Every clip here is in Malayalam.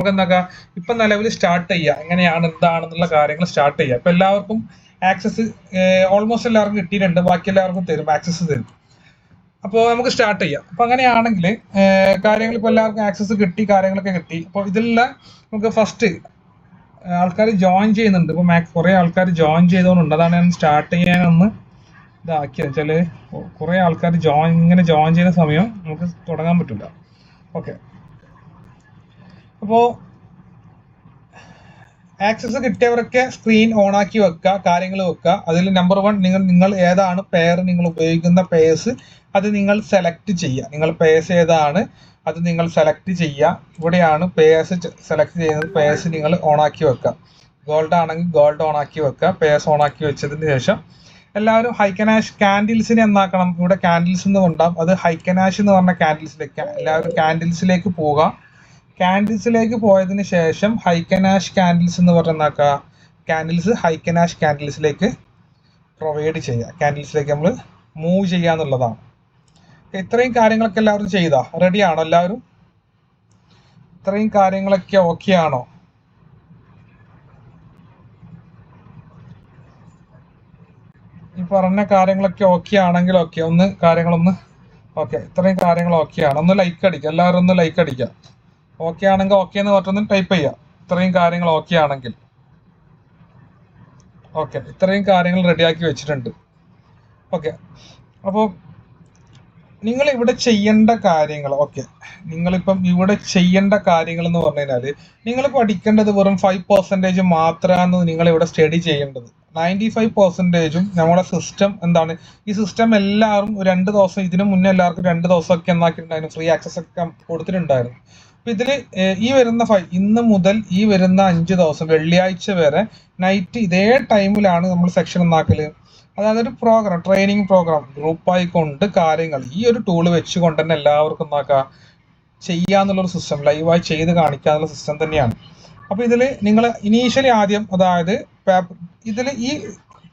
നമുക്ക് എന്താക്കാം ഇപ്പം നിലവിൽ സ്റ്റാർട്ട് ചെയ്യുക, എങ്ങനെയാണ് എന്താണെന്നുള്ള കാര്യങ്ങൾ സ്റ്റാർട്ട് ചെയ്യുക. ഇപ്പം എല്ലാവർക്കും ആക്സസ് ഓൾമോസ്റ്റ് എല്ലാവർക്കും കിട്ടിയിട്ടുണ്ട്, ബാക്കി എല്ലാവർക്കും തരും, ആക്സസ് തരും. അപ്പോൾ നമുക്ക് സ്റ്റാർട്ട് ചെയ്യാം. അപ്പോൾ അങ്ങനെയാണെങ്കിൽ കാര്യങ്ങൾ ഇപ്പോൾ എല്ലാവർക്കും ആക്സസ് കിട്ടി, കാര്യങ്ങളൊക്കെ കിട്ടി. അപ്പോൾ ഇതിലുള്ള നമുക്ക് ഫസ്റ്റ് ആൾക്കാർ ജോയിൻ ചെയ്യുന്നുണ്ട്. ഇപ്പോൾ കുറേ ആൾക്കാർ ജോയിൻ ചെയ്തുകൊണ്ടുണ്ട്, അതാണ് ഞാൻ സ്റ്റാർട്ട് ചെയ്യാനൊന്ന് ഇതാക്കിയത്. വെച്ചാൽ കുറേ ആൾക്കാർ ഇങ്ങനെ ജോയിൻ ചെയ്യുന്ന സമയം നമുക്ക് തുടങ്ങാൻ പറ്റില്ല. ഓക്കെ, അപ്പോൾ ആക്സസ് കിട്ടിയവരൊക്കെ സ്ക്രീൻ ഓൺ ആക്കി വെക്കുക, കാര്യങ്ങൾ വെക്കുക. അതിൽ നമ്പർ 1 നിങ്ങൾ ഏതാണ് പെയർ, നിങ്ങൾ ഉപയോഗിക്കുന്ന പേഴ്സ് അത് നിങ്ങൾ സെലക്ട് ചെയ്യുക. നിങ്ങൾ പേഴ്സ് ഏതാണ് അത് നിങ്ങൾ സെലക്ട് ചെയ്യുക. ഇവിടെയാണ് പേഴ്സ് സെലക്ട് ചെയ്യുന്നത്. പേഴ്സ് നിങ്ങൾ ഓൺ ആക്കി വെക്കുക. ഗോൾഡ് ആണെങ്കിൽ ഗോൾഡ് ഓൺ ആക്കി വെക്കുക. പേഴ്സ് ഓൺ ആക്കി വെച്ചതിന് ശേഷം എല്ലാവരും ഹൈക്കനാഷ് കാൻഡിൽസിനെ എന്നാക്കണം. ഇവിടെ കാൻഡിൽസ് എന്ന് കൊണ്ടാവും, അത് ഹൈക്കനാഷ് എന്ന് പറഞ്ഞ കാൻഡിൽസിലേക്ക് എല്ലാവരും കാൻഡിൽസിലേക്ക് പോവുക. കാൻഡിൽസിലേക്ക് പോയതിന് ശേഷം ഹൈക്കനാഷ് കാൻഡിൽസ് എന്ന് പറഞ്ഞാക്കുക കാൻഡിൽസ് ഹൈക്കനാഷ് കാൻഡിൽസിലേക്ക് പ്രൊവൈഡ് ചെയ്യുക. കാൻഡിൽസിലേക്ക് നമ്മൾ മൂവ് ചെയ്യുക എന്നുള്ളതാണ്. ഇത്രയും കാര്യങ്ങളൊക്കെ എല്ലാവരും ചെയ്താ റെഡി ആണോ? എല്ലാവരും ഇത്രയും കാര്യങ്ങളൊക്കെ ഓക്കെ ആണോ? ഈ പറഞ്ഞ കാര്യങ്ങളൊക്കെ ഓക്കെ ആണെങ്കിൽ ഓക്കെ, കാര്യങ്ങളൊന്ന് ഓക്കെ, ഇത്രയും കാര്യങ്ങൾ ഓക്കെ ആണ്. ഒന്ന് ലൈക്ക് അടിക്കുക, എല്ലാവരും ഒന്ന് ലൈക്ക് അടിക്കുക. ഓക്കെ ആണെങ്കിൽ ഓക്കെ എന്ന് പറഞ്ഞൊന്ന് ടൈപ്പ് ചെയ്യുക. ഇത്രയും കാര്യങ്ങൾ ഓക്കെ ആണെങ്കിൽ ഓക്കെ, ഇത്രയും കാര്യങ്ങൾ റെഡിയാക്കി വെച്ചിട്ടുണ്ട്. ഓക്കെ, അപ്പോൾ നിങ്ങൾ ഇവിടെ ചെയ്യേണ്ട കാര്യങ്ങൾ ഓക്കെ, നിങ്ങളിപ്പം ഇവിടെ ചെയ്യേണ്ട കാര്യങ്ങൾ എന്ന് പറഞ്ഞു കഴിഞ്ഞാൽ നിങ്ങൾ പഠിക്കേണ്ടത് വെറും 5% മാത്രമാണ് നിങ്ങൾ ഇവിടെ സ്റ്റഡി ചെയ്യേണ്ടത്. 95% നമ്മുടെ സിസ്റ്റം എന്താണ്, ഈ സിസ്റ്റം എല്ലാവരും 2 ദിവസം ഇതിനു മുന്നേ എല്ലാവർക്കും 2 ദിവസമൊക്കെ എന്നാക്കിയിട്ടുണ്ടായിരുന്നു, ഫ്രീ ആക്സസ് ഒക്കെ കൊടുത്തിട്ടുണ്ടായിരുന്നു. അപ്പൊ ഇതില് ഈ വരുന്ന ഇന്ന് മുതൽ ഈ വരുന്ന 5 ദിവസം വെള്ളിയാഴ്ച വരെ നൈറ്റ് ഇതേ ടൈമിലാണ് നമ്മൾ സെക്ഷൻ എന്നാക്കല്. അതായത് ഒരു പ്രോഗ്രാം, ട്രെയിനിങ് പ്രോഗ്രാം ഗ്രൂപ്പായിക്കൊണ്ട് കാര്യങ്ങൾ ഈ ഒരു ടൂള് വെച്ചുകൊണ്ട് തന്നെ എല്ലാവർക്കും എന്നാക്കാം ചെയ്യാന്നുള്ളൊരു സിസ്റ്റം, ലൈവായി ചെയ്ത് കാണിക്കാന്നുള്ള സിസ്റ്റം തന്നെയാണ്. അപ്പൊ ഇതിൽ നിങ്ങൾ ഇനീഷ്യലി ആദ്യം അതായത് ഇതിൽ ഈ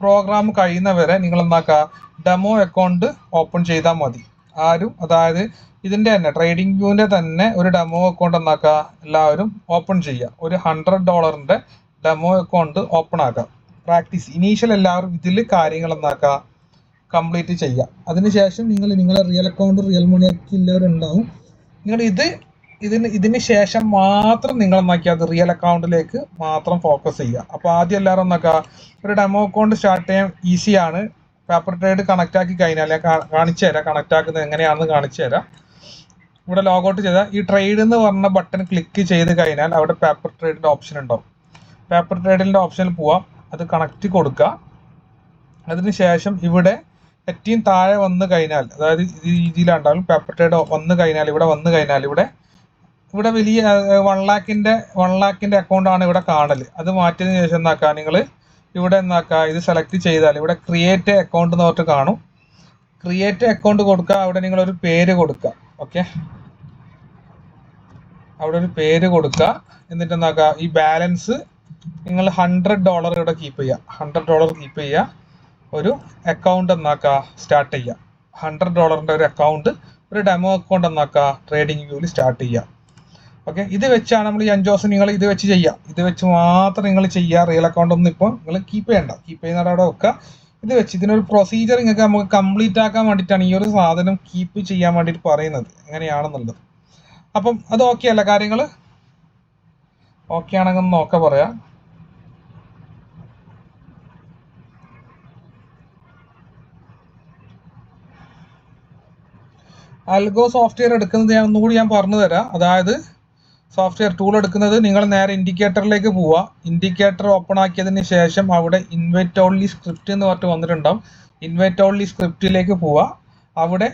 പ്രോഗ്രാം കഴിയുന്നവരെ നിങ്ങൾ എന്നാക്കുക ഡെമോ അക്കൗണ്ട് ഓപ്പൺ ചെയ്താൽ മതി. ആരും അതായത് ഇതിന്റെ തന്നെ ട്രേഡിംഗ് വ്യൂവിന്റെ തന്നെ ഒരു ഡെമോ അക്കൗണ്ട് എന്നാക്കുക എല്ലാവരും ഓപ്പൺ ചെയ്യുക. ഒരു $100 ഡെമോ അക്കൗണ്ട് ഓപ്പൺ ആക്കുക. പ്രാക്ടീസ് ഇനീഷ്യൽ എല്ലാവരും ഇതിൽ കാര്യങ്ങൾ എന്നാക്കുക കംപ്ലീറ്റ് ചെയ്യുക. അതിനുശേഷം നിങ്ങളെ റിയൽ അക്കൗണ്ട് റിയൽ മണി ഒക്കെ ഉള്ളവരുണ്ടാവും. നിങ്ങൾ ഇതിന് ശേഷം മാത്രം നിങ്ങൾ എന്നാക്കിയാൽ അത് റിയൽ അക്കൗണ്ടിലേക്ക് മാത്രം ഫോക്കസ് ചെയ്യുക. അപ്പോൾ ആദ്യം എല്ലാവരും എന്നാക്കുക ഒരു ഡെമോ അക്കൗണ്ട് സ്റ്റാർട്ട് ചെയ്യാൻ ഈസിയാണ്. പേപ്പർ ട്രേഡ് കണക്ട് ആക്കി കഴിഞ്ഞാൽ കാണിച്ചു തരാം, കണക്ട് ആക്കുന്നത് എങ്ങനെയാണെന്ന് കാണിച്ചു തരാം. ഇവിടെ ലോഗൗട്ട് ചെയ്താൽ ഈ ട്രേഡ് എന്ന് പറഞ്ഞ ബട്ടൺ ക്ലിക്ക് ചെയ്ത് കഴിഞ്ഞാൽ അവിടെ പേപ്പർ ട്രേഡിന്റെ ഓപ്ഷൻ ഉണ്ടാവും. പേപ്പർ ട്രേഡിന്റെ ഓപ്ഷനിൽ പോവാം, അത് കണക്ട് കൊടുക്കുക. അതിനുശേഷം ഇവിടെ ഏറ്റവും താഴെ വന്നു കഴിഞ്ഞാൽ അതായത് ഈ രീതിയിലുണ്ടാവും പേപ്പർ ട്രേഡ് വന്നു കഴിഞ്ഞാൽ ഇവിടെ വലിയ 1 ലാഖിന്റെ അക്കൗണ്ട് ആണ് ഇവിടെ കാണല്. അത് മാറ്റിയതിനു ശേഷം എന്താക്കുക നിങ്ങൾ ഇവിടെ എന്താക്കുക ഇത് സെലക്ട് ചെയ്താൽ ഇവിടെ ക്രിയേറ്റ് അക്കൗണ്ട് എന്ന് പറഞ്ഞിട്ട് കാണും. ക്രിയേറ്റ് അക്കൗണ്ട് കൊടുക്കുക. അവിടെ നിങ്ങൾ ഒരു പേര് കൊടുക്കുക. ഓക്കെ, അവിടെ ഒരു പേര് കൊടുക്കുക. എന്നിട്ട് എന്താക്കുക ഈ ബാലൻസ് നിങ്ങൾ $100 ഇവിടെ കീപ്പ് ചെയ്യുക. $100 കീപ്പ് ചെയ്യുക. ഒരു അക്കൗണ്ട് എന്നാക്കുക സ്റ്റാർട്ട് ചെയ്യുക. $100 ഒരു അക്കൗണ്ട്, ഒരു ഡെമോ അക്കൗണ്ട് എന്നാക്കുക ട്രേഡിംഗ് വ്യൂവിൽ സ്റ്റാർട്ട് ചെയ്യുക. ഓക്കെ, ഇത് വെച്ചാണ് നമ്മൾ ഈ 5 ദിവസം നിങ്ങൾ ഇത് വെച്ച് ചെയ്യുക. ഇത് വെച്ച് മാത്രം നിങ്ങൾ ചെയ്യുക. റിയൽ അക്കൗണ്ട് ഒന്നും ഇപ്പോൾ നിങ്ങൾ കീപ്പ് ചെയ്യേണ്ട. കീപ്പ് ചെയ്യുന്ന അവിടെ വെക്കുക. ഇത് വെച്ച് ഇതിനൊരു പ്രൊസീജിയർ നമുക്ക് കംപ്ലീറ്റ് ആക്കാൻ വേണ്ടിയിട്ടാണ് ഈ ഒരു സാധനം കീപ്പ് ചെയ്യാൻ വേണ്ടിയിട്ട് പറയുന്നത് എങ്ങനെയാണെന്നുള്ളത്. അപ്പം അത് ഓക്കെ അല്ല, കാര്യങ്ങൾ ഓക്കെ ആണെങ്കിൽ നോക്കാം പറയാം. അൽഗോ സോഫ്റ്റ്വെയർ എടുക്കുന്നത് ഒന്നുകൂടി ഞാൻ പറഞ്ഞു തരാം. അതായത് സോഫ്റ്റ്വെയർ ടൂൾ എടുക്കുന്നത് നിങ്ങൾ നേരെ ഇൻഡിക്കേറ്ററിലേക്ക് പോവുക. ഇൻഡിക്കേറ്റർ ഓപ്പൺ ആക്കിയതിന് ശേഷം അവിടെ ഇൻവൈറ്റ് ഓൺലി സ്ക്രിപ്റ്റ് എന്ന് പറഞ്ഞിട്ട് വന്നിട്ടുണ്ടാവും. ഇൻവൈറ്റ് ഓൺലി സ്ക്രിപ്റ്റിലേക്ക് പോവുക. അവിടെ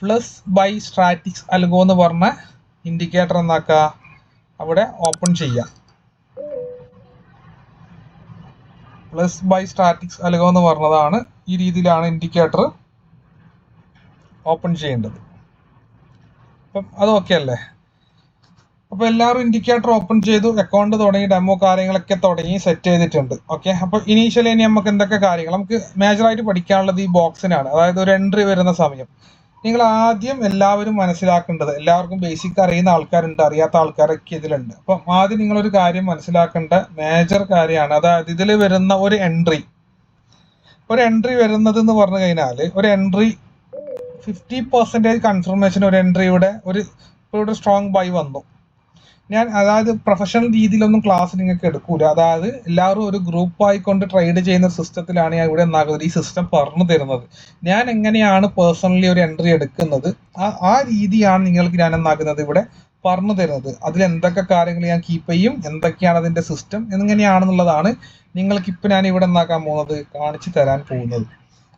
പ്ലസ് ബൈ സ്ട്രാറ്റിക്സ് അൽഗോ എന്ന് പറഞ്ഞ ഇൻഡിക്കേറ്റർ എന്നാക്കുക അവിടെ ഓപ്പൺ ചെയ്യുക. പ്ലസ് ബൈ സ്റ്റാറ്റിക്സ് അൽഗോ എന്ന് പറഞ്ഞതാണ്. ഈ രീതിയിലാണ് ഇൻഡിക്കേറ്റർ ഓപ്പൺ ചെയ്യേണ്ടത്. അപ്പം അത് ഓക്കെ അല്ലേ? അപ്പോൾ എല്ലാവരും ഇൻഡിക്കേറ്റർ ഓപ്പൺ ചെയ്തു, അക്കൗണ്ട് തുടങ്ങി, ഡെമോ കാര്യങ്ങളൊക്കെ തുടങ്ങി സെറ്റ് ചെയ്തിട്ടുണ്ട്. ഓക്കെ, അപ്പോൾ ഇനീഷ്യലി ഇനി നമുക്ക് എന്തൊക്കെ കാര്യങ്ങൾ നമുക്ക് മേജറായിട്ട് പഠിക്കാനുള്ളത് ഈ ബോക്സിനാണ്. അതായത് ഒരു എൻട്രി വരുന്ന സമയം നിങ്ങൾ ആദ്യം എല്ലാവരും മനസ്സിലാക്കേണ്ടത്, എല്ലാവർക്കും ബേസിക് അറിയുന്ന ആൾക്കാരുണ്ട്, അറിയാത്ത ആൾക്കാരൊക്കെ ഇതിലുണ്ട്. അപ്പം ആദ്യം നിങ്ങളൊരു കാര്യം മനസ്സിലാക്കേണ്ട മേജർ കാര്യമാണ്, അതായത് ഇതിൽ വരുന്ന ഒരു എൻട്രി വരുന്നത് എന്ന് പറഞ്ഞു കഴിഞ്ഞാൽ, ഒരു എൻട്രി 50% കൺഫർമേഷൻ ഒരു എൻട്രിയുടെ ഇവിടെ സ്ട്രോങ് ബൈ വന്നു. ഞാൻ അതായത് പ്രൊഫഷണൽ രീതിയിലൊന്നും ക്ലാസ് നിങ്ങൾക്ക് എടുക്കൂല, അതായത് എല്ലാവരും ഒരു ഗ്രൂപ്പ് ആയിക്കൊണ്ട് ട്രേഡ് ചെയ്യുന്ന സിസ്റ്റത്തിലാണ് ഞാൻ ഇവിടെ ഈ സിസ്റ്റം പറഞ്ഞു തരുന്നത്. ഞാൻ എങ്ങനെയാണ് പേഴ്സണലി ഒരു എൻട്രി എടുക്കുന്നത്, ആ രീതിയാണ് നിങ്ങൾക്ക് ഞാൻ ഇവിടെ പറഞ്ഞു തരുന്നത്. അതിൽ എന്തൊക്കെ കാര്യങ്ങൾ ഞാൻ കീപ്പ് ചെയ്യും, എന്തൊക്കെയാണ് അതിന്റെ സിസ്റ്റം, എങ്ങനെയാണെന്നുള്ളതാണ് നിങ്ങൾക്ക് ഇപ്പൊ ഞാൻ ഇവിടെ കാണിച്ചു തരാൻ പോകുന്നത്.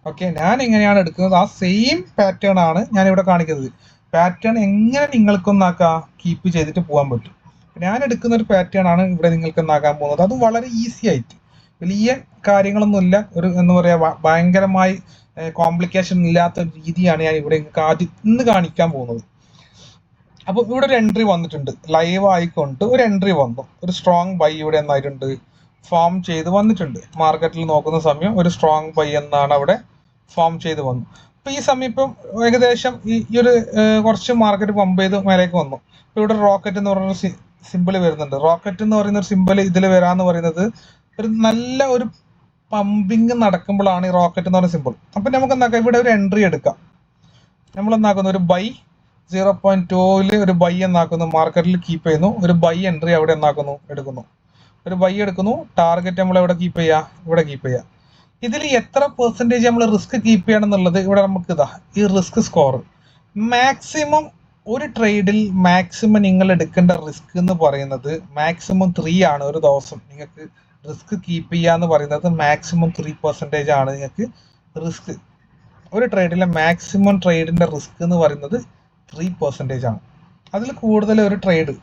ഓക്കെ, ഞാൻ എങ്ങനെയാണ് എടുക്കുന്നത് ആ സെയിം പാറ്റേൺ ആണ് ഞാൻ ഇവിടെ കാണിക്കുന്നത്. പാറ്റേൺ എങ്ങനെ നിങ്ങൾക്കൊന്നാക്കാം കീപ്പ് ചെയ്തിട്ട് പോകാൻ പറ്റും. ഞാൻ എടുക്കുന്ന ഒരു പാറ്റേൺ ആണ് ഇവിടെ നിങ്ങൾക്ക് പോകുന്നത്. അതും വളരെ ഈസി ആയിട്ട്, വലിയ കാര്യങ്ങളൊന്നുമില്ല, എന്താ പറയുക, ഭയങ്കരമായി കോംപ്ലിക്കേഷൻ ഇല്ലാത്ത രീതിയാണ് ഞാൻ ഇവിടെ ആദ്യം ഇന്ന് കാണിക്കാൻ പോകുന്നത്. അപ്പോൾ ഇവിടെ ഒരു എൻട്രി വന്നിട്ടുണ്ട്, ലൈവ് ആയിക്കൊണ്ട് ഒരു എൻട്രി വന്നു, ഒരു സ്ട്രോങ് ബൈ ഇവിടെ എന്നായിട്ടുണ്ട് ഫോം ചെയ്ത് വന്നിട്ടുണ്ട്. മാർക്കറ്റിൽ നോക്കുന്ന സമയം ഒരു സ്ട്രോങ് ബൈ എന്നാണ് അവിടെ ഫോം ചെയ്ത് വന്നു. അപ്പൊ ഈ സമയം ഇപ്പം ഏകദേശം ഈ ഒരു കുറച്ച് മാർക്കറ്റ് പമ്പ് ചെയ്ത് മേലേക്ക് വന്നു. ഇപ്പൊ ഇവിടെ റോക്കറ്റ് എന്ന് പറയുന്ന സിമ്പിൾ വരുന്നുണ്ട്. റോക്കറ്റ് എന്ന് പറയുന്ന ഒരു സിമ്പിൾ ഇതിൽ വരാന്ന് പറയുന്നത് ഒരു നല്ല ഒരു പമ്പിങ് നടക്കുമ്പോഴാണ് ഈ റോക്കറ്റ് എന്ന് പറയുന്ന സിമ്പിൾ. അപ്പൊ നമുക്ക് എന്താക്കാം, ഇവിടെ ഒരു എൻട്രി എടുക്കാം. നമ്മൾ എന്താക്കുന്നു, ഒരു ബൈ 0.2 ഒരു ബൈ എന്നാക്കുന്നു, മാർക്കറ്റിൽ കീപ്പ് ചെയ്യുന്നു. ഒരു ബൈ എൻട്രി അവിടെ എടുക്കുന്നു, ഒരു ബൈ എടുക്കുന്നു. ടാർഗറ്റ് നമ്മൾ എവിടെ കീപ്പ് ചെയ്യുക, ഇവിടെ കീപ്പ് ചെയ്യുക. ഇതിൽ എത്ര പെർസെൻറ്റേജ് നമ്മൾ റിസ്ക് കീപ്പ് ചെയ്യണം എന്നുള്ളത് ഇവിടെ നമുക്ക് ഈ റിസ്ക് സ്കോർ മാക്സിമം ഒരു ട്രേഡിൽ മാക്സിമം നിങ്ങൾ എടുക്കേണ്ട റിസ്ക് എന്ന് പറയുന്നത് മാക്സിമം 3 ആണ്. ഒരു ദിവസം നിങ്ങൾക്ക് റിസ്ക് കീപ്പ് ചെയ്യുക എന്ന് പറയുന്നത് മാക്സിമം 3% ആണ് നിങ്ങൾക്ക് റിസ്ക്. ഒരു ട്രേഡിലെ മാക്സിമം ട്രേഡിന്റെ റിസ്ക് എന്ന് പറയുന്നത് 3% ആണ്. അതിൽ കൂടുതൽ ഒരു ട്രേഡ്,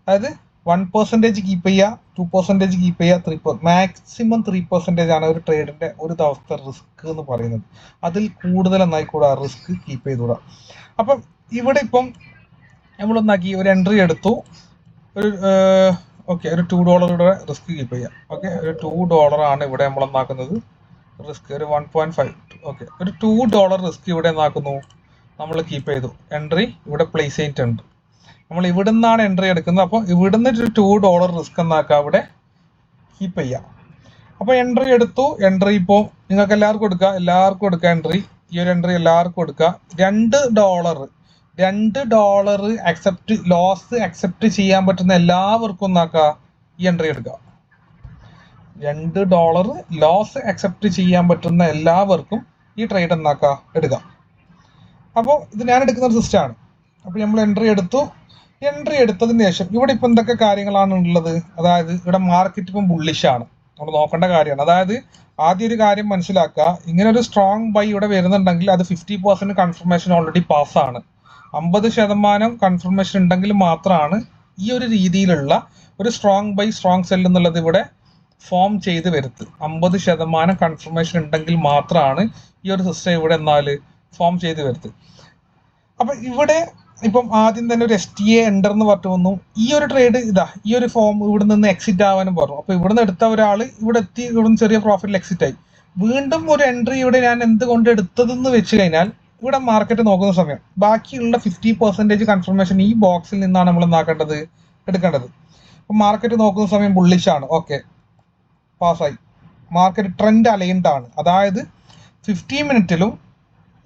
അതായത് 1% കീപ്പ് ചെയ്യുക, 2% കീപ്പ് ചെയ്യുക, 3% മാക്സിമം 3% ആണ് ഒരു ട്രേഡിന്റെ ഒരു ദിവസത്തെ റിസ്ക് എന്ന് പറയുന്നത്. അതിൽ കൂടുതൽ എന്നായിക്കൂടാ റിസ്ക് കീപ്പ് ചെയ്തുകൂടാ. അപ്പം ഇവിടെ ഇപ്പം നമ്മളൊന്നാക്കി ഒരു എൻട്രി എടുത്തു, ഒരു ഓക്കെ, ഒരു $2 റിസ്ക് കീപ്പ് ചെയ്യാം. ഓക്കെ, ഒരു $2 ആണ് ഇവിടെ നമ്മളൊന്നാക്കുന്നത് റിസ്ക്, ഒരു 1.5. ഓക്കെ, ഒരു $2 റിസ്ക് ഇവിടെ എന്നാക്കുന്നു നമ്മൾ കീപ്പ് ചെയ്തു. എൻട്രി ഇവിടെ പ്ലേസ് ചെയ്തിട്ടുണ്ട്. നമ്മൾ ഇവിടെ നിന്നാണ് എൻട്രി എടുക്കുന്നത്. അപ്പോൾ ഇവിടുന്ന് ഒരു $2 റിസ്ക് എന്നാക്കാം അവിടെ കീപ്പ് ചെയ്യാം. അപ്പോൾ എൻട്രി എടുത്തു. എൻട്രി ഇപ്പോൾ നിങ്ങൾക്ക് എല്ലാവർക്കും എടുക്കുക എൻട്രി. ഈ ഒരു എൻട്രി എല്ലാവർക്കും എടുക്കുക. $2 ലോസ് അക്സെപ്റ്റ് ചെയ്യാൻ പറ്റുന്ന എല്ലാവർക്കും ഒന്നാക്കുക ഈ എൻട്രി എടുക്കുക. $2 ലോസ് അക്സെപ്റ്റ് ചെയ്യാൻ പറ്റുന്ന എല്ലാവർക്കും ഈ ട്രേഡ് എന്നാക്കുക എടുക്കാം. അപ്പോൾ ഇത് ഞാൻ എടുക്കുന്ന ഒരു സിസ്റ്റമാണ്. അപ്പോൾ നമ്മൾ എൻട്രി എടുത്തതിന് ശേഷം ഇവിടെ ഇപ്പം എന്തൊക്കെ കാര്യങ്ങളാണ് ഉള്ളത്, അതായത് ഇവിടെ മാർക്കറ്റ് ഇപ്പം ബുള്ളിഷാണ്, നമ്മൾ നോക്കേണ്ട കാര്യമാണ്. അതായത് ആദ്യം ഒരു കാര്യം മനസ്സിലാക്കുക, ഇങ്ങനെ ഒരു സ്ട്രോങ് ബൈ ഇവിടെ വരുന്നുണ്ടെങ്കിൽ അത് 50% കൺഫർമേഷൻ ഓൾറെഡി പാസ്സാണ്. 50% കൺഫർമേഷൻ ഉണ്ടെങ്കിൽ മാത്രമാണ് ഈ ഒരു രീതിയിലുള്ള ഒരു സ്ട്രോങ് ബൈ സ്ട്രോങ് സെൽ എന്നുള്ളത് ഇവിടെ ഫോം ചെയ്ത് വരുത്ത്. 50% കൺഫർമേഷൻ ഉണ്ടെങ്കിൽ മാത്രമാണ് ഈ ഒരു സിസ്റ്റം ഇവിടെ ഫോം ചെയ്ത് വരുത്ത്. അപ്പൊ ഇവിടെ ഇപ്പം ആദ്യം തന്നെ ഒരു STA എൻഡർ എന്ന് പറഞ്ഞു വന്നു. ഈ ഒരു ട്രേഡ് ഈ ഒരു ഫോം ഇവിടെ നിന്ന് എക്സിറ്റ് ആവാനും പറഞ്ഞു. അപ്പൊ ഇവിടുന്ന് എടുത്ത ഒരാൾ ഇവിടെ എത്തി, ഇവിടുന്ന് ചെറിയ പ്രോഫിറ്റിൽ എക്സിറ്റ് ആയി. വീണ്ടും ഒരു എൻട്രി ഇവിടെ ഞാൻ എന്തുകൊണ്ട് എടുത്തതെന്ന് വെച്ച് കഴിഞ്ഞാൽ, ഇവിടെ മാർക്കറ്റ് നോക്കുന്ന സമയം ബാക്കിയുള്ള 50% കൺഫർമേഷൻ ഈ ബോക്സിൽ നിന്നാണ് നമ്മൾ എടുക്കേണ്ടത്. അപ്പൊ മാർക്കറ്റ് നോക്കുന്ന സമയം ബുള്ളിഷാണ്. ഓക്കെ, പാസ്സായി. മാർക്കറ്റ് ട്രെൻഡ് അലൈൻഡ് ആണ്. അതായത് 15 മിനിറ്റിലും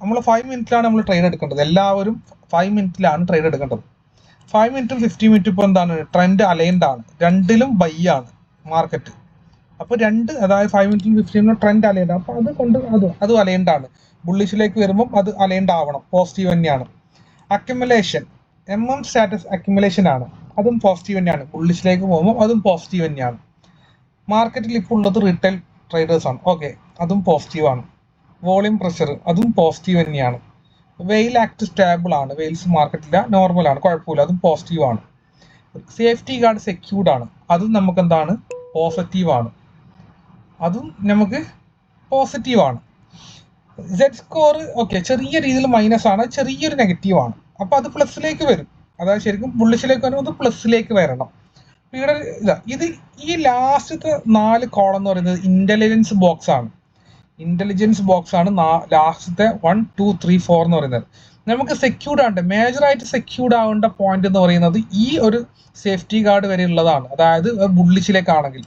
നമ്മൾ 5 മിനിറ്റിലാണ് നമ്മൾ ട്രേഡ് എടുക്കേണ്ടത്. എല്ലാവരും 5 മിനിറ്റിലാണ് ട്രേഡ് എടുക്കേണ്ടത്. 5 മിനിറ്റും 15 മിനിറ്റും ഇപ്പോൾ എന്താണ്, ട്രെൻഡ് അലൈൻഡ് ആണ്. രണ്ടിലും ബൈ ആണ് മാർക്കറ്റ്. അപ്പോൾ അതായത് 5 മിനിറ്റും 15 മിനിറ്റും ട്രെൻഡ് അലൈൻഡ്. അപ്പോൾ അതുകൊണ്ട് അതും അലൈൻഡ് ആണ്. ബുള്ളിഷിലേക്ക് വരുമ്പോൾ അത് അലൈൻഡ് ആവണം, പോസിറ്റീവ് തന്നെയാണ്. അക്യുമുലേഷൻ സ്റ്റാറ്റസ് അക്യുമുലേഷൻ ആണ്, അതും പോസിറ്റീവ് തന്നെയാണ്. ബുള്ളിഷിലേക്ക് പോകുമ്പോൾ അതും പോസിറ്റീവ് തന്നെയാണ്. മാർക്കറ്റിൽ ഇപ്പോൾ ഉള്ളത് റീറ്റെയിൽ ട്രേഡേഴ്സ് ആണ്. ഓക്കെ, അതും പോസിറ്റീവ് ആണ്. വോളിയം പ്രഷർ അതും പോസിറ്റീവ് തന്നെയാണ്. വെയിൽ ആക്ട് സ്റ്റേബിൾ ആണ്, വെയിൽസ് മാർക്കറ്റില്ല, നോർമൽ ആണ്, കുഴപ്പമില്ല, അതും പോസിറ്റീവ് ആണ്. സേഫ്റ്റി ഗാർഡ് സെക്യൂർഡ് ആണ്, അതും നമുക്ക് എന്താണ്, പോസിറ്റീവ് ആണ്, അതും നമുക്ക് പോസിറ്റീവ് ആണ്. സെഡ് സ്കോർ ഓക്കെ, ചെറിയ രീതിയിൽ മൈനസ് ആണ്, ചെറിയൊരു നെഗറ്റീവ് ആണ്. അപ്പൊ അത് പ്ലസിലേക്ക് വരും. അതായത് ശരിക്കും ബുള്ളിഷിലേക്ക് വരുമ്പോൾ അത് പ്ലസിലേക്ക് വരണം. ഇവിടെ ഇത് ഈ ലാസ്റ്റത്തെ 4 കോളം എന്ന് പറയുന്നത് ഇന്റലിജൻസ് ബോക്സ് ആണ്. ലാസ്റ്റത്തെ 1, 2, 3, 4 എന്ന് പറയുന്നത്. നമുക്ക് സെക്യൂർഡ് ആണ്, മേജറായിട്ട് സെക്യൂർഡ് ആവേണ്ട പോയിന്റ് എന്ന് പറയുന്നത് ഈ ഒരു സേഫ്റ്റി ഗാർഡ് വരെ ഉള്ളതാണ്. അതായത് ബുള്ളിഷിലേക്കാണെങ്കിൽ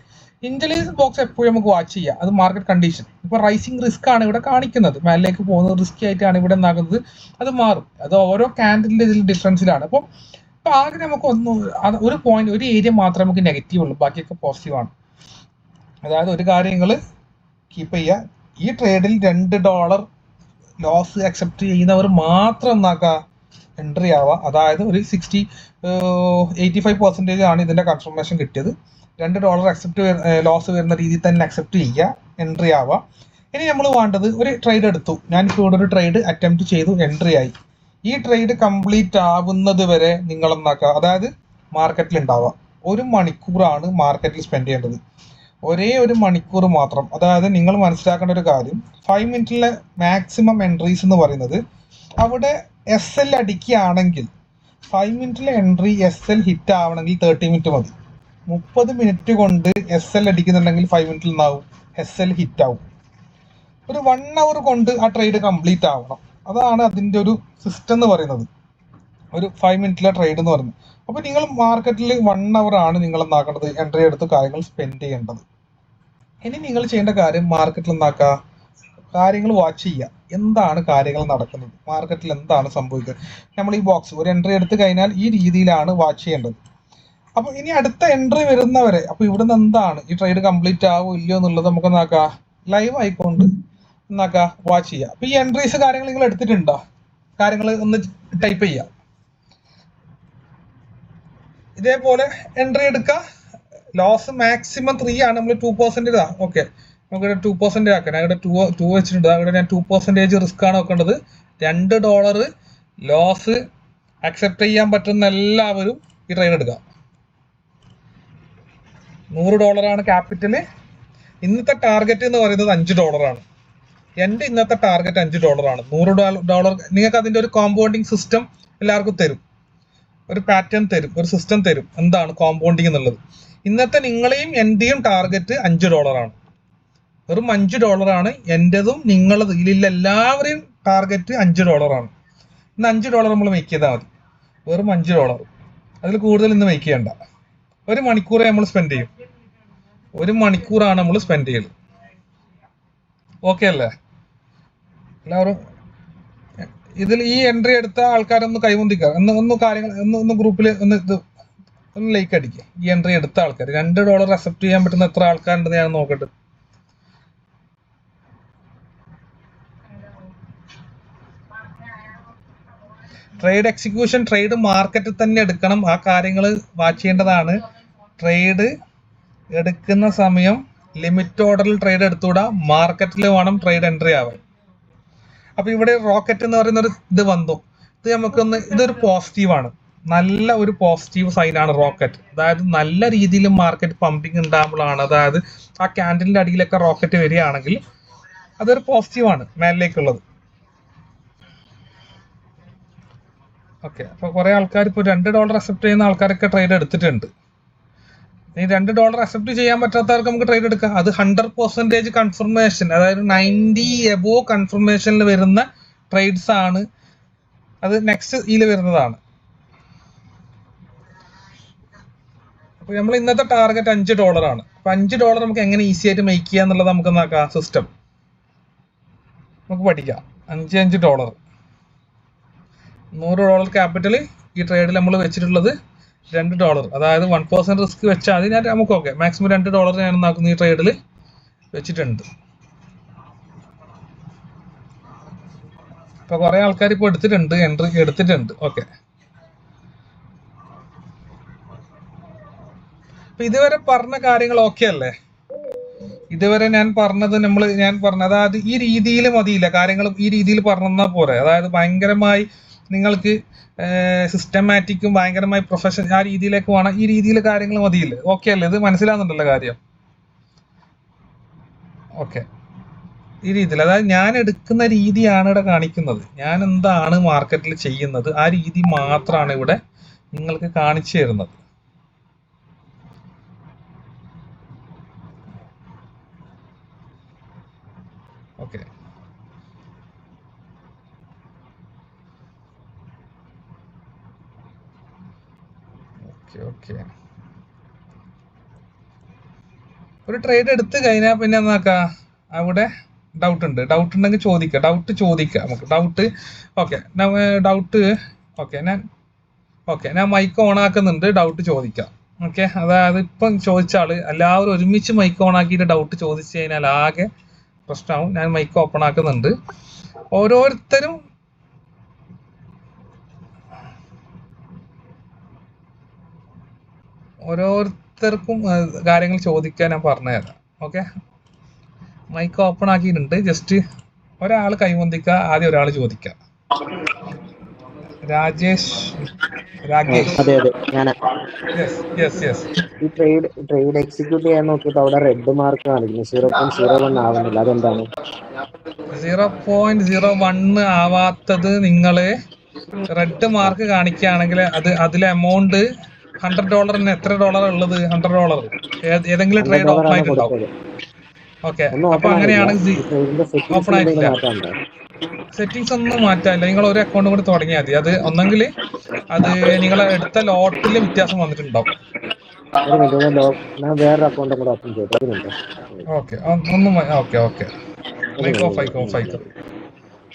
ഇന്റലിജൻസ് ബോക്സ് എപ്പോഴും നമുക്ക് വാച്ച് ചെയ്യാം. അത് മാർക്കറ്റ് കണ്ടീഷൻ, ഇപ്പോൾ റൈസിംഗ് റിസ്ക് ആണ് ഇവിടെ കാണിക്കുന്നത്, മേലേക്ക് പോകുന്നത് റിസ്കി ആയിട്ടാണ് ഇവിടെ ഉണ്ടാകുന്നത്, അത് മാറും. അത് ഓരോ ക്യാൻഡിലിന്റെ ഇതിൽ ഡിഫറൻസിലാണ്. അപ്പോൾ ആകെ നമുക്ക് ഒരു പോയിന്റ്, ഒരു ഏരിയ മാത്രമേ നമുക്ക് നെഗറ്റീവ് ഉള്ളൂ, ബാക്കിയൊക്കെ പോസിറ്റീവ് ആണ്. അതായത് ഒരു കാര്യങ്ങൾ കീപ്പ് ചെയ്യുക, ഈ ട്രേഡിൽ $2 ലോസ് അക്സെപ്റ്റ് ചെയ്യുന്നവർ മാത്രം എന്നാക്കുക എൻട്രി ആവുക. അതായത് ഒരു 85% ആണ് ഇതിന്റെ കൺഫർമേഷൻ കിട്ടിയത്. $2 അക്സെപ്റ്റ് ലോസ് വരുന്ന രീതിയിൽ തന്നെ അക്സെപ്റ്റ് ചെയ്യുക, എൻട്രി ആവുക. ഇനി നമ്മൾ വേണ്ടത്, ഒരു ട്രേഡ് എടുത്തു, ഞാനിപ്പോൾ ഇവിടെ ഒരു ട്രേഡ് അറ്റംപ്റ്റ് ചെയ്തു, എൻട്രി ആയി. ഈ ട്രേഡ് കംപ്ലീറ്റ് ആവുന്നത് വരെ നിങ്ങൾ എന്നാക്കുക, അതായത് മാർക്കറ്റിൽ ഉണ്ടാവുക. 1 മണിക്കൂറാണ് മാർക്കറ്റിൽ സ്പെൻഡ് ചെയ്യേണ്ടത്, ഒരേ 1 മണിക്കൂർ മാത്രം. അതായത് നിങ്ങൾ മനസ്സിലാക്കേണ്ട ഒരു കാര്യം, 5 മിനിറ്റിലെ മാക്സിമം എൻട്രീസ് എന്ന് പറയുന്നത്, അവിടെ SL അടിക്കുകയാണെങ്കിൽ 5 മിനിറ്റിലെ എൻട്രി SL ഹിറ്റ് ആവണമെങ്കിൽ 30 മിനിറ്റ് മതി. 30 മിനിറ്റ് കൊണ്ട് SL അടിക്കുന്നുണ്ടെങ്കിൽ 5 മിനിറ്റിൽ നിന്നാവും SL ഹിറ്റ് ആവും. ഒരു 1 അവർ കൊണ്ട് ആ ട്രേഡ് കംപ്ലീറ്റ് ആവണം. അതാണ് അതിൻ്റെ ഒരു സിസ്റ്റം എന്ന് പറയുന്നത്, ഒരു 5 മിനിറ്റിലെ ട്രേഡ് എന്ന് പറയുന്നത്. അപ്പോൾ നിങ്ങൾ മാർക്കറ്റിൽ 1 അവർ ആണ് നിങ്ങൾ എന്താക്കേണ്ടത്, എൻട്രി എടുത്ത് കാര്യങ്ങൾ സ്പെൻഡ് ചെയ്യേണ്ടത്. ഇനി നിങ്ങൾ ചെയ്യേണ്ട കാര്യം, മാർക്കറ്റിൽ എന്താക്കുക, കാര്യങ്ങൾ വാച്ച് ചെയ്യുക, എന്താണ് കാര്യങ്ങൾ നടക്കുന്നത്, മാർക്കറ്റിൽ എന്താണ് സംഭവിക്കുന്നത്. നമ്മൾ ഈ ബോക്സ് ഒരു എൻട്രി എടുത്ത് കഴിഞ്ഞാൽ ഈ രീതിയിലാണ് വാച്ച് ചെയ്യേണ്ടത്. അപ്പോൾ ഇനി അടുത്ത എൻട്രി വരുന്നവരെ, അപ്പോൾ ഇവിടുന്ന് എന്താണ്, ഈ ട്രേഡ് കംപ്ലീറ്റ് ആവോ ഇല്ലയോ എന്നുള്ളത് നമുക്ക് എന്താക്കുക, ലൈവ് ആയിക്കൊണ്ട് എന്നാക്കുക വാച്ച് ചെയ്യുക. അപ്പോൾ ഈ എൻട്രീസ് കാര്യങ്ങൾ നിങ്ങൾ എടുത്തിട്ടുണ്ടോ, കാര്യങ്ങൾ ഒന്ന് ടൈപ്പ് ചെയ്യുക. ഇതേപോലെ എൻട്രി എടുക്കുക. ലോസ് മാക്സിമം 3 ആണ്, നമ്മൾ 2% ഇതാ. ഓക്കെ, നമുക്കിവിടെ 2% ആക്കാം. ഞാൻ ഇവിടെ 2 വെച്ചിട്ടുണ്ട്. ഇവിടെ ഞാൻ 2% റിസ്ക് ആണ് വെക്കേണ്ടത്. $2 ലോസ് അക്സെപ്റ്റ് ചെയ്യാൻ പറ്റുന്ന എല്ലാവരും ഈ ട്രേഡ് എടുക്കുക. $100 ആണ് ക്യാപിറ്റൽ. ഇന്നത്തെ ടാർഗറ്റ് എന്ന് പറയുന്നത് $5 ആണ്. എൻ്റെ ഇന്നത്തെ ടാർഗറ്റ് $5 ആണ്. $100 നിങ്ങൾക്ക് അതിൻ്റെ ഒരു കോമ്പൗണ്ടിങ് സിസ്റ്റം എല്ലാവർക്കും തരും, ഒരു പാറ്റേൺ തരും, ഒരു സിസ്റ്റം തരും, എന്താണ് കോമ്പൗണ്ടിങ് എന്നുള്ളത്. ഇന്നത്തെ നിങ്ങളെയും എൻ്റെയും ടാർഗറ്റ് $5 ആണ്. വെറും $5 ആണ് എൻ്റെതും നിങ്ങളത്, ഇതിലുള്ള എല്ലാവരെയും ടാർഗറ്റ് $5 ആണ്. ഇന്ന് $5 നമ്മൾ മേക്ക് ചെയ്താൽ മതി, വെറും $5. അതിൽ കൂടുതൽ ഇന്ന് മേക്ക് ചെയ്യണ്ട. 1 മണിക്കൂറേ നമ്മൾ സ്പെൻഡ് ചെയ്യും, 1 മണിക്കൂറാണ് നമ്മൾ സ്പെൻഡ് ചെയ്യൽ. ഓക്കെ അല്ലേ എല്ലാവരും? ഇതിൽ ഈ എൻട്രി എടുത്ത ആൾക്കാരൊന്ന് കൈമുന്തിക്കുക, ഒന്ന് കാര്യങ്ങൾ ഒന്ന് ഗ്രൂപ്പിൽ ഒന്ന് ലൈക്ക് അടിക്കുക. ഈ എൻട്രി എടുത്ത ആൾക്കാർ $2 അക്സെപ്റ്റ് ചെയ്യാൻ പറ്റുന്ന എത്ര ആൾക്കാരുണ്ടെന്ന് ഞാൻ നോക്കട്ടെ. ട്രേഡ് എക്സിക്യൂഷൻ, ട്രേഡ് മാർക്കറ്റിൽ തന്നെ എടുക്കണം, ആ കാര്യങ്ങൾ വാച്ച് ചെയ്യേണ്ടതാണ്. ട്രേഡ് എടുക്കുന്ന സമയം ലിമിറ്റ് ഓർഡറിൽ ട്രേഡ് എടുത്തുകൂടാ, മാർക്കറ്റിൽ വേണം ട്രേഡ് എൻട്രി ആവാൻ. അപ്പൊ ഇവിടെ റോക്കറ്റ് എന്ന് പറയുന്ന ഒരു ഇത് വന്നു, ഇത് നമുക്കൊന്ന്, ഇതൊരു പോസിറ്റീവാണ്, നല്ല ഒരു പോസിറ്റീവ് സൈൻ ആണ് റോക്കറ്റ്. അതായത് നല്ല രീതിയിൽ മാർക്കറ്റ് പമ്പിങ് ഉണ്ടാകുമ്പോഴാണ്, അതായത് ആ ക്യാൻഡിലിന്റെ അടിയിലൊക്കെ റോക്കറ്റ് വരികയാണെങ്കിൽ അതൊരു പോസിറ്റീവാണ് മേലിലേക്കുള്ളത്. ഓക്കെ, അപ്പൊ കുറെ ആൾക്കാർ ഇപ്പോൾ $2 അക്സെപ്റ്റ് ചെയ്യുന്ന ആൾക്കാരൊക്കെ ട്രേഡ് എടുത്തിട്ടുണ്ട്. ഇനി $2 അക്സെപ്റ്റ് ചെയ്യാൻ പറ്റാത്തവർക്ക് നമുക്ക് ട്രേഡ് എടുക്കാം. അത് 100% കൺഫർമേഷൻ, അതായത് 90 എബോ കൺഫർമേഷനിൽ വരുന്ന ട്രേഡ്സ് ആണ്. അത് നെക്സ്റ്റ് ഇതിൽ വരുന്നതാണ്. അപ്പൊ നമ്മൾ ഇന്നത്തെ ടാർഗറ്റ് $5 ആണ്. അപ്പൊ $5 നമുക്ക് എങ്ങനെ ഈസി ആയിട്ട് മേക്ക് ചെയ്യാം എന്നുള്ളത് നമുക്ക് നോക്കാം. സിസ്റ്റം നമുക്ക് പഠിക്കാം. $5 $100 ക്യാപിറ്റൽ. ഈ ട്രേഡിൽ നമ്മൾ വെച്ചിട്ടുള്ളത് $2, അതായത് 1% റിസ്ക് വെച്ചാൽ അത് ഞാൻ നമുക്ക് ഓക്കെ മാക്സിമം $2 ഞാൻ നോക്കുന്ന ഈ ട്രേഡിൽ വെച്ചിട്ടുണ്ട്. ഇപ്പൊ കുറെ ആൾക്കാർ ഇപ്പോൾ എടുത്തിട്ടുണ്ട്, എൻട്രി എടുത്തിട്ടുണ്ട്. ഓക്കെ, അപ്പൊ ഇതുവരെ പറഞ്ഞ കാര്യങ്ങൾ ഓക്കെ അല്ലേ? ഇതുവരെ ഞാൻ പറഞ്ഞത് അതായത് ഈ രീതിയിൽ മതിയില്ല കാര്യങ്ങൾ, ഈ രീതിയിൽ പറഞ്ഞാൽ പോരെ. അതായത് ഭയങ്കരമായി നിങ്ങൾക്ക് സിസ്റ്റമാറ്റിക്കും ഭയങ്കരമായി പ്രൊഫഷൻ ആ രീതിയിലേക്ക് വേണം, ഈ രീതിയിൽ കാര്യങ്ങൾ മതിയില്ലേ? ഓക്കെ അല്ലേ? ഇത് മനസ്സിലാകുന്നുണ്ടല്ലോ കാര്യം? ഓക്കെ, ഈ രീതിയിൽ, അതായത് ഞാൻ എടുക്കുന്ന രീതിയാണ് ഇവിടെ കാണിക്കുന്നത്. ഞാൻ എന്താണ് മാർക്കറ്റിൽ ചെയ്യുന്നത് ആ രീതി മാത്രമാണ് ഇവിടെ നിങ്ങൾക്ക് കാണിച്ചു തരുന്നത്. Okay, okay. ഒരു ട്രേഡ് എടുത്ത് കഴിഞ്ഞാൽ പിന്നെ എന്താക്കാ, അവിടെ ഡൗട്ട് ഉണ്ടെങ്കിൽ ചോദിക്കാം, നമുക്ക് ഡൗട്ട്. ഓക്കെ, ഞാൻ മൈക്ക് ഓൺ ആക്കുന്നുണ്ട്, ഡൗട്ട് ചോദിക്കാം. ഓക്കെ, അതായത് ഇപ്പം ചോദിച്ച ആള് എല്ലാവരും ഒരുമിച്ച് മൈക്ക് ഓൺ ആക്കിയിട്ട് ഡൗട്ട് ചോദിച്ചു കഴിഞ്ഞാൽ ആകെ പ്രശ്നമാവും. ഞാൻ മൈക്ക് ഓപ്പൺ ആക്കുന്നുണ്ട്. ഓരോരുത്തർക്കും കാര്യങ്ങൾ ചോദിക്കാൻ ഞാൻ പറഞ്ഞുതരാം. ഓക്കെ, മൈക്ക് ഓപ്പൺ ആക്കിയിട്ടുണ്ട്. ജസ്റ്റ് ഒരാൾ കൈവന്തിക്ക, ആദ്യം ഒരാൾ ചോദിക്കാം. രാകേഷ്. അതെ ഞാൻ ഈ ട്രേഡ് എക്സിക്യൂട്ട് ചെയ്യാൻ നോക്കിയിട്ട് അവിടെ റെഡ് മാർക്ക് കാണിക്കുന്നു, 0.01 ആവുന്നില്ല. അതെന്താണ്? 0.01 ആവാത്തത് നിങ്ങള് റെഡ് മാർക്ക് കാണിക്കുകയാണെങ്കിൽ അതിലെ എമൗണ്ട് $100. എത്ര ഡോളർ ഉള്ളത്? $100. ഏതെങ്കിലും ട്രേഡ് ഓപ്പൺ ആയിട്ടുണ്ടാവും. ഓക്കെ, അപ്പൊ അങ്ങനെയാണെങ്കിൽ ഓപ്പൺ ആയിട്ടില്ല. സെറ്റിങ്സ് ഒന്നും മാറ്റാനില്ല. നിങ്ങൾ ഒരു അക്കൗണ്ട് കൂടി തുടങ്ങിയാൽ മതി. അത് ഒന്നെങ്കിൽ അത് നിങ്ങളെ എടുത്ത ലോട്ടില് വ്യത്യാസം വന്നിട്ടുണ്ടാവും. വേറെ അക്കൗണ്ട് കൂടെ ഓപ്പൺ ചെയ്തു. ഓക്കെ, ഒന്നും ഓക്കെ. മൈക്ക് ഓഫ് ആയിക്കോ.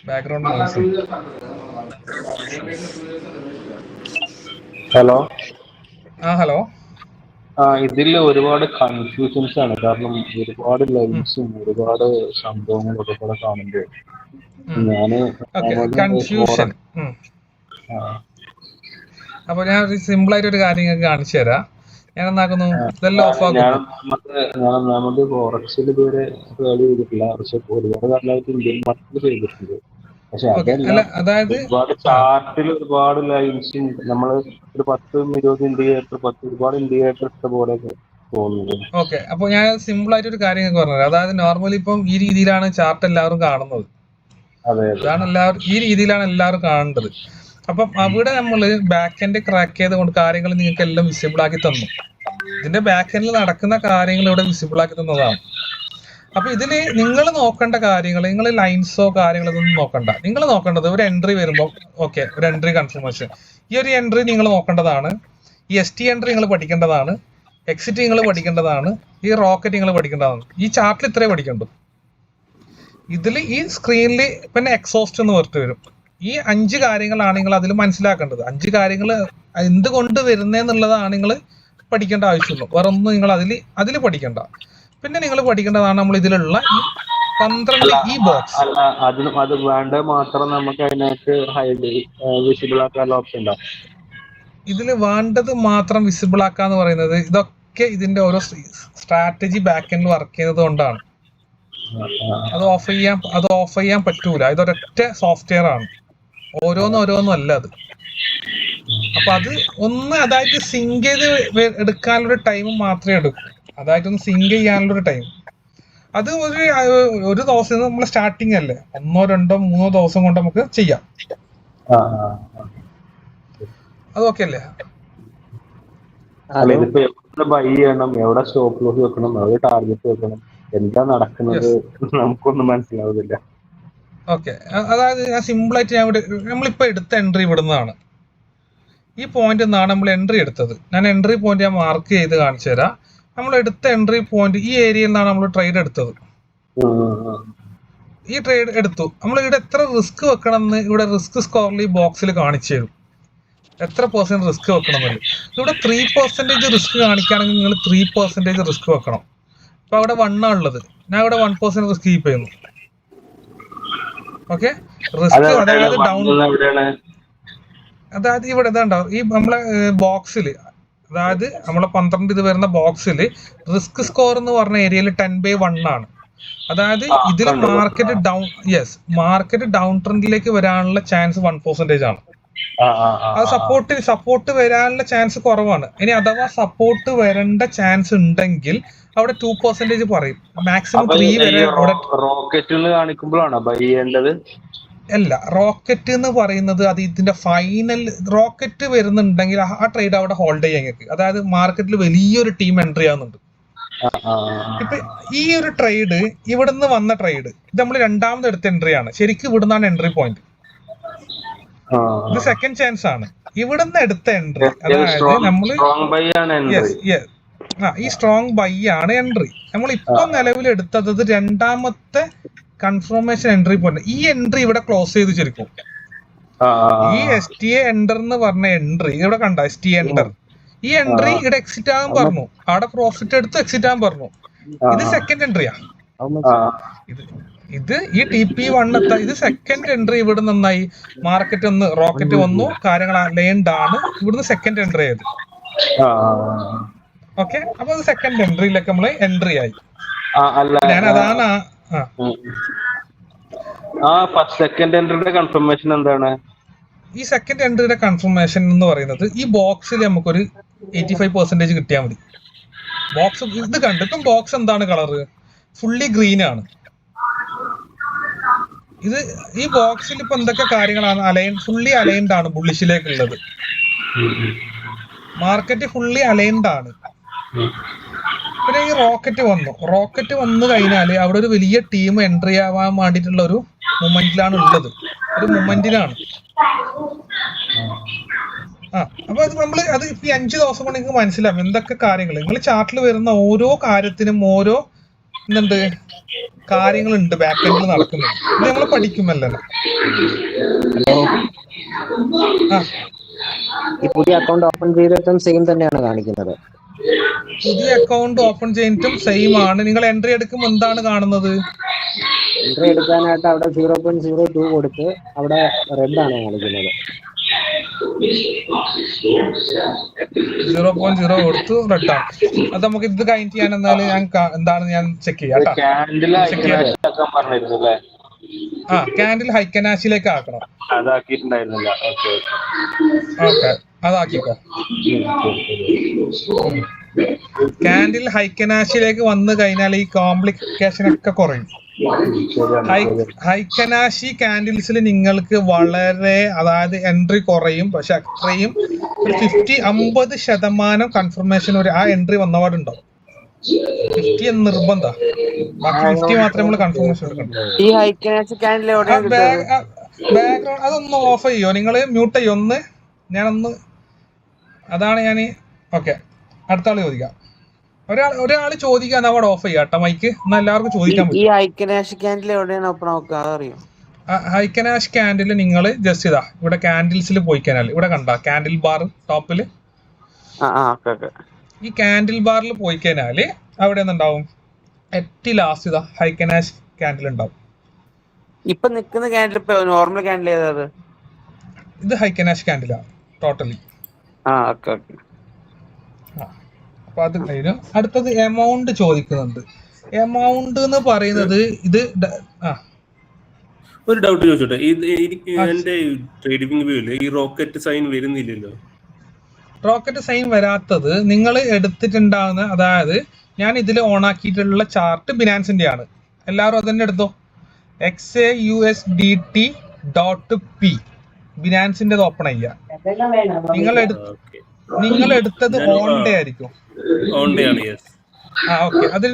Background noise. ഹലോ. ഇതിൽ ഒരുപാട് കൺഫ്യൂഷൻസ് ആണ്. കാരണം ഒരുപാട് ലൈൻസും ഒരുപാട് സംഭവങ്ങളും ഒക്കെ കാണുമ്പോൾ കൺഫ്യൂഷൻ. അപ്പൊ ഞാൻ സിമ്പിൾ ആയിട്ട് ഒരു കാര്യം നിങ്ങൾക്ക് കാണിച്ചു തരാം. ഞാൻ എന്നാക്കുന്നു, ഇതെല്ലാം ഓഫ് ആക്കുന്നു. ഫോറക്സിൽ ഇതുവരെ ചെയ്തിട്ടില്ല, പക്ഷെ ഒരുപാട് കാലമായിട്ട് ഇന്ത്യൻ മാർക്കറ്റിൽ ചെയ്തിട്ടുണ്ട്. പക്ഷെ അതായത് ഒരുപാട് ചാർട്ടിൽ ഒരുപാട് ലൈൻസും നമ്മൾ ഒരു 10-20 ഇൻഡിക്കേറ്റർ ഒരുപാട് ഇൻഡിക്കേറ്റർ ഇട്ട പോലെ തോന്നുന്നു. ഓക്കെ, അപ്പൊ ഞാൻ സിമ്പിൾ ആയിട്ട് ഒരു കാര്യം പറഞ്ഞത്, അതായത് നോർമലി ഇപ്പം ഈ രീതിയിലാണ് ചാർട്ട് എല്ലാവരും കാണുന്നത്. ഈ രീതിയിലാണ് എല്ലാവരും കാണേണ്ടത്. അപ്പം അവിടെ നമ്മൾ ബാക്ക് എൻഡ് ക്രാക്ക് ചെയ്തുകൊണ്ട് കാര്യങ്ങൾ നിങ്ങൾക്ക് എല്ലാം വിസിബിൾ ആക്കി തന്നു. ഇതിന്റെ ബാക്ക് എൻഡിൽ നടക്കുന്ന കാര്യങ്ങൾ ഇവിടെ വിസിബിൾ ആക്കി തന്നതാണ്. അപ്പൊ ഇതില് നിങ്ങൾ നോക്കേണ്ട കാര്യങ്ങൾ, നിങ്ങൾ ലൈൻസോ കാര്യങ്ങളോ ഇതൊന്നും നോക്കണ്ട. നിങ്ങൾ നോക്കേണ്ടത് ഒരു എൻട്രി വരുമ്പോൾ, ഓക്കെ, ഒരു എൻട്രി കൺഫർമേഷൻ, ഈ ഒരു എൻട്രി നിങ്ങൾ നോക്കേണ്ടതാണ്. ഈ ST എൻട്രി നിങ്ങൾ പഠിക്കേണ്ടതാണ്. എക്സിറ്റ് നിങ്ങൾ പഠിക്കേണ്ടതാണ്. ഈ റോക്കറ്റ് നിങ്ങൾ പഠിക്കേണ്ടതാണ്. ഈ ചാർട്ടിൽ ഇത്രേ പഠിക്കണ്ടു. ഇതിൽ ഈ സ്ക്രീനിൽ പിന്നെ എക്സോസ്റ്റ് എന്ന് പറഞ്ഞിട്ട് വരും. ഈ 5 കാര്യങ്ങളാണ് നിങ്ങൾ അതിൽ മനസ്സിലാക്കേണ്ടത്. 5 കാര്യങ്ങൾ എന്തുകൊണ്ട് വരുന്നതെന്നുള്ളതാണ് നിങ്ങൾ പഠിക്കേണ്ട ആവശ്യമുള്ളൂ. വേറെ ഒന്നും നിങ്ങൾ അതിൽ പഠിക്കേണ്ട. പിന്നെ നിങ്ങൾ പഠിക്കേണ്ടതാണ് നമ്മൾ ഇതിലുള്ള ഈ 12 ഈ ബോക്സ്. അത് വേണ്ട മാത്രം നമുക്ക് അതിനകത്ത് വിസിബിൾ ആക്കാനുള്ള ഓപ്ഷൻ ഉണ്ടാവും. ഇതിൽ വേണ്ടത് മാത്രം വിസിബിൾ ആക്കാന്ന് പറയുന്നത് ഇതൊക്കെ ഇതിന്റെ ഓരോ സ്ട്രാറ്റജി ബാക്ക് എൻഡ് വർക്ക് ചെയ്യുന്നത് കൊണ്ടാണ്. അത് ഓഫ് ചെയ്യാൻ പറ്റൂല. ഇതൊരൊറ്റ സോഫ്റ്റ്വെയർ ആണ്. ഓരോന്നും അല്ല അത്. അപ്പൊ അത് അതായത് സിങ്ക് ചെയ്ത് എടുക്കാനുള്ള ടൈം മാത്രമേ എടുക്കൂ. അതായത് ഒന്ന് സിങ്ക് ചെയ്യാനുള്ളൊരു ടൈം. അത് ഒരു ദിവസം നമ്മൾ സ്റ്റാർട്ടിങ് അല്ലേ, 1, 2, 3 ദിവസം കൊണ്ട് നമുക്ക് ചെയ്യാം. അതൊക്കെ അല്ലേ? ബൈ ചെയ്യണം, എവിടെ സ്റ്റോപ്പ് ലോസ് വെക്കണം, എവിടെ ടാർഗറ്റ് വെക്കണം, എന്താ നടക്കുന്നത് നമുക്കൊന്നും മനസ്സിലാവുന്നില്ല. ഓക്കെ, അതായത് ഞാൻ സിമ്പിൾ ആയിട്ട് നമ്മളിപ്പോ എടുത്ത എൻട്രി ഇവിടുന്നാണ്. ഈ പോയിന്റ് നിന്നാണ് നമ്മൾ എൻട്രി എടുത്തത്. ഞാൻ എൻട്രി പോയിന്റ് ഞാൻ മാർക്ക് ചെയ്ത് കാണിച്ചു തരാം. നമ്മൾ എടുത്ത എൻട്രി പോയിന്റ് ഈ ഏരിയയിൽ നിന്നാണ് നമ്മൾ ട്രേഡ് എടുത്തത്. ഈ ട്രേഡ് എടുത്തു. നമ്മൾ ഇവിടെ എത്ര റിസ്ക് വെക്കണം എന്ന് ഇവിടെ റിസ്ക് സ്കോറിൽ ഈ ബോക്സിൽ കാണിച്ചു തരും. എത്ര % റിസ്ക് വെക്കണം എന്നുള്ളത്. ഇവിടെ 3% റിസ്ക് കാണിക്കുകയാണെങ്കിൽ നിങ്ങൾ 3% റിസ്ക് വെക്കണം. അപ്പൊ അവിടെ 1 ആണ് ഉള്ളത്. ഞാൻ ഇവിടെ 1% റിസ്ക് കീപ്പ് ചെയ്യുന്നു. ഓക്കെ, റിസ്ക് അതായത് ഇവിടെ ഇതാണ്ടാവും ഈ നമ്മളെ ബോക്സിൽ, അതായത് നമ്മളെ 12 ഇത് വരുന്ന ബോക്സിൽ റിസ്ക് സ്കോർ എന്ന് പറഞ്ഞ ഏരിയയിൽ 10/1 ആണ്. അതായത് ഇതിൽ മാർക്കറ്റ് ഡൗൺ ട്രെൻഡിലേക്ക് വരാനുള്ള ചാൻസ് 1% ആണ്. അത് സപ്പോർട്ട് വരാനുള്ള ചാൻസ് കുറവാണ്. ഇനി അഥവാ സപ്പോർട്ട് വരേണ്ട ചാൻസ് ഉണ്ടെങ്കിൽ അവിടെ 2% പറയും. മാക്സിമം 3 വരെ. അല്ല, റോക്കറ്റ് എന്ന് പറയുന്നത് അത് ഇതിന്റെ ഫൈനൽ റോക്കറ്റ് വരുന്നുണ്ടെങ്കിൽ ആ ട്രേഡ് അവിടെ ഹോൾഡ് ചെയ്യാൻ നിങ്ങൾക്ക്. അതായത് മാർക്കറ്റിൽ വലിയൊരു ടീം എൻട്രി ആവുന്നുണ്ട്. ഇപ്പൊ ഈ ഒരു ട്രേഡ് ഇവിടുന്ന് വന്ന ട്രേഡ് ഇത് നമ്മൾ രണ്ടാമത് എടുത്ത എൻട്രി ആണ്. ശരിക്കും ഇവിടുന്നാണ് എൻട്രി പോയിന്റ്. ഇത് സെക്കൻഡ് ചാൻസ് ആണ്. ഇവിടുന്ന് എടുത്ത എൻട്രി, അതായത് നമ്മള് ഈ സ്ട്രോങ് ബൈ ആണ് എൻട്രി. നമ്മൾ ഇപ്പൊ നിലവിൽ എടുത്തത് രണ്ടാമത്തെ കൺഫർമേഷൻ എൻട്രി പോയിന്റ്. ഈ എൻട്രി ഇവിടെ ക്ലോസ് ചെയ്ത് ശരിക്കും ഈ STA എൻഡർ എന്ന് പറഞ്ഞ എൻട്രി ഇവിടെ കണ്ട STA എൻഡർ, ഈ എൻട്രി ഇവിടെ എക്സിറ്റ് ആകാൻ പറഞ്ഞു, അവിടെ പ്രോഫിറ്റ് എടുത്ത് എക്സിറ്റ് ആകാൻ പറഞ്ഞു. ഇത് സെക്കൻഡ് എൻട്രിയാ. ഇത് ഈ TP1 ഇത് സെക്കൻഡ് എൻട്രി. ഇവിടെ നന്നായി മാർക്കറ്റ് ഒന്ന് റോക്കറ്റ് വന്നു, കാര്യങ്ങൾ അലൈൻഡ് ആണ്. ഇവിടുന്ന് സെക്കൻഡ് എൻട്രി ആയത്. ഓക്കെ, അപ്പൊ അത് സെക്കൻഡ് എൻട്രിയിലൊക്കെ നമ്മള് എൻട്രി ആയി. ഞാൻ അതാണ് സെക്കൻഡ് എൻട്രിയുടെ കൺഫർമേഷൻ എന്താണ്? ഈ സെക്കൻഡ് എൻട്രിയുടെ കൺഫർമേഷൻ എന്ന് പറയുന്നത് ഈ ബോക്സിൽ നമുക്കൊരു 85% കിട്ടിയാൽ മതി. ബോക്സ് ഇത് കണ്ടിട്ടും ബോക്സ് എന്താണ് കളറ്? ഫുള്ളി ഗ്രീൻ ആണ്. ഇത് ഈ ബോക്സിൽ ഇപ്പൊ എന്തൊക്കെ കാര്യങ്ങളാണ് ഫുള്ളി അലൈൻഡ് ആണ് ബുള്ളിഷിലേക്കുള്ളത്. മാർക്കറ്റ് ഫുള്ളി അലൈൻഡ് ആണ്. പിന്നെ ഈ റോക്കറ്റ് വന്നു കഴിഞ്ഞാല് അവിടെ ഒരു വലിയ ടീം എൻട്രി ആവാൻ വേണ്ടിയിട്ടുള്ള ഒരു മൊമെന്റിലാണ് ഉള്ളത്, ഒരു മൊമെന്റിലാണ്. അപ്പൊ അത് നമ്മള് അത് ഇപ്പൊ 5 ദിവസം കൊണ്ട് നിങ്ങൾക്ക് മനസ്സിലാവും എന്തൊക്കെ കാര്യങ്ങൾ. നിങ്ങൾ ചാർട്ടിൽ വരുന്ന ഓരോ കാര്യത്തിനും ഓരോ കാര്യങ്ങളുണ്ട് ബാക്ക് എൻഡിൽ നടക്കുന്നത്. ഇത് നമ്മൾ പഠിക്കുമല്ലോ. പുതിയ അക്കൗണ്ട് ഓപ്പൺ ചെയ്തിട്ടും സെയിം തന്നെയാണ് കാണിക്കുന്നത്. പുതിയ അക്കൗണ്ട് ഓപ്പൺ ചെയ്തിട്ടും സെയിം ആണ്. നിങ്ങൾ എൻട്രി എടുക്കുമ്പോൾ എന്താണ് കാണുന്നത്? എൻട്രി എടുക്കാനായിട്ട് അവിടെ 0.02 കൊടുത്ത് അവിടെ റെഡ് ആണ് കാണിക്കുന്നത്. 0.0 കൊടുത്തു റെഡ് ആണ്. അത് നമുക്ക് ഇത് കഴിഞ്ഞിട്ട് ഞാൻ എന്നാലും ഞാൻ ചെക്ക് ചെയ്യാം. ക്യാൻഡിൽ ഹൈക്കനാശിലേക്ക് ആക്കണം. ഓക്കെ, അതാക്കിക്കോ. ക്യാൻഡിൽ ഹൈക്കനാശിലേക്ക് വന്നു കഴിഞ്ഞാൽ ഈ കോംപ്ലിക്കേഷൻ ഒക്കെ കുറയും. ഹൈക്കനാശി ക്യാൻഡിൽസിൽ നിങ്ങൾക്ക് വളരെ, അതായത് എൻട്രി കുറയും, പക്ഷെ അത്രയും ഒരു 50% കൺഫർമേഷൻ ആ എൻട്രി വന്നപാടുണ്ടാവും. 50 എന്ന് നിർബന്ധ, ബാക്കി 50 മാത്രമേ നമ്മൾ കൺഫർമേഷൻ എടുക്കണം. ബാക്ക്ഗ്രൗണ്ട് അതൊന്ന് ഓഫ് ചെയ്യോ, നിങ്ങള് മ്യൂട്ട് ചെയ്യോ ഒന്ന്? ഞാനൊന്ന് അതാണ് ഞാൻ. ഓക്കെ, അടുത്ത ആള് ചോദിക്കാം. ഒരാൾ ചോദിക്കാൻ അവിടെ ഓഫ് ചെയ്യാം കേട്ടോ മൈക്ക്, എന്നാ എല്ലാവർക്കും ചോദിക്കാൻ പറ്റും. ഹൈക്കനാഷ് ക്യാൻഡിൽ നിങ്ങൾ ജസ്റ്റ് ഇതാ ഇവിടെ ക്യാൻഡിൽസിൽ പോയി കഴിഞ്ഞാൽ ഇവിടെ കണ്ട ക്യാൻഡിൽ ബാർ ടോപ്പില്, ഈ ക്യാൻഡിൽ ബാറിൽ പോയി കഴിഞ്ഞാല് അവിടെ എന്തുണ്ടാവും? ഏറ്റവും ലാസ്റ്റ് ഇതാ ഹൈക്കനാഷ് ക്യാൻഡിൽ ഉണ്ടാവും. ഇപ്പൊ നിൽക്കുന്ന ക്യാൻഡിൽ നോർമൽ ക്യാൻഡിൽ ഏതാ? ഇത് ഹൈക്കനാഷ് ക്യാൻഡിലാണ് ടോട്ടലി. അപ്പൊ അത് കഴിഞ്ഞു. അടുത്തത് എമൗണ്ട് ചോദിക്കുന്നുണ്ട്. എമൗണ്ട് എന്ന് പറയുന്നത് ഇത് ഒരു ഡൗട്ട് ചോദിച്ചോട്ടെ, എന്റെ ട്രേഡിംഗ് വ്യൂല് ഈ റോക്കറ്റ് സൈൻ വരുന്നില്ലല്ലോ. റോക്കറ്റ് സൈൻ വരാത്തത് നിങ്ങൾ എടുത്തിട്ടുണ്ടാവുന്ന, അതായത് ഞാൻ ഇതിൽ ഓൺ ആക്കിയിട്ടുള്ള ചാർട്ട് ബിനാൻസിന്റെ ആണ്. എല്ലാവരും അതന്നെ എടുത്തോ. XAUSDT.P ബിനാൻസിന്റെ ഓപ്പൺ ചെയ്യാം. നിങ്ങൾ എടുത്തത് ഓൺ ഡേ ആയിരിക്കും. ഓക്കെ, അത്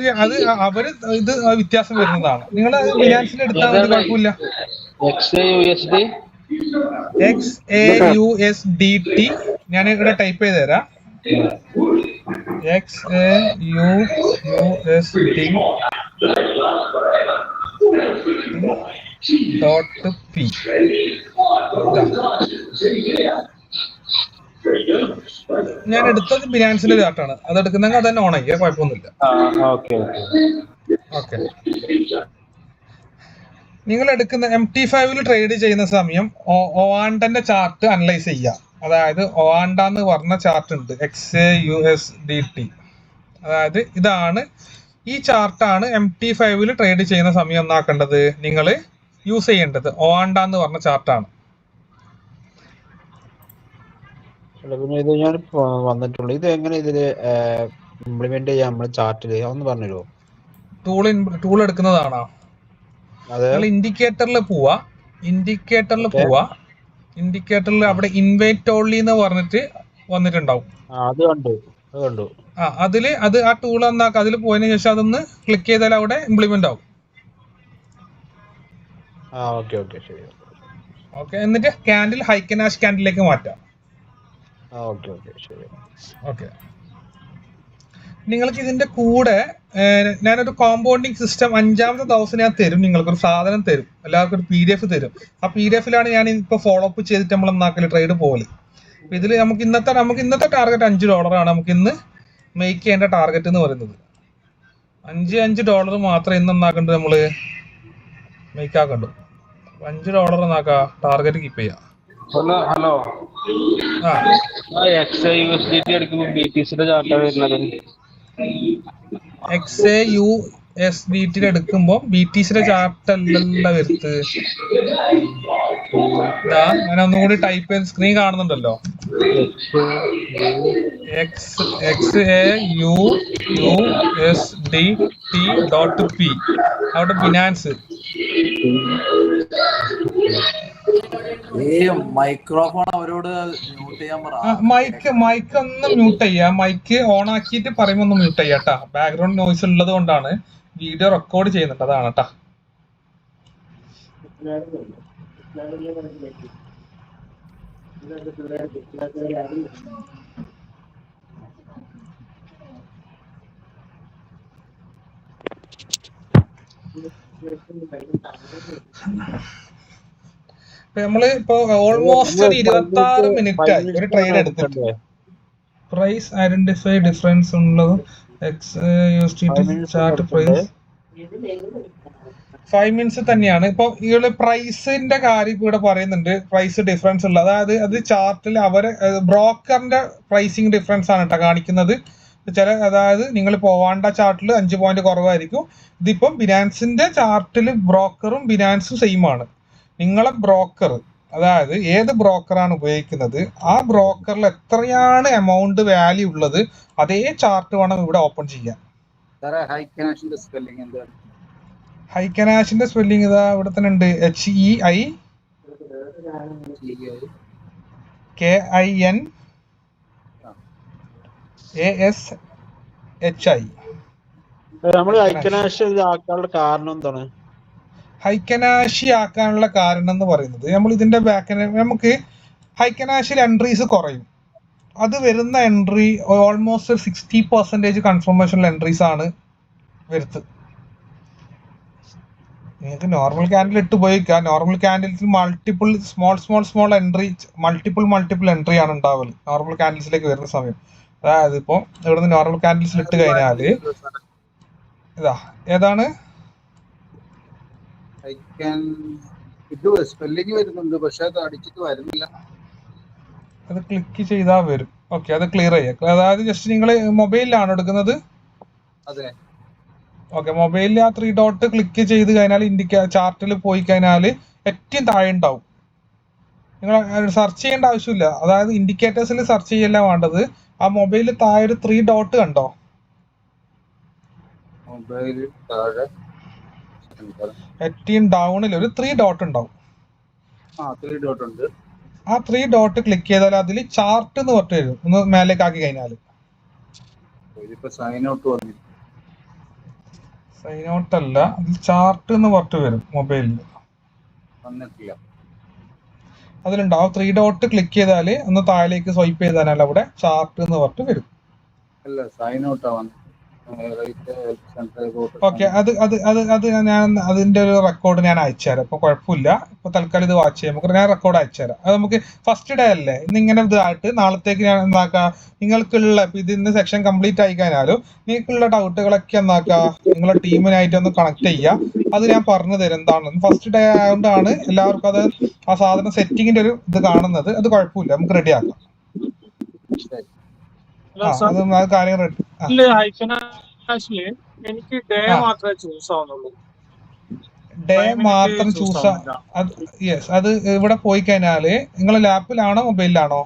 അവര് ഇത് വ്യത്യാസം വരുന്നതാണ്. നിങ്ങൾ ബിനാൻസിൽ എടുത്താൽ മതി, കുഴപ്പമില്ല. XAUSDT ഞാൻ ഇവിടെ ടൈപ്പ് ചെയ്ത് തരാം. XAUSDT.P ഞാൻ എടുത്തത് ബിനാൻസിന്റെ ചാർട്ടാണ്. അത് എടുക്കുന്നെങ്കിൽ അത് തന്നെ ഓൺ ആക്കിയാൽ കുഴപ്പമൊന്നുമില്ല. ഓക്കെ, നിങ്ങൾ എടുക്കുന്ന MT5 ട്രേഡ് ചെയ്യുന്ന സമയം ഒവാണ്ടന്റെ ചാർട്ട് അനലൈസ് ചെയ്യുക. അതായത് ഒവാണ്ട എന്ന് പറഞ്ഞ ചാർട്ട് ഉണ്ട്, XAUSDT. അതായത് ഇതാണ്, ഈ ചാർട്ടാണ് MT5 ട്രേഡ് ചെയ്യുന്ന സമയം ഒന്നാക്കേണ്ടത്, നിങ്ങൾ യൂസ് ചെയ്യേണ്ടത്. ഒവാണ്ട എന്ന് പറഞ്ഞ ചാർട്ടാണ്. പിന്നെ ഇത് ഞാൻ വന്നിട്ടുള്ളൂ, ഇത് എങ്ങനെ ഇതില് ഇംപ്ലിമെന്റ് ചെയ്യാം നമ്മള് ചാർട്ടില്, ഒന്ന് പറഞ്ഞുതരുമോ? ടൂൾ എടുക്കുന്നതാണോ? ഇൻഡിക്കേറ്ററിൽ പോവാ. ഇൻഡിക്കേറ്ററിൽ അവിടെ ഇൻവൈറ്റ് ഓൺലി എന്ന് പറഞ്ഞിട്ട് വന്നിട്ടുണ്ടാവും. അത് കണ്ടു. അതില് ആ ടൂൾ എന്നാക്കാം. അതിൽ പോയതിനു ശേഷം അതൊന്ന് ക്ലിക്ക് ചെയ്താൽ അവിടെ ഇംപ്ലിമെന്റ് ആവും. ഓക്കെ, ശരി. ഓക്കെ, എന്നിട്ട് ക്യാൻഡിൽ ഹൈക്കനാഷ് ക്യാൻഡിലേക്ക് മാറ്റാം. ഓക്കെ ശരി. ഓക്കെ, നിങ്ങൾക്ക് ഇതിന്റെ കൂടെ ഞാനൊരു കോമ്പൗണ്ടിങ് സിസ്റ്റം 5ാമത്തെ ദിവസം ഞാൻ തരും. നിങ്ങൾക്കൊരു സാധനം തരും, എല്ലാവർക്കും ഒരു PDF തരും. ആ PDF-ലാണ് ഞാൻ ഇപ്പോൾ ഫോളോ അപ്പ് ചെയ്തിട്ട് നമ്മൾ എന്നാക്കല് ട്രേഡ് പോലെ. ഇതിൽ നമുക്ക് ഇന്നത്തെ ടാർഗറ്റ് $5 നമുക്ക് ഇന്ന് മേക്ക് ചെയ്യേണ്ട ടാർഗറ്റ് എന്ന് പറയുന്നത്. $5 മാത്രമേ ഇന്ന് എന്നാക്കേണ്ടത്, നമ്മള് മേക്ക് ആക്കണ്ടു. $5 എന്നാക്കാ ടാർഗറ്റ് കീപ്പ് ചെയ്യാം. ഹലോ ആ XAUSDT എടുക്കുമ്പോൾ BTCയുടെ ചാർട്ടാ വരുന്നത്. XAUSDT എടുക്കുമ്പോ BTCയുടെ ചാർട്ട് അല്ലല്ല വരുത്ത്. ഞാൻ ഒന്നുകൂടി ടൈപ്പ് ചെയ്ത് സ്ക്രീൻ കാണുന്നുണ്ടല്ലോ. XAUUSDT.P അവിടെ ബിനാൻസ്. മൈക്രോഫോൺ അവരോട് മ്യൂട്ട് ചെയ്യാൻ പറ. മൈക്ക് ഒന്ന് മ്യൂട്ട് ചെയ്യാം. മൈക്ക് ഓൺ ആക്കിയിട്ട് പറയുമ്പോ ഒന്ന് മ്യൂട്ട് ചെയ്യാട്ടാ. ബാക്ക്ഗ്രൗണ്ട് നോയ്സ് ഉള്ളത് കൊണ്ടാണ്. വീഡിയോ റെക്കോർഡ് ചെയ്യുന്നുണ്ട്, അതാണ് കേട്ടാ. നമ്മള് ഇപ്പൊ ഓൾമോസ്റ്റ് ഒരു 26 മിനിറ്റ് ആയി ഒരു ട്രേഡ് എടുത്തിട്ട്. പ്രൈസ് ഐഡന്റിഫൈ ഡിഫറൻസ് ഉള്ളത് ചാർട്ട് പ്രൈസ് 5 മിനിറ്റ്സ് തന്നെയാണ്. ഇപ്പൊ ഇവിടെ പ്രൈസിന്റെ കാര്യം ഇവിടെ പറയുന്നുണ്ട്. പ്രൈസ് ഡിഫറൻസ് ഉള്ളത്, അതായത് അത് ചാർട്ടിൽ അവര് ബ്രോക്കറിന്റെ പ്രൈസിങ് ഡിഫറൻസ് ആണ് കേട്ടോ കാണിക്കുന്നത്. അതായത് നിങ്ങൾ പോവാണ്ട ചാർട്ടിൽ 5 പോയിന്റ് കുറവായിരിക്കും. ഇതിപ്പം ബിനാൻസിന്റെ ചാർട്ടിൽ ബ്രോക്കറും ബിനാൻസും സെയിം ആണ്. നിങ്ങളെ ബ്രോക്കർ, അതായത് ഏത് ബ്രോക്കറാണ് ഉപയോഗിക്കുന്നത്, ആ ബ്രോക്കറിൽ എത്രയാണ് എമൗണ്ട് വാല്യൂ ഉള്ളത്, അതേ ചാർട്ട് വേണം ഇവിടെ ഓപ്പൺ ചെയ്യാൻ. ഹൈക്കനാഷിന്റെ സ്പെല്ലിംഗ് ഇതാ ഇവിടെ തന്നെ ഉണ്ട്. HEIKINASHI. നമ്മൾ ഹൈക്കനാഷ് ആക്കാനുള്ള കാരണം എന്താണ്? ഹൈക്കനാഷി ആക്കാനുള്ള കാരണം എന്ന് പറയുന്നത്, നമ്മൾ ഇതിന്റെ നമുക്ക് ഹൈക്കനാഷിൽ എൻട്രീസ് കുറയും. അത് വരുന്ന എൻട്രി ഓൾമോസ്റ്റ് 60% കൺഫർമേഷണൽ എൻട്രീസ് ആണ് വരുന്നത്. നിങ്ങൾക്ക് നോർമൽ ക്യാൻഡിൽ ഇട്ട് ഉപയോഗിക്കാം. നോർമൽ ക്യാൻഡിൽസിൽ multiple small entry multiple entry ആണ് ഉണ്ടാവല് നോർമൽ ക്യാൻഡിൽസിലേക്ക് വരുന്ന സമയം. അതായത് ഇപ്പൊ ഇവിടുന്ന് നോർമൽ ക്യാൻഡിൽസിൽ ഇട്ട് കഴിഞ്ഞാല് ഇതാ ഏതാണ് സ്പെല്ലിംഗ് വരുന്നുണ്ട്, പക്ഷെ അത് അടിച്ചിട്ട് വരുന്നില്ല. അത് ക്ലിക്ക് ചെയ്താൽ വരും. ഓക്കെ, അത് ക്ലിയർ ചെയ്യാം. അതായത് ജസ്റ്റ് നിങ്ങൾ മൊബൈലിലാണ് എടുക്കുന്നത്. അതെ, ഓക്കെ, മൊബൈലിൽ ആ 3 ഡോട്ട് ക്ലിക്ക് ചെയ്ത് കഴിഞ്ഞാൽ ചാർട്ടിൽ പോയി കഴിഞ്ഞാൽ ഏറ്റവും താഴെ ഉണ്ടാവും. നിങ്ങൾ സെർച്ച് ചെയ്യേണ്ട ആവശ്യമില്ല. അതായത് ഇൻഡിക്കേറ്റേഴ്സിൽ സെർച്ച് ചെയ്യല്ല വേണ്ടത്. ആ മൊബൈലിൽ താഴെ ഒരു 3 ഡോട്ട് കണ്ടോ? മൊബൈലിൽ താഴെ ഏറ്റവും ഡൗണിൽ ഒരു 3 ഡോട്ട് ഉണ്ടാവും. 3 ഡോട്ട് ഉണ്ട്. ആ 3 ഡോട്ട് ക്ലിക്ക് ചെയ്താൽ അതിൽ ചാർട്ട് എന്ന് പറഞ്ഞിട്ട് വരും. ഒന്ന് മേലേക്ക് ആക്കി കഴിഞ്ഞാൽ സൈൻ ഔട്ട് അല്ല, അതിൽ ചാർട്ട് എന്ന് പറഞ്ഞിട്ട് വരും. മൊബൈലിൽ അതിലുണ്ടാവും. 3 ഡോട്ട് ക്ലിക്ക് ചെയ്താൽ ഒന്ന് താഴേക്ക് സ്വൈപ്പ് ചെയ്താൽ അവിടെ ചാർട്ട് എന്ന് പറഞ്ഞിട്ട് വരും. ഓക്കെ, അത് ഞാൻ അതിന്റെ ഒരു റെക്കോർഡ് ഞാൻ അയച്ചുതരാം. ഇപ്പൊ കുഴപ്പമില്ല. ഇപ്പൊ തൽക്കാലം ഇത് വാച്ച് ചെയ്യാം. നമുക്ക് ഞാൻ റെക്കോർഡ് അയച്ചുതരാം. അത് നമുക്ക് ഫസ്റ്റ് ഡേ അല്ലേ, ഇന്ന് ഇങ്ങനെ ഇതായിട്ട് നാളത്തേക്ക് ഞാൻ എന്താക്കാം, നിങ്ങൾക്കുള്ള ഇത് ഇന്ന് സെക്ഷൻ കംപ്ലീറ്റ് ആയി കഴിഞ്ഞാലും നിങ്ങൾക്കുള്ള ഡൗട്ടുകളൊക്കെ എന്താക്കുക, നിങ്ങളുടെ ടീമിനായിട്ട് ഒന്ന് കണക്ട് ചെയ്യുക. അത് ഞാൻ പറഞ്ഞു തരും എന്താണെന്ന്. ഫസ്റ്റ് ഡേ ആയതുകൊണ്ടാണ് എല്ലാവർക്കും അത് ആ സാധനം സെറ്റിങ്ങിന്റെ ഒരു ഇത് കാണുന്നത്. അത് കുഴപ്പമില്ല, നമുക്ക് റെഡി ആക്കാം. അത് കാര്യം റെഡി. എനിക്ക് ഡേ മാത്രമേ ചൂസ് ആവുന്നുള്ളൂ. ഡേ മാത്രം ചൂസ്. യെസ്, അത് ഇവിടെ പോയി കഴിഞ്ഞാല് നിങ്ങൾ ലാപ്പിലാണോ മൊബൈലിലാണോ?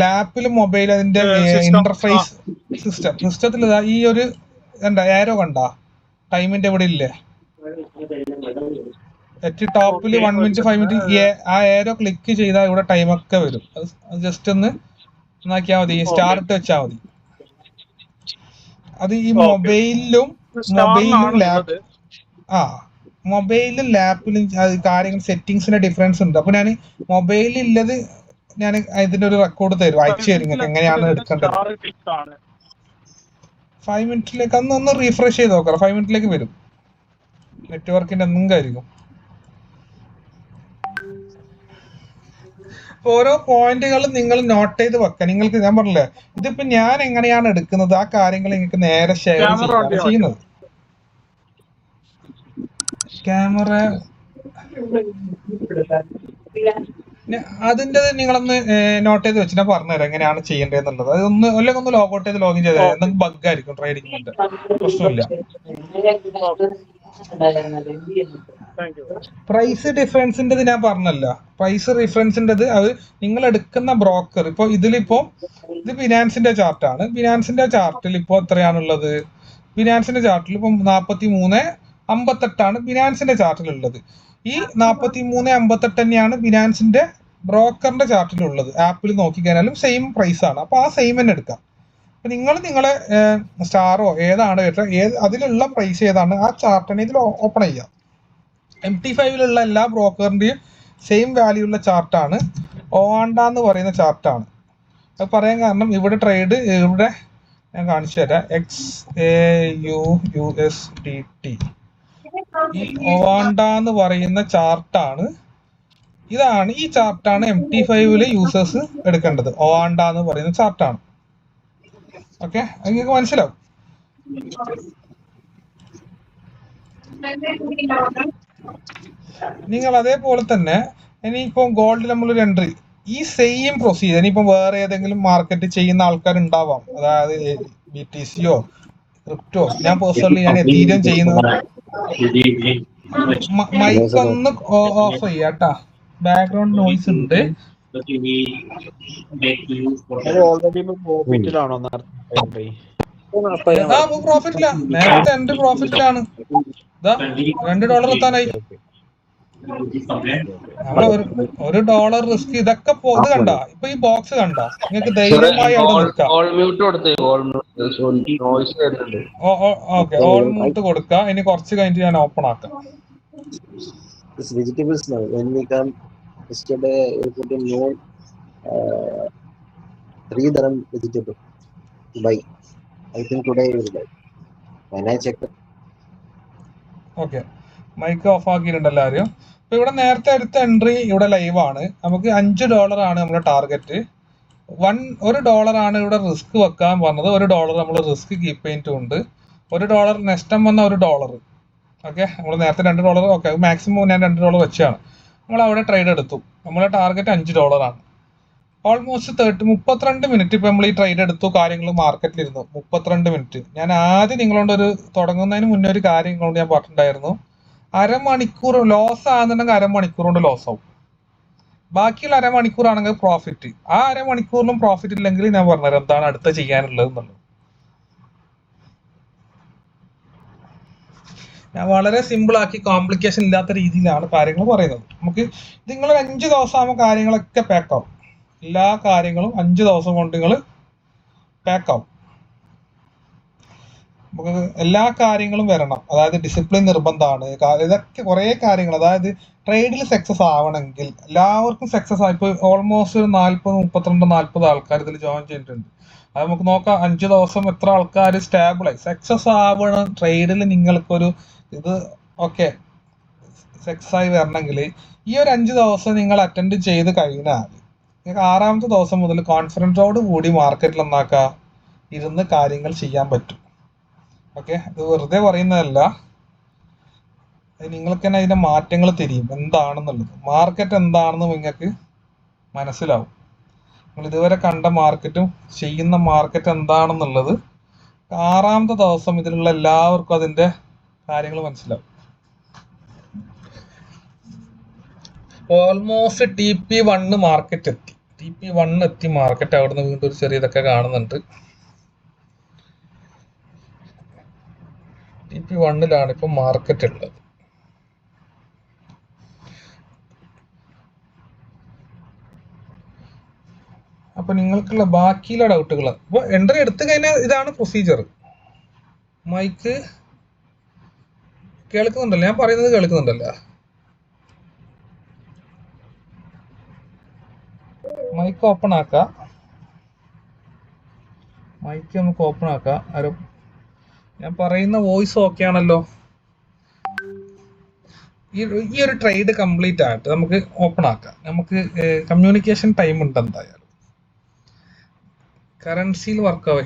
ലാപ്പിൽ മൊബൈൽ അതിന്റെ ഇന്റർഫേസ് സിസ്റ്റത്തിൽ ഈ ഒരു എന്താ ഏരോ കണ്ടാ ടൈമിന്റെ ഇവിടെ ഇല്ലേ? ഏറ്റവും ടോപ്പിൽ 1 മിനിറ്റ് 5 മിനിറ്റ് ആ ഏരോ ക്ലിക്ക് ചെയ്താൽ ഇവിടെ ടൈമൊക്കെ വരും. അത് ജസ്റ്റ് ഒന്ന് നോക്കിയാൽ മതി, സ്റ്റാർ ഇട്ട് വെച്ചാൽ മതി. അത് ഈ മൊബൈലിലും ലാപ്പ് മൊബൈലും ലാപ്പിലും കാര്യങ്ങൾ സെറ്റിങ്സിന്റെ ഡിഫറൻസ് ഉണ്ട്. അപ്പൊ ഞാൻ മൊബൈലിൽ ഉള്ളത് ഞാൻ ഇതിന്റെ ഒരു റെക്കോർഡ് തരും, അയച്ചു തരും നിങ്ങൾക്ക് എങ്ങനെയാണ് എടുക്കേണ്ടത്. 5 മിനിറ്റിലേക്ക് ഒന്ന് റീഫ്രഷ് ചെയ്ത് നോക്കാം. 5 മിനിറ്റിലേക്ക് വരും. നെറ്റ്വർക്കിന്റെ എന്തെങ്കിലും ആയിരിക്കും. ഓരോ പോയിന്റുകളും നിങ്ങൾ നോട്ട് ചെയ്ത് വെക്കുക. നിങ്ങൾക്ക് ഞാൻ പറഞ്ഞില്ലേ, ഇതിപ്പോ ഞാൻ എങ്ങനെയാണ് എടുക്കുന്നത് ആ കാര്യങ്ങൾ നിങ്ങൾക്ക് നേരെ ഷെയർ ചെയ്യുന്നത്. ക്യാമറ അതിന്റെ നിങ്ങളൊന്ന് നോട്ട് ചെയ്ത് വെച്ച് ഞാൻ പറഞ്ഞുതരാം എങ്ങനെയാണ് ചെയ്യേണ്ടതെന്നുള്ളത്. അതൊന്ന് അല്ലെങ്കിൽ ഒന്ന് ലോഗൗട്ട് ചെയ്ത് ലോഗിൻ ചെയ്താൽ എന്തെങ്കിലും ബഗ് ആയിരിക്കും ട്രേഡിംഗിന്റെ, പ്രശ്നമില്ല. പ്രൈസ് ഡിഫറൻസിന്റെ ഞാൻ പറഞ്ഞല്ല, പ്രൈസ് ഡിഫറൻസിന്റെ അത് നിങ്ങൾ എടുക്കുന്ന ബ്രോക്കർ. ഇപ്പൊ ഇതിലിപ്പോ ഇത് ഫിനാൻസിന്റെ ചാർട്ടാണ്. ഫിനാൻസിന്റെ ചാർട്ടിൽ ഇപ്പോ എത്രയാണുള്ളത്? ഫിനാൻസിന്റെ ചാർട്ടിൽ ഇപ്പം 43.58 ഫിനാൻസിന്റെ ചാർട്ടിലുള്ളത്. ഈ 43.58 തന്നെയാണ് ഫിനാൻസിന്റെ ബ്രോക്കറിന്റെ ചാർട്ടിലുള്ളത്. ആപ്പിൽ നോക്കിക്കഴിഞ്ഞാലും സെയിം പ്രൈസ് ആണ്. അപ്പൊ ആ സെയിം തന്നെ എടുക്കാം. അപ്പൊ നിങ്ങൾ നിങ്ങളെ സ്റ്റാറോ ഏതാണ് അതിലുള്ള പ്രൈസ് ഏതാണ് ആ ചാർട്ടിനെ ഇതിൽ ഓപ്പൺ ചെയ്യാം. MT5 എല്ലാ ബ്രോക്കറിന്റെയും സെയിം വാല്യൂ ഉള്ള ചാർട്ടാണ്. ഓവാണ്ട എന്ന് പറയുന്ന ചാർട്ടാണ്. അത് പറയാൻ കാരണം ഇവിടെ ട്രേഡ് ഇവിടെ ഞാൻ കാണിച്ചു തരാം. XAUUSDT ഈ ഓവാണ്ട എന്ന് പറയുന്ന ചാർട്ടാണ്. ഇതാണ് ഈ ചാർട്ടാണ് MT5 യൂസേഴ്സ് എടുക്കേണ്ടത്. ഓവാണ്ട എന്ന് പറയുന്ന ചാർട്ടാണ്. ഓക്കെ, നിങ്ങൾക്ക് മനസ്സിലാവും. നിങ്ങൾ അതേപോലെ തന്നെ ഇനിയിപ്പം ഗോൾഡിൽ നമ്മളൊരു എൻട്രി, ഈ സെയിം പ്രൊസീജിയർ ഇനിയിപ്പം വേറെ ഏതെങ്കിലും മാർക്കറ്റ് ചെയ്യുന്ന ആൾക്കാർ ഉണ്ടാവാം. അതായത് BTCയോ ക്രിപ്റ്റോ. ഞാൻ പേഴ്സണലി ഞാൻ എതീരിയം ചെയ്യുന്നത്. മൈക്ക് ഒന്ന് ഓഫ് ചെയ്യാട്ടാ, ബാക്ക്ഗ്രൗണ്ട് നോയ്സ് ഉണ്ട്. പ്രോഫിറ്റിലാ, നേരത്തെ എന്റെ പ്രോഫിറ്റിലാണ്. $2 എത്താനായി. നമ്മളെ $1 റിസ്ക് ഇതൊക്കെ ഇത് കണ്ട. ഇപ്പൊ ഈ ബോക്സ് കണ്ട, നിങ്ങൾക്ക് ധൈര്യമായി അവിടെ നിൽക്കാം. ഓക്കെ, ഓൾ മ്യൂട്ട് കൊടുക്ക. ഇനി കുറച്ച് കഴിഞ്ഞിട്ട് ഞാൻ ഓപ്പൺ ആക്കാം. Vegetables now. When we come yesterday, we put in more 3 dirham vegetable to buy. I think today we will buy. When I check. Okay, mic off ആക്കിയിട്ടുണ്ട് എല്ലാവരും. അപ്പൊ ഇവിടെ നേരത്തെ എടുത്ത എൻട്രി ഇവിടെ ലൈവ് ആണ്. നമുക്ക് $5 ആണ് നമ്മുടെ ടാർഗറ്റ്. $1 ആണ് ഇവിടെ റിസ്ക് വെക്കാൻ പറഞ്ഞത്. $1 നമ്മൾ റിസ്ക് കീപ്പ് ചെയ്തിട്ടുണ്ട്. $1 നഷ്ടം വന്ന $1. ഓക്കെ, നമ്മൾ നേരത്തെ $2. ഓക്കെ, മാക്സിമം ഞാൻ $2 വെച്ചാണ്. നമ്മൾ അവിടെ ട്രേഡ് എടുത്തു. നമ്മളെ ടാർഗറ്റ് $5 ആണ്. ഓൾമോസ്റ്റ് 32 മിനിറ്റ് ഇപ്പൊ നമ്മൾ ഈ ട്രേഡ് എടുത്തു. കാര്യങ്ങൾ മാർക്കറ്റിലിരുന്നു 32 മിനിറ്റ്. ഞാൻ ആദ്യം നിങ്ങളോട് തുടങ്ങുന്നതിന് മുന്നേ ഒരു കാര്യം നിങ്ങളോട് ഞാൻ പറഞ്ഞിട്ടുണ്ടായിരുന്നു. അരമണിക്കൂർ ലോസ് ആണെന്നുണ്ടെങ്കിൽ അരമണിക്കൂർ കൊണ്ട് ലോസ് ആവും. ബാക്കിയുള്ള അരമണിക്കൂർ ആണെങ്കിൽ പ്രോഫിറ്റ്. ആ അരമണിക്കൂറിലും പ്രോഫിറ്റ് ഇല്ലെങ്കിൽ ഞാൻ പറഞ്ഞുതരാം എന്താണ് അടുത്ത ചെയ്യാനുള്ളത് എന്നുള്ളത്. ഞാൻ വളരെ സിമ്പിൾ ആക്കി കോംപ്ലിക്കേഷൻ ഇല്ലാത്ത രീതിയിലാണ് കാര്യങ്ങൾ പറയുന്നത്. നമുക്ക് നിങ്ങൾ 5 ദിവസം ആകുമ്പോൾ കാര്യങ്ങളൊക്കെ പാക്കാവും. എല്ലാ കാര്യങ്ങളും 5 ദിവസം കൊണ്ട് നിങ്ങൾ പാക്കാവും. നമുക്ക് എല്ലാ കാര്യങ്ങളും വരണം. അതായത് ഡിസിപ്ലിൻ നിർബന്ധമാണ്. ഇതൊക്കെ കുറേ കാര്യങ്ങൾ. അതായത് ട്രേഡിൽ സക്സസ് ആവണമെങ്കിൽ എല്ലാവർക്കും സക്സസ് ആയി. ഇപ്പോൾ ഓൾമോസ്റ്റ് ഒരു 40 ആൾക്കാർ ഇതിൽ ജോയിൻ ചെയ്തിട്ടുണ്ട്. അത് നമുക്ക് നോക്കാം 5 ദിവസം എത്ര ആൾക്കാർ സ്റ്റാബിളായി സക്സസ് ആവണം. ട്രേഡിൽ നിങ്ങൾക്കൊരു ഇത് ഓക്കെ സക്സസ് ആയി വരണമെങ്കിൽ ഈ ഒരു 5 ദിവസം നിങ്ങൾ അറ്റൻഡ് ചെയ്ത് കഴിഞ്ഞാൽ നിങ്ങൾക്ക് 6ാമത്തെ ദിവസം മുതൽ കോൺഫിഡൻസോട് കൂടി മാർക്കറ്റിൽ എന്താക്കുക ഇരുന്ന് കാര്യങ്ങൾ ചെയ്യാൻ പറ്റും. ഓക്കെ, ഇത് വെറുതെ പറയുന്നതല്ല. നിങ്ങൾക്ക് തന്നെ അതിന്റെ മാറ്റങ്ങൾ തിരിയും എന്താണെന്നുള്ളത്. മാർക്കറ്റ് എന്താണെന്ന് നിങ്ങൾക്ക് മനസ്സിലാവും. നിങ്ങൾ ഇതുവരെ കണ്ട മാർക്കറ്റും ചെയ്യുന്ന മാർക്കറ്റ് എന്താണെന്നുള്ളത് 6ാമത്തെ ദിവസം ഇതിലുള്ള എല്ലാവർക്കും അതിന്റെ കാര്യങ്ങൾ മനസ്സിലാവും. ഓൾമോസ്റ്റ് TP1 മാർക്കറ്റ് എത്തി. TP1 എത്തി മാർക്കറ്റ്. അവിടുന്ന് വീണ്ടും ഒരു ചെറിയ ഇതൊക്കെ കാണുന്നുണ്ട്. TP1 ഇപ്പൊ മാർക്കറ്റ് ഉള്ളത്. അപ്പൊ നിങ്ങൾക്കുള്ള ബാക്കിയുള്ള ഡൗട്ടുകൾ അപ്പൊ എൻട്രി എടുത്തു കഴിഞ്ഞാൽ ഇതാണ് പ്രൊസീജിയർ. മൈക്ക് കേൾക്കുന്നുണ്ടല്ലോ, ഞാൻ പറയുന്നത് കേൾക്കുന്നുണ്ടല്ലോ? മൈക്ക് ഓപ്പൺ ആക്കാം, മൈക്ക് നമുക്ക് ഓപ്പൺ ആക്കാം. ആരും ഞാൻ പറയുന്ന വോയിസ് ഓക്കെ ആണല്ലോ? ഈ ഒരു ട്രേഡ് കംപ്ലീറ്റ് ആയിട്ട് നമുക്ക് ഓപ്പൺ ആക്കാം. നമുക്ക് കമ്മ്യൂണിക്കേഷൻ ടൈം ഉണ്ട് എന്തായാലും. കറൻസിയിൽ വർക്കാവും,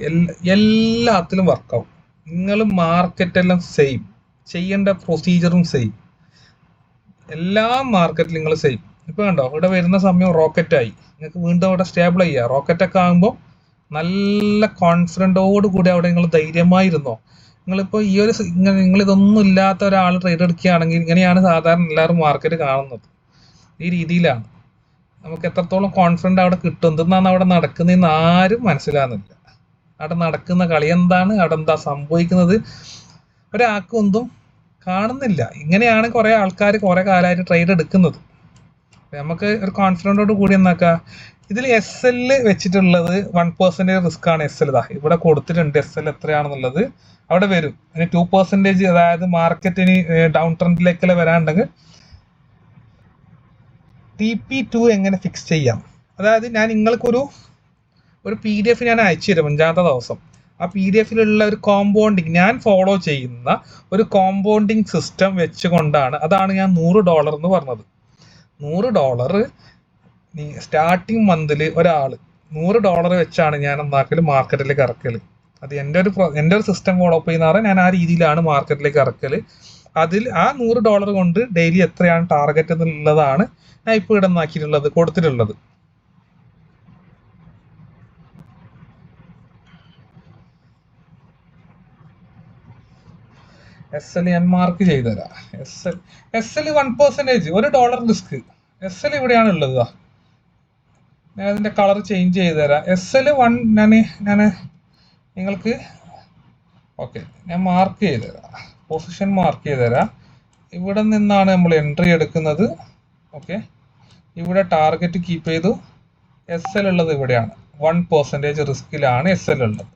എല്ലാത്തിലും വർക്കാവും. നിങ്ങൾ മാർക്കറ്റെല്ലാം സെയിം, ചെയ്യേണ്ട പ്രൊസീജിയറും സെയിം, എല്ലാ മാർക്കറ്റിലും നിങ്ങൾ സെയിം. ഇപ്പൊ കണ്ടോ, ഇവിടെ വരുന്ന സമയം റോക്കറ്റായി, നിങ്ങൾക്ക് വീണ്ടും അവിടെ സ്റ്റേബിൾ ചെയ്യുക. റോക്കറ്റൊക്കെ ആകുമ്പോൾ നല്ല കോൺഫിഡൻറ്റോട് കൂടി അവിടെ നിങ്ങൾ ധൈര്യമായിരുന്നോ. നിങ്ങളിപ്പോൾ ഈ ഒരു നിങ്ങൾ ഇതൊന്നും ഇല്ലാത്ത ഒരാൾ ട്രേഡ് എടുക്കുകയാണെങ്കിൽ ഇങ്ങനെയാണ് സാധാരണ എല്ലാവരും മാർക്കറ്റ് കാണുന്നത്. ഈ രീതിയിലാണ്. നമുക്ക് എത്രത്തോളം കോൺഫിഡൻ്റ് അവിടെ കിട്ടും, എന്തെന്നാണ് അവിടെ നടക്കുന്നതെന്ന് ആരും മനസ്സിലാകുന്നില്ല. അവിടെ നടക്കുന്ന കളി എന്താണ്, അവിടെ എന്താ സംഭവിക്കുന്നത്, ഒരാൾക്കും ഒന്നും കാണുന്നില്ല. ഇങ്ങനെയാണ് കുറേ ആൾക്കാർ കുറേ കാലമായിട്ട് ട്രേഡ് എടുക്കുന്നത്. നമുക്ക് ഒരു കോൺഫിഡൻറ്റോട് കൂടി എന്നാക്കുക. ഇതിൽ SL വെച്ചിട്ടുള്ളത് 1% റിസ്ക് ആണ്. SL ഇതാ ഇവിടെ കൊടുത്തിട്ടുണ്ട്. SL എത്രയാണെന്നുള്ളത് അവിടെ വരും. ഇനി 2%, അതായത് മാർക്കറ്റിന് ഡൗൺ ട്രെൻഡിലേക്കല്ലേ വരാനുണ്ടെങ്കിൽ TP2 എങ്ങനെ ഫിക്സ് ചെയ്യാം. അതായത് ഞാൻ നിങ്ങൾക്കൊരു PDF ഞാൻ അയച്ചു തരും 5ാമത്തെ ദിവസം. ആ PDFിലുള്ള ഒരു കോമ്പൗണ്ടിങ്, ഞാൻ ഫോളോ ചെയ്യുന്ന ഒരു കോമ്പൗണ്ടിങ് സിസ്റ്റം വെച്ചുകൊണ്ടാണ്, അതാണ് ഞാൻ $100 എന്ന് പറഞ്ഞത്. $100 സ്റ്റാർട്ടിങ് മന്തിൽ ഒരാൾ $100 വെച്ചാണ് ഞാൻ എന്താക്കൽ മാർക്കറ്റിലേക്ക് ഇറക്കൽ. അത് എൻ്റെ ഒരു സിസ്റ്റം ഫോളോ അപ്പ് ചെയ്യുന്ന ഞാൻ ആ രീതിയിലാണ് മാർക്കറ്റിലേക്ക് ഇറക്കൽ. അതിൽ ആ $100 കൊണ്ട് ഡെയിലി എത്രയാണ് ടാർഗറ്റ് എന്നുള്ളതാണ് ഞാൻ ഇപ്പോൾ ഇവിടെ നോക്കിയിട്ടുള്ളത്, കൊടുത്തിട്ടുള്ളത്. SL ഞാൻ മാർക്ക് ചെയ്തുതരാം. SL 1%, $1 risk. SL ഇവിടെയാണ് ഉള്ളത്. ഞാൻ അതിൻ്റെ കളർ ചേഞ്ച് ചെയ്ത് തരാം. SL 1 ഞാൻ നിങ്ങൾക്ക് ഓക്കെ ഞാൻ മാർക്ക് ചെയ്ത് തരാം, പൊസിഷൻ മാർക്ക് ചെയ്ത് തരാം. ഇവിടെ നിന്നാണ് നമ്മൾ എൻട്രി എടുക്കുന്നത്. ഓക്കെ, ഇവിടെ ടാർഗറ്റ് കീപ്പ് ചെയ്തു. SL ഉള്ളത് ഇവിടെയാണ്. 1% റിസ്കിലാണ് SL ഉള്ളത്.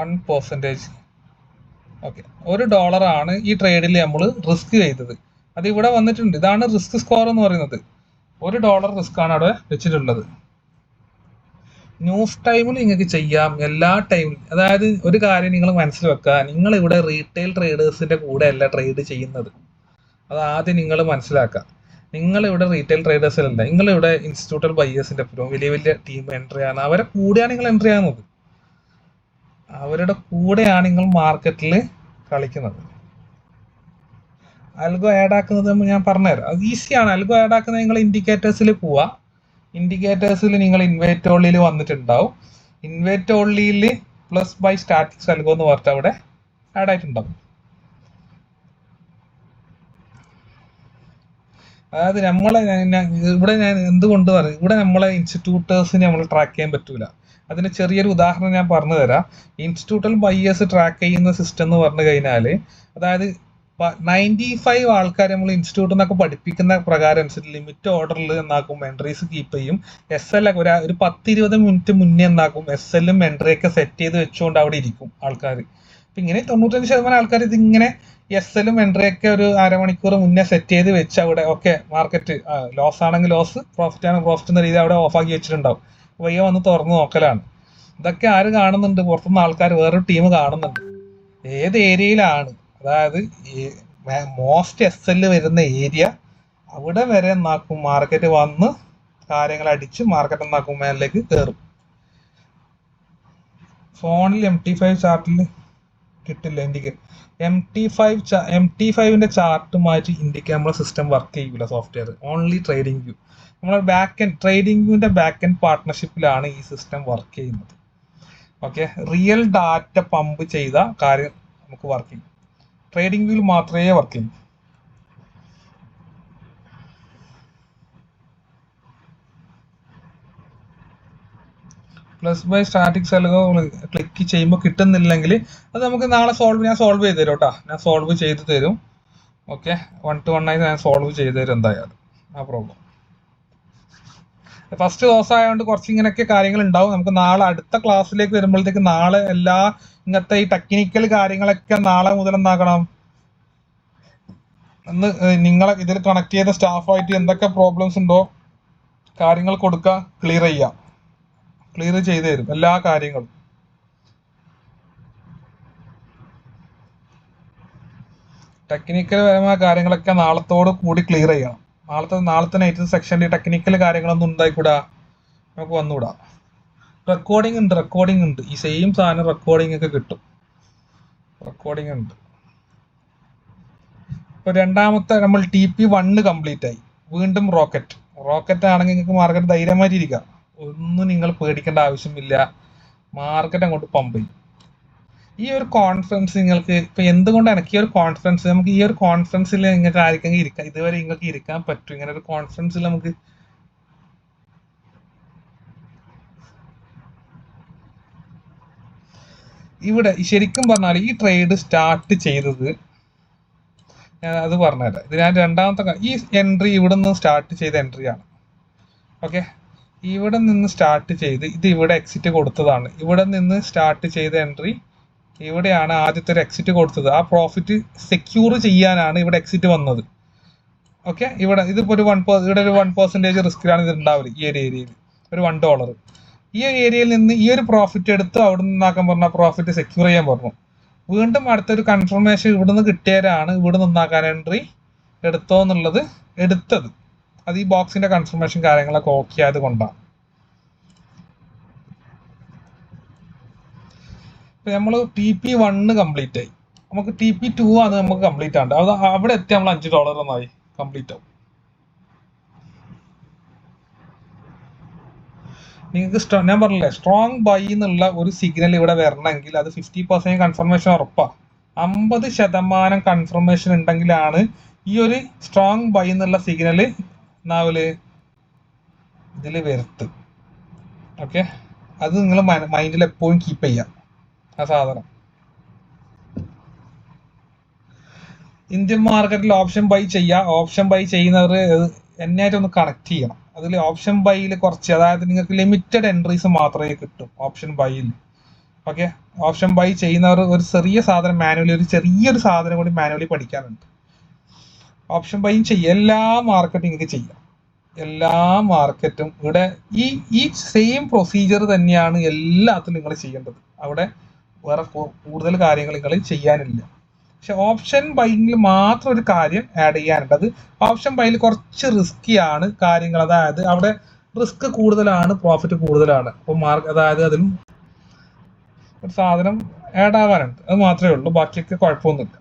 1%. ഓക്കെ, $1 ആണ് ഈ ട്രേഡിൽ നമ്മൾ റിസ്ക് ചെയ്തത്. അത് ഇവിടെ വന്നിട്ടുണ്ട്. ഇതാണ് റിസ്ക് സ്കോർ എന്ന് പറയുന്നത്. $1 റിസ്ക് ആണ് അവിടെ വെച്ചിട്ടുള്ളത്. ന്യൂസ് ടൈമിൽ നിങ്ങൾക്ക് ചെയ്യാം, എല്ലാ ടൈമിലും. അതായത് ഒരു കാര്യം നിങ്ങൾ മനസ്സിൽ വെക്കുക, നിങ്ങൾ ഇവിടെ റീറ്റെയിൽ ട്രേഡേഴ്സിന്റെ കൂടെ അല്ല ട്രേഡ് ചെയ്യുന്നത്. അത് ആദ്യം നിങ്ങൾ മനസ്സിലാക്കുക. നിങ്ങളിവിടെ റീറ്റെയിൽ ട്രേഡേഴ്സിലല്ല, നിങ്ങളിവിടെ ഇൻസ്റ്റിറ്റ്യൂട്ടൽ ബയേഴ്സിന്റെ വലിയ വലിയ ടീം എൻട്രി ആണ്, അവരെ കൂടെയാണ് നിങ്ങൾ എൻട്രി ആകുന്നത്. അവരുടെ കൂടെയാണ് നിങ്ങൾ മാർക്കറ്റിൽ കളിക്കുന്നത്. അൽഗോ ആഡ് ആക്കുന്നത് ഞാൻ പറഞ്ഞുതരാം. അത് ഈസിയാണ്. അൽഗോ ആഡ് ആക്കുന്നത് നിങ്ങൾ ഇൻഡിക്കേറ്റേഴ്സിൽ പോവുക. ഇൻഡിക്കേറ്റേഴ്സിൽ നിങ്ങൾ ഇൻവേറ്റ് ഓൺലിയിൽ വന്നിട്ടുണ്ടാവും. ഇൻവേറ്റ് ഓൺലിയിൽ പ്ലസ് ബൈ സ്റ്റാറ്റിക്സ് അൽഗോ എന്ന് പറഞ്ഞിട്ട് അവിടെ ആഡ് ആയിട്ടുണ്ടാവും. അതായത് ഇവിടെ ഞാൻ എന്തുകൊണ്ട് പറയും, ഇവിടെ നമ്മളെ ഇൻസ്റ്റിറ്റ്യൂട്ടേഴ്സിനെ നമ്മൾ ട്രാക്ക് ചെയ്യാൻ പറ്റൂല. അതിന് ചെറിയൊരു ഉദാഹരണം ഞാൻ പറഞ്ഞു തരാം. ഇൻസ്റ്റിറ്റ്യൂട്ടൽ ബയേഴ്സ് ട്രാക്ക് ചെയ്യുന്ന സിസ്റ്റം എന്ന് പറഞ്ഞു കഴിഞ്ഞാൽ, അതായത് 95 ആൾക്കാർ നമ്മൾ ഇൻസ്റ്റിറ്റ്യൂട്ടിൽ നിന്നൊക്കെ പഠിപ്പിക്കുന്ന പ്രകാരം അനുസരിച്ച് ലിമിറ്റ് ഓർഡറിൽ എന്നാക്കും എൻട്രീസ് കീപ്പ് ചെയ്യും. SL ഒരു 10-20 മിനിറ്റ് മുന്നേ എന്നാക്കും SLും എൻട്രിയൊക്കെ സെറ്റ് ചെയ്ത് വെച്ചുകൊണ്ട് അവിടെ ഇരിക്കും ആൾക്കാർ. അപ്പം ഇങ്ങനെ 95% ആൾക്കാർ ഇതിങ്ങനെ SLും എൻട്രിയൊക്കെ ഒരു അരമണിക്കൂർ മുന്നേ സെറ്റ് ചെയ്ത് വെച്ച് അവിടെ ഓക്കെ മാർക്കറ്റ് ലോസ് ആണെങ്കിൽ ലോസ്, പ്രോഫിറ്റ് ആണെങ്കിൽ പ്രോഫിറ്റ് എന്ന രീതി അവിടെ ഓഫാക്കി വെച്ചിട്ടുണ്ടാവും. വയ്യ വന്ന് തുറന്ന് നോക്കലാണ്. ഇതൊക്കെ ആര് കാണുന്നുണ്ട്? പുറത്തുനിന്ന് ആൾക്കാർ, വേറൊരു ടീം കാണുന്നുണ്ട്. ഏത് ഏരിയയിലാണ്, അതായത് മോസ്റ്റ് SL വരുന്ന ഏരിയ, അവിടെ വരെ എന്നാക്കും മാർക്കറ്റ് വന്ന് കാര്യങ്ങൾ അടിച്ച് മാർക്കറ്റ് എന്നാക്കും മേലിലേക്ക് കയറും. ഫോണിൽ MT5 ചാർട്ടിൽ കിട്ടില്ല ഇൻഡിക്കേറ്റർ. MT5ന്റെ ചാർട്ടുമായിട്ട് ഇൻഡിക്കേറ്റർ നമ്മളെ സിസ്റ്റം വർക്ക് ചെയ്യൂല. സോഫ്റ്റ്വെയർ ഓൺലി ട്രേഡിംഗ് വ്യൂ, നമ്മളെ ട്രേഡിംഗ് വ്യൂവിന്റെ ബാക്ക് എൻഡ് പാർട്ട്ണർഷിപ്പിലാണ് ഈ സിസ്റ്റം വർക്ക് ചെയ്യുന്നത്. ഓക്കെ, റിയൽ ഡാറ്റ പമ്പ് ചെയ്ത കാര്യം നമുക്ക് വർക്ക് ചെയ്യും. ട്രേഡിംഗ് വ്യൂവിൽ മാത്രമേ വർക്ക് ചെയ്യൂ. Plus by statics algo click ചെയ്യുമ്പോൾ കിട്ടുന്നില്ലെങ്കിൽ അത് നമുക്ക് നാളെ ഞാൻ സോൾവ് ചെയ്ത് തരും കേട്ടോ. ഞാൻ സോൾവ് ചെയ്ത് തരും. ഓക്കെ, 1 to 1 ആയി ഞാൻ സോൾവ് ചെയ്ത് തരും എന്തായാലും, ആ പ്രോബ്ലം. ഫസ്റ്റ് ദിവസം ആയതുകൊണ്ട് കുറച്ച് ഇങ്ങനെയൊക്കെ കാര്യങ്ങൾ ഉണ്ടാവും. നമുക്ക് നാളെ അടുത്ത ക്ലാസ്സിലേക്ക് വരുമ്പോഴത്തേക്ക് നാളെ എല്ലാ ഇങ്ങനത്തെ ഈ ടെക്നിക്കൽ കാര്യങ്ങളൊക്കെ നാളെ മുതൽ എന്താക്കണം, ഒന്ന് നിങ്ങളെ ഇതിൽ കണക്ട് ചെയ്ത സ്റ്റാഫായിട്ട് എന്തൊക്കെ പ്രോബ്ലംസ് ഉണ്ടോ കാര്യങ്ങൾ കൊടുക്കുക, ക്ലിയർ ചെയ്ത് തരും എല്ലാ കാര്യങ്ങളും. ടെക്നിക്കൽ പരമായ കാര്യങ്ങളൊക്കെ നാളത്തോട് കൂടി ക്ലിയർ ചെയ്യണം. നാളത്തെ നൈറ്റ് സെക്ഷനിൽ ടെക്നിക്കൽ കാര്യങ്ങളൊന്നും ഉണ്ടായിക്കൂടാ, നമുക്ക് വന്നുകൂടാ. റെക്കോർഡിംഗ് ഉണ്ട്. ഈ സെയിം സാധനം റെക്കോർഡിംഗ് ഒക്കെ കിട്ടും. റെക്കോർഡിംഗ് ഉണ്ട്. ഇപ്പൊ രണ്ടാമത്തെ നമ്മൾ TP1 കംപ്ലീറ്റ് ആയി. വീണ്ടും റോക്കറ്റ് ആണെങ്കിൽ നിങ്ങൾക്ക് മാർക്കറ്റ് ധൈര്യമായിട്ട് ഇരിക്കാം. ഒന്നും നിങ്ങൾ പേടിക്കേണ്ട ആവശ്യമില്ല. മാർക്കറ്റ് അങ്ങോട്ട് പമ്പ് ചെയ്യും. ഈ ഒരു കോൺഫിഡൻസ് നിങ്ങൾക്ക് ഇപ്പൊ എന്തുകൊണ്ടാണ് എനിക്ക് ഈ ഒരു കോൺഫിഡൻസ്, നമുക്ക് ഈ ഒരു കോൺഫിഡൻസിൽ നിങ്ങൾക്ക് ആർക്കെങ്കിലും ഇരിക്കാം, ഇതുവരെ നിങ്ങൾക്ക് ഇരിക്കാൻ പറ്റും ഇങ്ങനെ ഒരു കോൺഫിഡൻസിൽ നമുക്ക്. ഇവിടെ ശരിക്കും പറഞ്ഞാൽ ഈ ട്രേഡ് സ്റ്റാർട്ട് ചെയ്തത് ഞാൻ അത് പറഞ്ഞുതരാം. ഇത് ഞാൻ രണ്ടാമത്തെ ഈ എൻട്രി ഇവിടെ നിന്ന് സ്റ്റാർട്ട് ചെയ്ത എൻട്രിയാണ്. ഓക്കെ, ഇവിടെ നിന്ന് സ്റ്റാർട്ട് ചെയ്ത് ഇത് ഇവിടെ എക്സിറ്റ് കൊടുത്തതാണ്. ഇവിടെ നിന്ന് സ്റ്റാർട്ട് ചെയ്ത എൻട്രി ഇവിടെയാണ് ആദ്യത്തെ ഒരു എക്സിറ്റ് കൊടുത്തത്. ആ പ്രോഫിറ്റ് സെക്യൂർ ചെയ്യാനാണ് ഇവിടെ എക്സിറ്റ് വന്നത്. ഓക്കെ, ഇവിടെ ഇതിപ്പോൾ ഇവിടെ ഒരു 1% റിസ്കിലാണ് ഇത് ഉണ്ടാവില്ല. ഈ ഒരു ഏരിയയിൽ ഒരു $1 ഈ ഒരു ഏരിയയിൽ നിന്ന് ഈ ഒരു പ്രോഫിറ്റ് എടുത്ത് അവിടെ നിന്നാക്കാൻ പറഞ്ഞ പ്രോഫിറ്റ് സെക്യൂർ ചെയ്യാൻ പറഞ്ഞു. വീണ്ടും അടുത്തൊരു കൺഫർമേഷൻ ഇവിടെ നിന്ന് കിട്ടിയവരാണ് ഇവിടെ നിന്നാക്കാൻ എൻട്രി എടുത്തോ എന്നുള്ളത് എടുത്തത്. അത് ഈ ബോക്സിന്റെ കൺഫർമേഷൻ കാര്യങ്ങളൊക്കെ ഓക്കെ ആയത് കൊണ്ടാണ്. ഇപ്പൊ നമ്മൾ TP1 കംപ്ലീറ്റ് ആയി. നമുക്ക് TP2 ആണ് നമുക്ക് കംപ്ലീറ്റ് ആണ്. അത് അവിടെ എത്തി നമ്മൾ $5 ഒന്നായി കംപ്ലീറ്റ് ആവും. നിങ്ങൾക്ക് ഞാൻ പറഞ്ഞില്ലേ, സ്ട്രോങ് ബൈ എന്നുള്ള ഒരു സിഗ്നൽ ഇവിടെ വരണമെങ്കിൽ അത് 50% കൺഫർമേഷൻ ഉറപ്പാണ്. 50% കൺഫർമേഷൻ ഉണ്ടെങ്കിലാണ് ഈ ഒരു സ്ട്രോങ് ബൈ എന്നുള്ള സിഗ്നല് ഇതിൽ വരുത്ത്. ഓക്കെ, അത് നിങ്ങൾ മൈൻഡിൽ എപ്പോഴും കീപ്പ് ചെയ്യാം ആ സാധനം. ഇന്ത്യൻ മാർക്കറ്റിൽ ഓപ്ഷൻ ബൈ ഓപ്ഷൻ ബൈ ചെയ്യുന്നവർ എന്നായിട്ടൊന്ന് കണക്ട് ചെയ്യണം. അതിൽ ഓപ്ഷൻ ബൈയിൽ കുറച്ച്, അതായത് നിങ്ങൾക്ക് ലിമിറ്റഡ് എൻട്രീസ് മാത്രമേ കിട്ടും ഓപ്ഷൻ ബൈയിൽ. ഓക്കെ, ഓപ്ഷൻ ബൈ ചെയ്യുന്നവർ ഒരു ചെറിയ സാധനം മാനുവലി, ഒരു ചെറിയൊരു സാധനം കൂടി മാനുവലി പഠിക്കാനുണ്ട്. ഓപ്ഷൻ ബൈയും ചെയ്യാം, എല്ലാ മാർക്കറ്റും നിങ്ങൾക്ക് ചെയ്യാം. എല്ലാ മാർക്കറ്റും ഇവിടെ ഈ സെയിം പ്രൊസീജിയർ തന്നെയാണ് എല്ലാത്തിലും നിങ്ങൾ ചെയ്യേണ്ടത്. അവിടെ വേറെ കൂടുതൽ കാര്യങ്ങൾ നിങ്ങൾ ചെയ്യാനില്ല. പക്ഷെ ഓപ്ഷൻ ബൈയിൽ മാത്രം ഒരു കാര്യം ആഡ് ചെയ്യാനുണ്ട്. അത് ഓപ്ഷൻ ബൈയിൽ കുറച്ച് റിസ്കിയാണ് കാര്യങ്ങൾ. അതായത് അവിടെ റിസ്ക് കൂടുതലാണ്, പ്രോഫിറ്റ് കൂടുതലാണ്. അപ്പോൾ അതായത് അതിലും ഒരു സാധനം ആഡ് ആവാനുണ്ട്. അത് മാത്രമേ ഉള്ളൂ, ബാക്കിയൊക്കെ കുഴപ്പമൊന്നുമില്ല.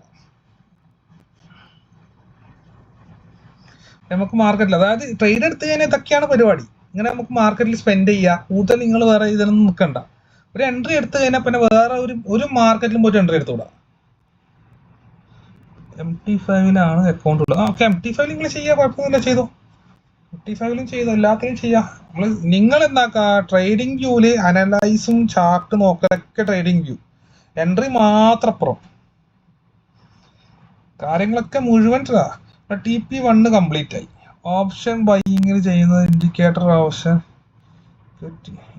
നമുക്ക് മാർക്കറ്റിൽ, അതായത് ട്രേഡ് എടുത്ത് കഴിഞ്ഞാൽ ഇതൊക്കെയാണ് പരിപാടി. ഇങ്ങനെ നമുക്ക് മാർക്കറ്റിൽ സ്പെൻഡ് ചെയ്യുക. കൂടുതൽ നിങ്ങൾ വേറെ ഇതിനൊന്നും നിൽക്കണ്ട. ഒരു എൻട്രി എടുത്തു കഴിഞ്ഞാൽ പിന്നെ വേറെ ഒരു മാർക്കറ്റിലും പോയിട്ട് എൻട്രി എടുത്തുകൂടാ. MT5 അക്കൗണ്ട് ഉള്ളത്. ഓക്കെ, MT5 നിങ്ങൾ ചെയ്യുക, കുഴപ്പമൊന്നുമില്ല, ചെയ്തോ. MT5 ചെയ്തോ, എല്ലാത്തിനും ചെയ്യാം. നിങ്ങൾ എന്താക്കുക, ട്രേഡിംഗ് വ്യൂവില് അനലൈസും ചാർട്ട് നോക്കലൊക്കെ ട്രേഡിംഗ് വ്യൂ, എൻട്രി മാത്രം അപ്പുറം കാര്യങ്ങളൊക്കെ മുഴുവൻ. TP1 കംപ്ലീറ്റ് ആയി. ഓപ്ഷൻ ബൈയിങ്ങിൽ ചെയ്യുന്നത് ഇൻഡിക്കേറ്റർ ഓപ്ഷൻ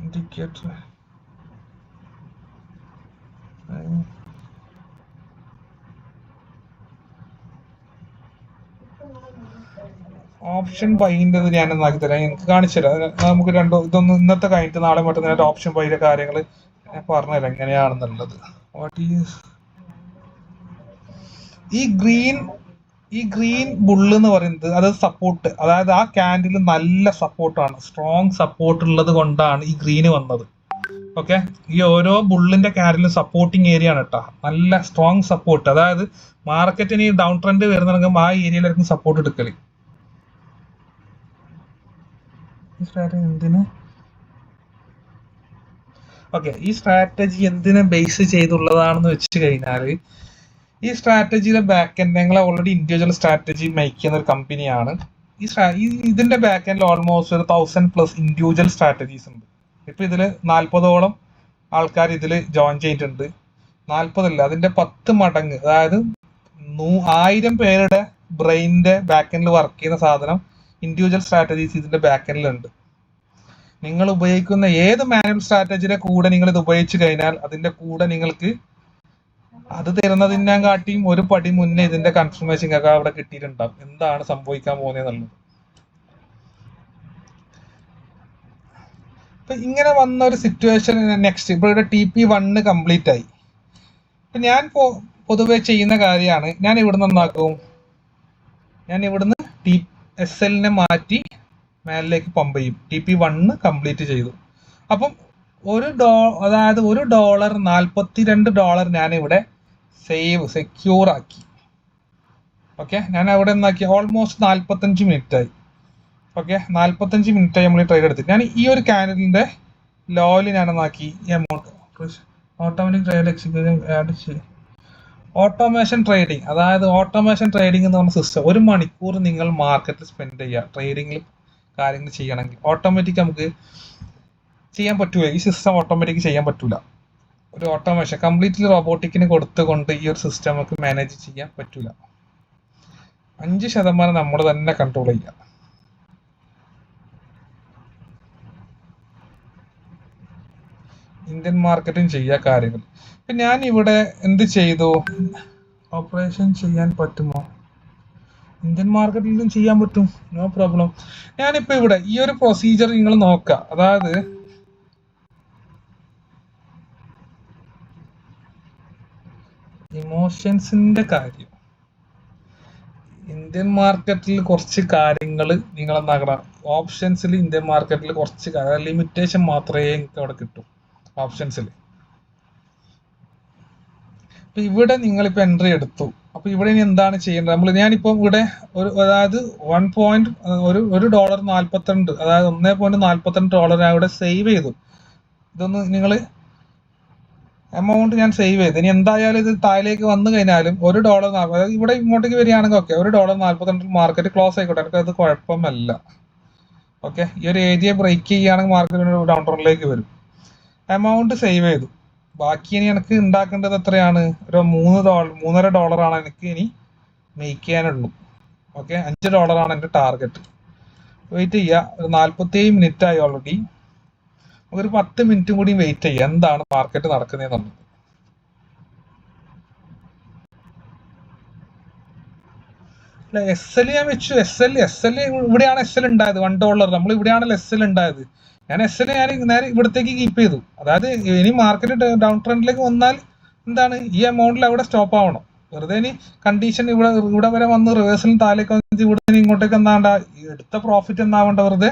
ഇൻഡിക്കേറ്റർ ഓപ്ഷൻ ബൈൻ്റെ ഞാൻ എന്നാക്കി തരാം, എനിക്ക് കാണിച്ചു തരാം. നമുക്ക് ഇതൊന്ന് ഇന്നത്തെ കഴിഞ്ഞിട്ട് നാളെ മറ്റന്നായിട്ട് ഓപ്ഷൻ ബൈയുടെ കാര്യങ്ങൾ ഞാൻ പറഞ്ഞുതരാം എങ്ങനെയാണെന്നുള്ളത്. ഈ ഗ്രീൻ ബുള്ള് എന്ന് പറയുന്നത് അത് സപ്പോർട്ട്, അതായത് ആ ക്യാൻഡിൽ നല്ല സപ്പോർട്ടാണ്, സ്ട്രോങ് സപ്പോർട്ട് ഉള്ളത് കൊണ്ടാണ് ഈ ഗ്രീന് വന്നത്. ഓക്കെ, ഈ ഓരോ ബുള്ളിന്റെ ക്യാൻഡിലും സപ്പോർട്ടിങ് ഏരിയ ആണ് കേട്ടോ, നല്ല സ്ട്രോങ് സപ്പോർട്ട്. അതായത് മാർക്കറ്റിന് ഈ ഡൗൺ ട്രെൻഡ് വരുന്നുണ്ടെങ്കിൽ ആ ഏരിയയിലായിരിക്കും സപ്പോർട്ട് എടുക്കല്. ഈ സ്ട്രാറ്റജി എന്തിനെ ബേസ് ചെയ്തുള്ളതാണെന്ന് വെച്ച് കഴിഞ്ഞാൽ, ഈ സ്ട്രാറ്റജിയുടെ ബാക്ക് എൻഡ് ഞങ്ങൾ ഓൾറെഡി ഇൻഡിവിജ്വൽ സ്ട്രാറ്റജി മേക്ക് ചെയ്യുന്ന ഒരു കമ്പനിയാണ്. ഇതിന്റെ ബാക്ക് എൻഡിൽ ഓൾമോസ്റ്റ് 1000+ ഇൻഡിവിജ്വൽ സ്ട്രാറ്റജീസ് ഉണ്ട്. ഇപ്പൊ ഇതിൽ 40ഓളം ആൾക്കാർ ഇതിൽ ജോയിൻ ചെയ്തിട്ടുണ്ട്. 40 അല്ല, അതിന്റെ 10 മടങ്ങ്, അതായത് 1000 പേരുടെ ബ്രെയിനിന്റെ ബാക്ക് എൻഡിൽ വർക്ക് ചെയ്യുന്ന സാധനം ഇൻഡിവിജ്വൽ സ്ട്രാറ്റജീസ് ഇതിന്റെ ബാക്ക് എൻഡിലുണ്ട്. നിങ്ങൾ ഉപയോഗിക്കുന്ന ഏത് മാനുവൽ സ്ട്രാറ്റജിയുടെ കൂടെ നിങ്ങൾ ഇത് ഉപയോഗിച്ച് കഴിഞ്ഞാൽ അതിന്റെ കൂടെ നിങ്ങൾക്ക് അത് തരുന്നതിനെ കാട്ടിയും ഒരു പടി മുന്നേ ഇതിന്റെ കൺഫർമേഷൻ ഒക്കെ അവിടെ കിട്ടിയിട്ടുണ്ടാവും, എന്താണ് സംഭവിക്കാൻ പോകുന്നതെന്നുള്ളത്. ഇപ്പൊ ഇങ്ങനെ വന്ന ഒരു സിറ്റുവേഷൻ നെക്സ്റ്റ് ഇപ്പൊ ഇവിടെ TP1 കംപ്ലീറ്റ് ആയി. ഇപ്പൊ ഞാൻ പൊതുവെ ചെയ്യുന്ന കാര്യമാണ്, ഞാൻ ഇവിടുന്ന് എന്താക്കും, ഞാൻ ഇവിടുന്ന് SL മാറ്റി മേലിലേക്ക് പമ്പ് ചെയ്യും. TP1 കംപ്ലീറ്റ് ചെയ്തു. അപ്പം അതായത് $1 $42 ഞാനിവിടെ സെക്യൂർ ആക്കി. ഓക്കെ, ഞാൻ അവിടെ എന്താക്കി, ഓൾമോസ്റ്റ് 45 മിനിറ്റ് ആയി. ഓക്കെ, 45 മിനിറ്റ് ആയി നമ്മൾ ട്രേഡ് എടുത്തിട്ട്. ഞാൻ ഈ ഒരു കാനലിന്റെ ലോയിൽ ഞാൻ എന്നാക്കി amount automatic trade execution add ചെയ്യും. ഓട്ടോമേഷൻ ട്രേഡിംഗ്, അതായത് ഓട്ടോമേഷൻ ട്രേഡിംഗ് എന്ന് പറഞ്ഞ സിസ്റ്റം 1 മണിക്കൂർ നിങ്ങൾ മാർക്കറ്റിൽ സ്പെൻഡ് ചെയ്യുക ട്രേഡിങ്ങിൽ കാര്യങ്ങൾ ചെയ്യണമെങ്കിൽ. ഓട്ടോമാറ്റിക് നമുക്ക് ചെയ്യാൻ പറ്റൂല, ഈ സിസ്റ്റം ഓട്ടോമാറ്റിക് ചെയ്യാൻ പറ്റൂല. ഒരു ഓട്ടോമേഷൻ കംപ്ലീറ്റ്ലി റോബോട്ടിക്കിന് കൊടുത്തുകൊണ്ട് ഈ ഒരു സിസ്റ്റം നമുക്ക് മാനേജ് ചെയ്യാൻ പറ്റൂല. 5% നമ്മൾ തന്നെ കൺട്രോൾ ചെയ്യുക. ഇന്ത്യൻ മാർക്കറ്റും ചെയ്യുക കാര്യങ്ങൾ. ഇപ്പം ഞാൻ ഇവിടെ എന്ത് ചെയ്തു, ഓപ്പറേഷൻ ചെയ്യാൻ പറ്റുമോ, ഇന്ത്യൻ മാർക്കറ്റിലും ചെയ്യാൻ പറ്റും, നോ പ്രോബ്ലം. ഞാനിപ്പോൾ ഇവിടെ ഈ ഒരു പ്രൊസീജിയർ നിങ്ങൾ നോക്കുക, അതായത് ഇമോഷൻസിന്റെ കാര്യം, ഇന്ത്യൻ മാർക്കറ്റിൽ കുറച്ച് കാര്യങ്ങൾ നിങ്ങൾ എന്താക്കണം, ഓപ്ഷൻസിൽ ഇന്ത്യൻ മാർക്കറ്റിൽ കുറച്ച് ലിമിറ്റേഷൻ മാത്രമേ എനിക്ക് അവിടെ കിട്ടൂ ഓപ്ഷൻസിൽ. അപ്പൊ ഇവിടെ നിങ്ങളിപ്പോ എൻട്രി എടുത്തു. അപ്പൊ ഇവിടെ ഇനി എന്താണ് ചെയ്യേണ്ടത്, ഞാനിപ്പം ഇവിടെ അതായത് $1.42, അതായത് $1.42 ഞാൻ ഇവിടെ സേവ് ചെയ്തു. ഇതൊന്ന് നിങ്ങൾ എമൗണ്ട് ഞാൻ സേവ് ചെയ്തു. ഇനി എന്തായാലും ഇത് താഴേക്ക് വന്നു കഴിഞ്ഞാലും $1, അതായത് ഇവിടെ ഇങ്ങോട്ടേക്ക് വരികയാണെങ്കിൽ ഓക്കെ, $1.42 മാർക്കറ്റ് ക്ലോസ് ആയിക്കോട്ടെ, എനിക്ക് അത് കുഴപ്പമല്ല. ഓക്കെ, ഈ ഒരു ഏരിയ ബ്രേക്ക് ചെയ്യുകയാണെങ്കിൽ മാർക്കറ്റ് ഡൗൺ ട്രെൻഡിലേക്ക് വരും. എമൗണ്ട് സേവ് ചെയ്തു. ബാക്കി ഇനി എനിക്ക് ഉണ്ടാക്കേണ്ടത് എത്രയാണ്, ഒരു $3.5 എനിക്ക് ഇനി മേക്ക് ചെയ്യാനുള്ളൂ. ഓക്കെ, $5 എൻ്റെ ടാർഗറ്റ്. വെയിറ്റ് ചെയ്യുക, ഒരു 47 മിനിറ്റ് ആയി ഓൾറെഡി. ഒരു 10 മിനിറ്റും കൂടി വെയിറ്റ് ചെയ്യുക, എന്താണ് മാർക്കറ്റ് നടക്കുന്നതെന്നുള്ളത്. SL ഞാൻ വെച്ചു. SL ഇവിടെയാണ് SL ഉണ്ടായത്, $1. നമ്മൾ ഇവിടെയാണല്ലോ SL ഉണ്ടായത്. ഞാൻ SL നേരെ ഇവിടത്തേക്ക് കീപ്പ് ചെയ്തു. അതായത് ഇനി മാർക്കറ്റ് ഡൗൺ ട്രെൻഡിലേക്ക് വന്നാൽ എന്താണ്, ഈ എമൗണ്ടിൽ അവിടെ സ്റ്റോപ്പ് ആവണം. വെറുതെ ഇനി കണ്ടീഷൻ ഇവിടെ വരെ വന്ന് റിവേഴ്സലിന് താഴേക്ക് വന്നിട്ട് ഇവിടെ ഇങ്ങോട്ടേക്ക് എന്താണ്ട എടുത്ത പ്രോഫിറ്റ് എന്താവേണ്ട, വെറുതെ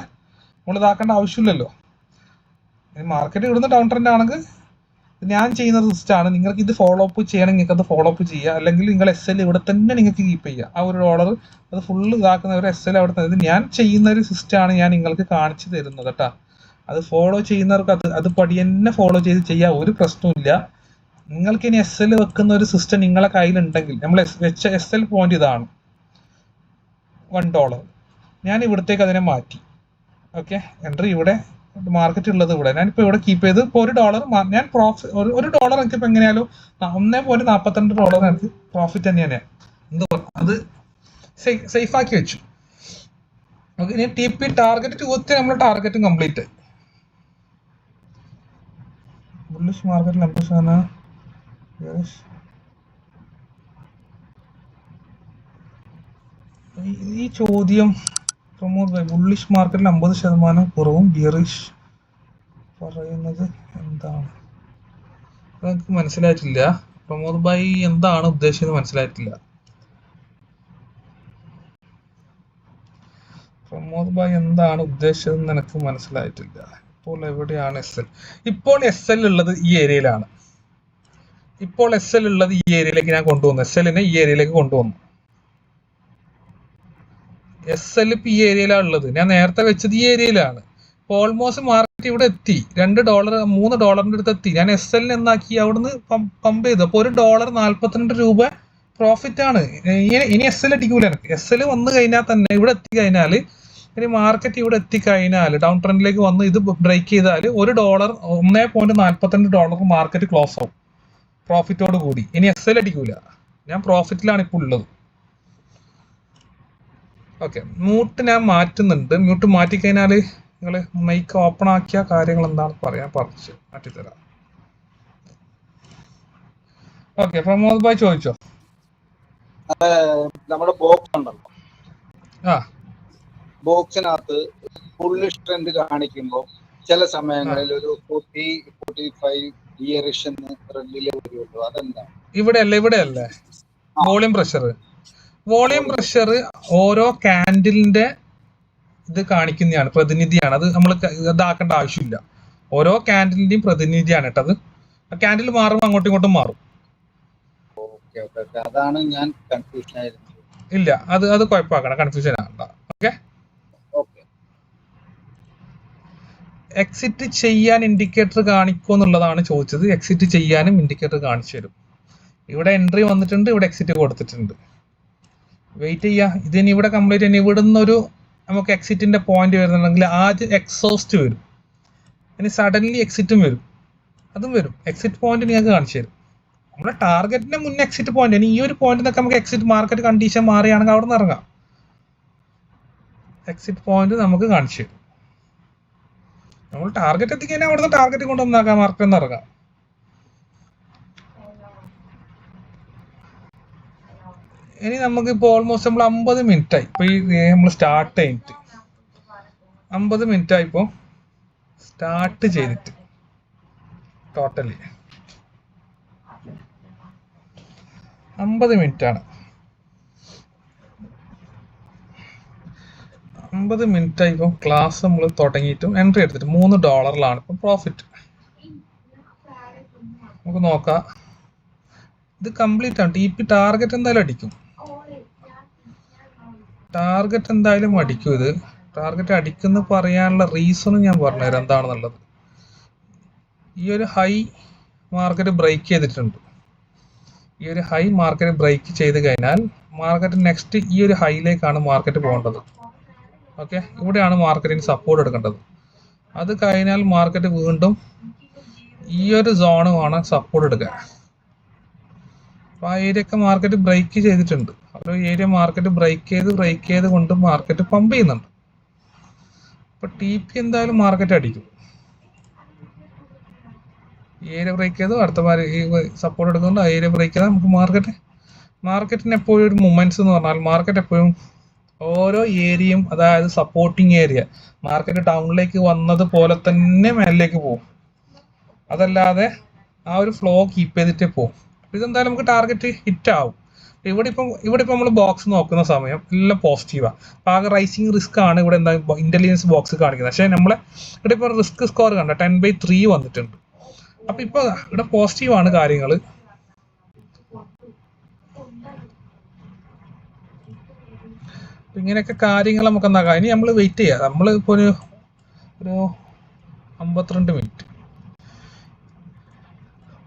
നമ്മൾ ഇതാക്കേണ്ട ആവശ്യമില്ലല്ലോ. മാർക്കറ്റ് ഇവിടുന്ന് ഡൗൺ ട്രെൻഡ് ആണെങ്കിൽ ഞാൻ ചെയ്യുന്ന സിസ്റ്റമാണ്. നിങ്ങൾക്ക് ഇത് ഫോളോ അപ്പ് ചെയ്യണമെങ്കിൽ നിങ്ങൾക്ക് അത് ഫോളോ അപ്പ് ചെയ്യുക, അല്ലെങ്കിൽ നിങ്ങൾ SL ഇവിടെ തന്നെ നിങ്ങൾക്ക് കീപ്പ് ചെയ്യുക. ആ $1 അത് ഫുള്ള് ഇതാക്കുന്നവർ SL അവിടെ തന്നെ. ഇത് ഞാൻ ചെയ്യുന്ന ഒരു സിസ്റ്റമാണ് ഞാൻ നിങ്ങൾക്ക് കാണിച്ചു തരുന്നത് കേട്ടോ. അത് ഫോളോ ചെയ്യുന്നവർക്ക് അത് പടി തന്നെ ഫോളോ ചെയ്ത് ചെയ്യാം, ഒരു പ്രശ്നമില്ല. നിങ്ങൾക്ക് ഇനി SL വെക്കുന്ന ഒരു സിസ്റ്റം നിങ്ങളെ കയ്യിലുണ്ടെങ്കിൽ, നമ്മൾ വെച്ച SL പോയിന്റ് ഇതാണ് $1. ഞാൻ ഇവിടത്തേക്ക് അതിനെ മാറ്റി. ഓക്കെ, എൻട്രി ഇവിടെ, മാർക്കറ്റ് ഉള്ളത് ഇവിടെ. ഞാനിപ്പോൾ ഇവിടെ കീപ്പ് ചെയ്ത് ഇപ്പോൾ $1 ഞാൻ പ്രോഫിറ്റ്, $1 എനിക്കിപ്പോൾ എങ്ങനെയാലും $1.42 എനിക്ക് പ്രോഫിറ്റ് തന്നെയാണ്. എന്താ അത് സേഫ് ആക്കി വെച്ചു. ഓക്കെ, ഇനി TP ടാർഗറ്റ് ഒത്തിരി നമ്മൾ ടാർഗറ്റും കംപ്ലീറ്റ് ആയി. ബുള്ളിഷ് മാർക്കറ്റിൽ 50%. ഈ ചോദ്യം ബുള്ളിഷ് മാർക്കറ്റിൽ 50% കുറവും ബിയറിഷ് പറയുന്നത് എന്താണ്, എനിക്ക് മനസ്സിലായിട്ടില്ല. പ്രമോദ് ഭായി എന്താണ് ഉദ്ദേശിച്ചത് മനസ്സിലായിട്ടില്ല. പ്രമോദ് ഭായി എന്താണ് ഉദ്ദേശിച്ചതെന്ന് എനിക്ക് മനസ്സിലായിട്ടില്ല. ഇപ്പോൾ എവിടെയാണ് SL? ഇപ്പോൾ SL ഉള്ളത് ഈ ഏരിയയിലാണ്. ഇപ്പോൾ SL ഉള്ളത് ഈ ഏരിയയിലേക്ക് ഞാൻ കൊണ്ടുവന്നു. SLനെ ഈ ഏരിയയിലേക്ക് കൊണ്ടുവന്നു. SL ഇപ്പൊ ഈ ഏരിയയിലാണ് ഉള്ളത്. ഞാൻ നേരത്തെ വെച്ചത് ഈ ഏരിയയിലാണ്. ഇപ്പോൾ ഓൾമോസ്റ്റ് മാർക്കറ്റ് ഇവിടെ എത്തി, $2 $3 അടുത്ത് എത്തി. ഞാൻ SLനെ എന്നാക്കി അവിടുന്ന് പമ്പ് ചെയ്തു. അപ്പോൾ $1.42 പ്രോഫിറ്റ് ആണ്. ഇനി SL അടിക്കൂല എനിക്ക്. SL വന്നു കഴിഞ്ഞാൽ തന്നെ ഇവിടെ എത്തിക്കഴിഞ്ഞാൽ, ഇനി മാർക്കറ്റ് ഇവിടെ എത്തിക്കഴിഞ്ഞാൽ ഡൗൺ ട്രെൻഡിലേക്ക് വന്ന് ഇത് ബ്രേക്ക് ചെയ്താൽ $1.42 മാർക്കറ്റ് ക്ലോസ് ആവും പ്രോഫിറ്റോട് കൂടി. ഇനി SL അടിക്കൂല, ഞാൻ പ്രോഫിറ്റിലാണ് ഇപ്പോൾ ഉള്ളത്. ഓക്കെ, മ്യൂട്ട് ഞാൻ മാറ്റുന്നുണ്ട്. മ്യൂട്ട് മാറ്റിക്കഴിഞ്ഞാൽ നിങ്ങൾ മൈക്ക് ഓപ്പൺ ആക്കിയ കാര്യങ്ങൾ എന്താണ് പറയാൻ പറിച്ച് മാറ്റിത്തരാം. ഓക്കെ, പ്രമോദ് ഭായ് ചോദിച്ചോ. നമ്മുടെ ബോക്സ് ഉണ്ടല്ലോ, ആ ബോക്സിനകത്ത് ഫുള്ള് സ്ട്രെങ്ത് കാണിക്കുമ്പോൾ ചില ആ സമയങ്ങളിൽ ഒരു 40-45 ഇയറിഷൻ റെഡില് വരുമല്ലോ, അതെന്താ? ഇവിടെയല്ലേ ആ വോളിയം വോളിയം പ്രഷർ ഓരോ കാൻഡിലിന്റെ ഇത് കാണിക്കുന്നതാണ്, പ്രതിനിധിയാണ്. അത് നമ്മൾ ഇതാക്കേണ്ട ആവശ്യമില്ല. ഓരോ കാൻഡിലിന്റെയും പ്രതിനിധിയാണ് കേട്ടത്. കാൻഡിൽ മാറുമ്പോൾ അങ്ങോട്ടും ഇങ്ങോട്ടും മാറും. ഓക്കെ ഓക്കെ ഓക്കെ, അതാണ് ഞാൻ കൺഫ്യൂഷൻ ആയിരുന്നത്. ഇല്ല, അത് കുഴപ്പമാക്കണം, കൺഫ്യൂഷൻ ആകണ്ട. ഓക്കെ, ഓക്കെ എക്സിറ്റ് ചെയ്യാൻ ഇൻഡിക്കേറ്റർ കാണിക്കുമോ എന്നുള്ളതാണ് ചോദിച്ചത്. എക്സിറ്റ് ചെയ്യാനും ഇൻഡിക്കേറ്റർ കാണിച്ചു തരും. ഇവിടെ എൻട്രി വന്നിട്ടുണ്ട്, ഇവിടെ എക്സിറ്റ് കൊടുത്തിട്ടുണ്ട്. വെയിറ്റ് ചെയ്യുക. ഇതിന് ഇവിടെ കംപ്ലീറ്റ് തന്നെ ഇവിടുന്ന് ഒരു നമുക്ക് എക്സിറ്റിന്റെ പോയിന്റ് വരുന്നുണ്ടെങ്കിൽ ആദ്യം എക്സോസ്റ്റ് വരും, ഇനി സഡൻലി എക്സിറ്റും വരും, അതും വരും. എക്സിറ്റ് പോയിന്റ് നിങ്ങൾക്ക് കാണിച്ചു തരും. നമ്മുടെ ടാർഗറ്റിന്റെ മുന്നേ എക്സിറ്റ് പോയിന്റ്, ഇനി ഈ ഒരു പോയിന്റ് നിന്നൊക്കെ നമുക്ക് എക്സിറ്റ് മാർക്കറ്റ് കണ്ടീഷൻ മാറിയാണെങ്കിൽ അവിടെ നിന്ന് ഇറങ്ങാം. എക്സിറ്റ് പോയിന്റ് നമുക്ക് കാണിച്ചു തരും. നമ്മൾ ടാർഗറ്റ് എത്തിക്കഴിഞ്ഞാൽ അവിടുന്ന് ടാർഗറ്റ് കൊണ്ടുവന്നാക്കാം, മാർക്കറ്റിൽ നിന്ന് ഇറങ്ങാം. ഇനി നമുക്കിപ്പോൾ ഓൾമോസ്റ്റ് നമ്മൾ 50 മിനിറ്റ് ആയി ഇപ്പോൾ ഈ നമ്മൾ സ്റ്റാർട്ട് ചെയ്തിട്ട് 50 മിനിറ്റ് ആയിപ്പോൾ സ്റ്റാർട്ട് ചെയ്തിട്ട് ടോട്ടലി 50 മിനിറ്റ് ആണ്. 50 മിനിറ്റ് ആയി ഇപ്പം ക്ലാസ് നമ്മൾ തുടങ്ങിയിട്ടും എൻട്രി എടുത്തിട്ട് $3 ഇപ്പം പ്രോഫിറ്റ്. നമുക്ക് നോക്കാം. ഇത് കംപ്ലീറ്റ് ആണ്. TP ടാർഗറ്റ് എന്തായാലും അടിക്കും, ടാർഗറ്റ് എന്തായാലും അടിക്കും. ഇത് ടാർഗറ്റ് അടിക്കുന്ന പറയാനുള്ള റീസണും ഞാൻ പറഞ്ഞുതരാം എന്താണെന്നുള്ളത്. ഈ ഒരു ഹൈ മാർക്കറ്റ് ബ്രേക്ക് ചെയ്തിട്ടുണ്ട്. ഈ ഒരു ഹൈ മാർക്കറ്റ് ബ്രേക്ക് ചെയ്ത് കഴിഞ്ഞാൽ മാർക്കറ്റ് നെക്സ്റ്റ് ഈ ഒരു ഹൈയിലേക്കാണ് മാർക്കറ്റ് പോകേണ്ടത്. ഓക്കെ, ഇവിടെയാണ് മാർക്കറ്റിന് സപ്പോർട്ട് എടുക്കേണ്ടത്. അത് കഴിഞ്ഞാൽ മാർക്കറ്റ് വീണ്ടും ഈ ഒരു സോണുമാണ് സപ്പോർട്ട് എടുക്കുക. അപ്പോൾ ആ ഏരിയ ഒക്കെ മാർക്കറ്റ് ബ്രേക്ക് ചെയ്തിട്ടുണ്ട്. ഒരു ഏരിയ മാർക്കറ്റ് ബ്രേക്ക് ചെയ്ത് കൊണ്ട് മാർക്കറ്റ് പമ്പ് ചെയ്യുന്നുണ്ട്. അപ്പോൾ TP എന്തായാലും മാർക്കറ്റ് അടിക്കും. ഈ ഏരിയ ബ്രേക്ക് ചെയ്തു, അടുത്ത ഈ സപ്പോർട്ട് എടുക്കുന്നുണ്ട്, ആ ഏരിയ ബ്രേക്ക് ചെയ്താൽ നമുക്ക് മാർക്കറ്റിന് എപ്പോഴും ഒരു മൂവ്മെന്റ്സ് എന്ന് പറഞ്ഞാൽ മാർക്കറ്റ് എപ്പോഴും ഓരോ ഏരിയയും, അതായത് സപ്പോർട്ടിങ് ഏരിയ മാർക്കറ്റ് ടൗണിലേക്ക് വന്നത് പോലെ തന്നെ മേലിലേക്ക് പോകും. അതല്ലാതെ ആ ഒരു ഫ്ലോ കീപ്പ് ചെയ്തിട്ടേ പോകും. ഇതെന്തായാലും നമുക്ക് ടാർഗറ്റ് ഹിറ്റ് ആവും. ഇവിടെ ഇപ്പം നമ്മൾ ബോക്സ് നോക്കുന്ന സമയം എല്ലാം പോസിറ്റീവാണ്. ആകെ റൈസിങ് റിസ്ക് ആണ് ഇവിടെ എന്താ ഇന്റലിജൻസ് ബോക്സ് കാണിക്കുന്നത്. പക്ഷേ നമ്മളെ ഇവിടെ ഇപ്പോൾ റിസ്ക് സ്കോർ കണ്ട 10/3 വന്നിട്ടുണ്ട്. അപ്പൊ ഇപ്പൊ ഇവിടെ പോസിറ്റീവ് ആണ് കാര്യങ്ങൾ. ഇങ്ങനെയൊക്കെ കാര്യങ്ങൾ നമുക്ക് എന്താക്കാം. ഇനി നമ്മൾ വെയിറ്റ് ചെയ്യാം. നമ്മൾ ഇപ്പോൾ ഒരു 52 മിനിറ്റ്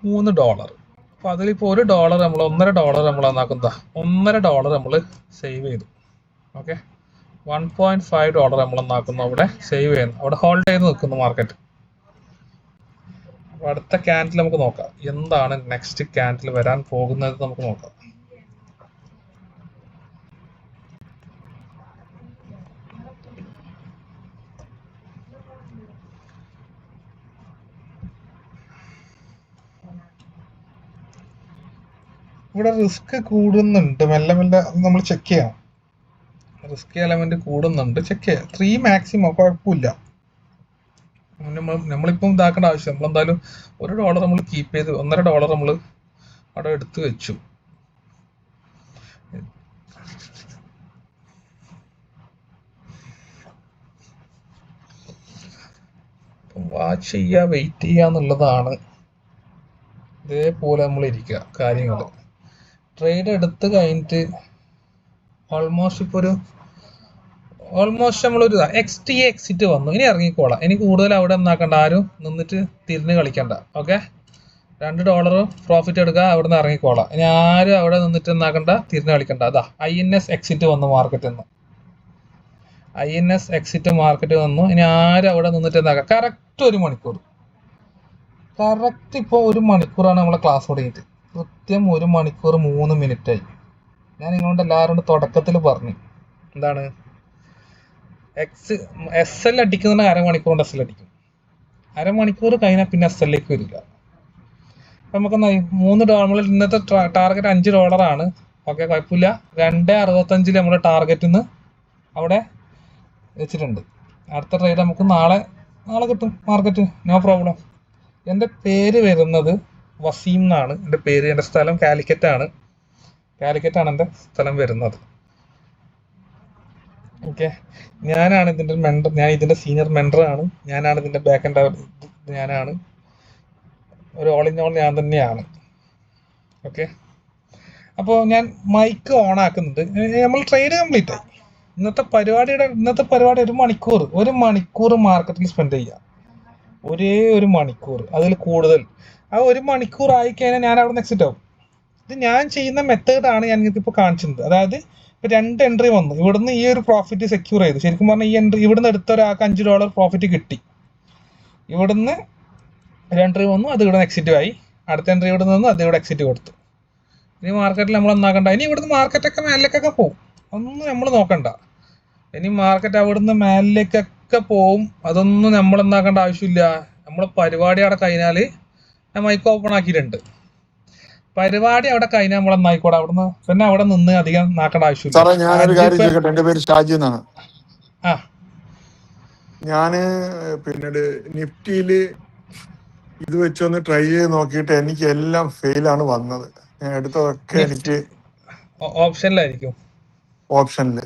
$3. അപ്പൊ അതിലിപ്പോൾ $1 നമ്മൾ $1.5 നമ്മൾ എന്നാക്കുന്നതാ, $1.5 നമ്മൾ സേവ് ചെയ്തു. ഓക്കെ, $1.5 നമ്മൾ എന്നാക്കുന്നു, അവിടെ സേവ് ചെയ്യുന്നു, അവിടെ ഹോൾഡ് ചെയ്ത് നിൽക്കുന്നു മാർക്കറ്റ്. അപ്പൊ അടുത്ത ക്യാൻഡിൽ നമുക്ക് നോക്കാം, എന്താണ് നെക്സ്റ്റ് ക്യാൻഡിൽ വരാൻ പോകുന്നത് നമുക്ക് നോക്കാം. ഇവിടെ റിസ്ക് കൂടുന്നുണ്ട്, മെല്ലെ നമ്മൾ ചെക്ക് ചെയ്യാം. റിസ്ക് എലമെന്റ് കൂടുന്നുണ്ട്, ചെക്ക് ചെയ്യാം. 3 മാക്സിമം കുഴപ്പമില്ല. നമ്മളിപ്പം ഇതാക്കേണ്ട ആവശ്യം, നമ്മളെന്തായാലും $1 നമ്മൾ കീപ്പ് ചെയ്ത് $1.5 നമ്മൾ അവിടെ എടുത്തു വെച്ചു. വാച്ച് ചെയ്യുക, വെയിറ്റ് ചെയ്യുക എന്നുള്ളതാണ്. ഇതേപോലെ നമ്മൾ ഇരിക്കുക കാര്യങ്ങൾ. ട്രേഡ് എടുത്ത് കഴിഞ്ഞിട്ട് ഓൾമോസ്റ്റ് നമ്മളൊരു XTA എക്സിറ്റ് വന്നു. ഇനി ഇറങ്ങിക്കോളാം. ഇനി കൂടുതൽ അവിടെ ഒന്നാക്കണ്ട, ആരും നിന്നിട്ട് തിരിഞ്ഞ് കളിക്കണ്ട. ഓക്കെ, $2 പ്രോഫിറ്റ് എടുക്കുക, അവിടെ നിന്ന് ഇറങ്ങിക്കോളാം. ഇനി ആരും അവിടെ നിന്നിട്ട് എന്നാക്കണ്ട, തിരിഞ്ഞ് കളിക്കണ്ട. അതാ INS എക്സിറ്റ് വന്നു മാർക്കറ്റിൽ നിന്ന്. INS എക്സിറ്റ് മാർക്കറ്റ് വന്നു. ഇനി ആരും അവിടെ നിന്നിട്ട് എന്നാക്കാം. കറക്റ്റ് 1 മണിക്കൂർ, കറക്റ്റ് ഇപ്പോൾ 1 മണിക്കൂറാണ് നമ്മളെ ക്ലാസ് തുടങ്ങിയിട്ട്. കൃത്യം 1 മണിക്കൂർ 3 മിനിറ്റായി. ഞാൻ നിങ്ങളോട് എല്ലാവരോടും തുടക്കത്തിൽ പറഞ്ഞു എന്താണ്, SL അടിക്കുന്നുണ്ട്, അരമണിക്കൂർ കൊണ്ട് SL അടിക്കും. അരമണിക്കൂർ കഴിഞ്ഞാൽ പിന്നെ SL-ലേക്ക് വരില്ല. നമുക്ക് $3 ഇന്നത്തെ ടാർഗറ്റ് $5. ഓക്കെ, കുഴപ്പമില്ല. 2.65 നമ്മുടെ ടാർഗറ്റിൽ നിന്ന് അവിടെ വെച്ചിട്ടുണ്ട്. അടുത്ത ട്രേഡ് നമുക്ക് നാളെ കിട്ടും മാർക്കറ്റ്, നോ പ്രോബ്ലം. എൻ്റെ പേര് വരുന്നത് വസീം എന്നാണ് എൻ്റെ പേര്. എൻ്റെ സ്ഥലം കാലിക്കറ്റാണ് എൻ്റെ സ്ഥലം വരുന്നത്. ഓക്കെ, ഞാനാണ് ഇതിൻ്റെ മെൻറ്റർ, ഞാൻ ഇതിൻ്റെ സീനിയർ മെൻറ്ററാണ്, ഞാനാണ് ഇതിൻ്റെ ബാക്ക് എൻഡ്, ഞാനാണ് ഒരു ഓൾ ഇൻ ഓൾ, ഞാൻ തന്നെയാണ്. ഓക്കെ, അപ്പോൾ ഞാൻ മൈക്ക് ഓൺ ആക്കുന്നുണ്ട്. നമ്മൾ ട്രേഡ് കംപ്ലീറ്റ് ആയി. ഇന്നത്തെ പരിപാടി ഒരു മണിക്കൂർ മാർക്കറ്റിൽ സ്പെൻഡ് ചെയ്യുക. ഒരേ ഒരു മണിക്കൂർ, അതിൽ കൂടുതൽ. ആ 1 മണിക്കൂർ ആയിക്കഴിഞ്ഞാൽ ഞാൻ അവിടെ നിന്ന് എക്സിറ്റ് ആവും. ഇത് ഞാൻ ചെയ്യുന്ന മെത്തേഡാണ് ഞാൻ നിങ്ങൾക്ക് ഇപ്പോൾ കാണിച്ചത്. അതായത് ഇപ്പോൾ 2 എൻട്രി വന്നു, ഇവിടുന്ന് ഈ ഒരു പ്രോഫിറ്റ് സെക്യൂർ ചെയ്തു. ശരിക്കും പറഞ്ഞാൽ ഈ എൻട്രി ഇവിടുന്ന് എടുത്ത ഒരാൾക്ക് $5 പ്രോഫിറ്റ് കിട്ടി. ഇവിടുന്ന് ഒരു എൻട്രി വന്നു, അത് ഇവിടെ എക്സിറ്റ് ആയി. അടുത്ത എൻട്രി ഇവിടെ നിന്ന് അത് ഇവിടെ എക്സിറ്റ് കൊടുത്തു. ഇനി മാർക്കറ്റിൽ നമ്മൾ ഒന്നാക്കണ്ട. ഇനി ഇവിടുന്ന് മാർക്കറ്റൊക്കെ മേലിലേക്കൊക്കെ പോകും, ഒന്നും നമ്മൾ നോക്കണ്ട. ഇനി മാർക്കറ്റ് അവിടുന്ന് മേലിലേക്കൊക്കെ പോവും, അതൊന്നും നമ്മൾ എന്താക്കേണ്ട ആവശ്യമില്ല. നമ്മൾ പരിപാടി അവിടെ കഴിഞ്ഞാൽ ഞാൻ മൈക്ക് ഓപ്പൺ ആക്കിയിട്ടുണ്ട്. പരിപാടി അവിടെ കഴിഞ്ഞാൽ നമ്മൾ എന്നായിക്കോട്ടെ, അവിടുന്ന് പിന്നെ അവിടെ നിന്ന് അധികം നാക്കേണ്ട ആവശ്യമില്ല. സാറേ ഞാനൊരു കാര്യം ചോദിക്കട്ടെ. എന്റെ പേര് ഷാജി എന്നാണ്. ഞാന് പിന്നീട് നിഫ്റ്റിയില് ഇത് വെച്ചൊന്ന് ട്രൈ ചെയ്ത് നോക്കിയിട്ട് എനിക്ക് എല്ലാം ഫെയിലാണ് വന്നത്. ഞാൻ എടുത്തതൊക്കെ എനിക്ക് ഓപ്ഷനിലായിരിക്കും. ഓപ്ഷനിലെ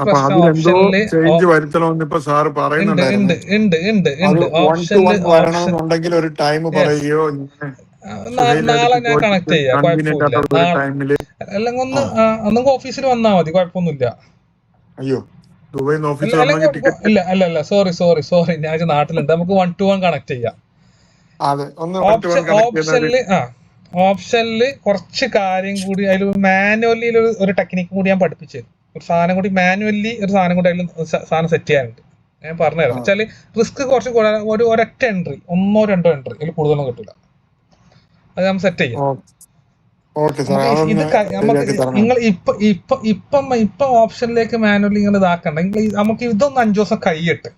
പ്രശ്നം ചേഞ്ച് വരുത്തണമെന്ന് ഇപ്പൊ സാറ് പറയുന്നുണ്ടായിരുന്നു. വരണമെന്നുണ്ടെങ്കിൽ ഒരു ടൈം പറയുകയോ നാളെ ഞാൻ കണക്ട് ചെയ്യാം, കുഴപ്പമില്ല. അല്ലെങ്കിൽ ഒന്നെങ്കിൽ ഓഫീസിൽ വന്നാൽ മതി, കുഴപ്പമൊന്നുമില്ല. അയ്യോ, ദുബൈയിൽ ഓഫീസിൽ അല്ല സോറി, ഞാൻ നാട്ടിലുണ്ട്. നമുക്ക് 1-to-1 കണക്ട് ചെയ്യാം. ഓപ്ഷനില് കുറച്ച് കാര്യം കൂടി അതിൽ മാനുവലി ഒരു ടെക്നിക്ക് കൂടി ഞാൻ പഠിപ്പിച്ചു തരും. ഒരു സാധനം കൂടി മാനുവലി അതിൽ സാധനം സെറ്റ് ചെയ്യാനുണ്ട്. ഞാൻ പറഞ്ഞുതരാം. വെച്ചാല് റിസ്ക് കുറച്ച് ഒരൊറ്റ എൻട്രി, 1-2 എൻട്രി, അതിൽ കൂടുതലൊന്നും കിട്ടില്ല. അത് നമ്മൾ സെറ്റ് ചെയ്യാം. നിങ്ങൾ ഇപ്പൊ ഓപ്ഷനിലേക്ക് മാനുവലി നിങ്ങൾ ഇതാക്കണ്ട. നമുക്ക് ഇതൊന്ന് 5 ദിവസം കഴിയട്ടെ.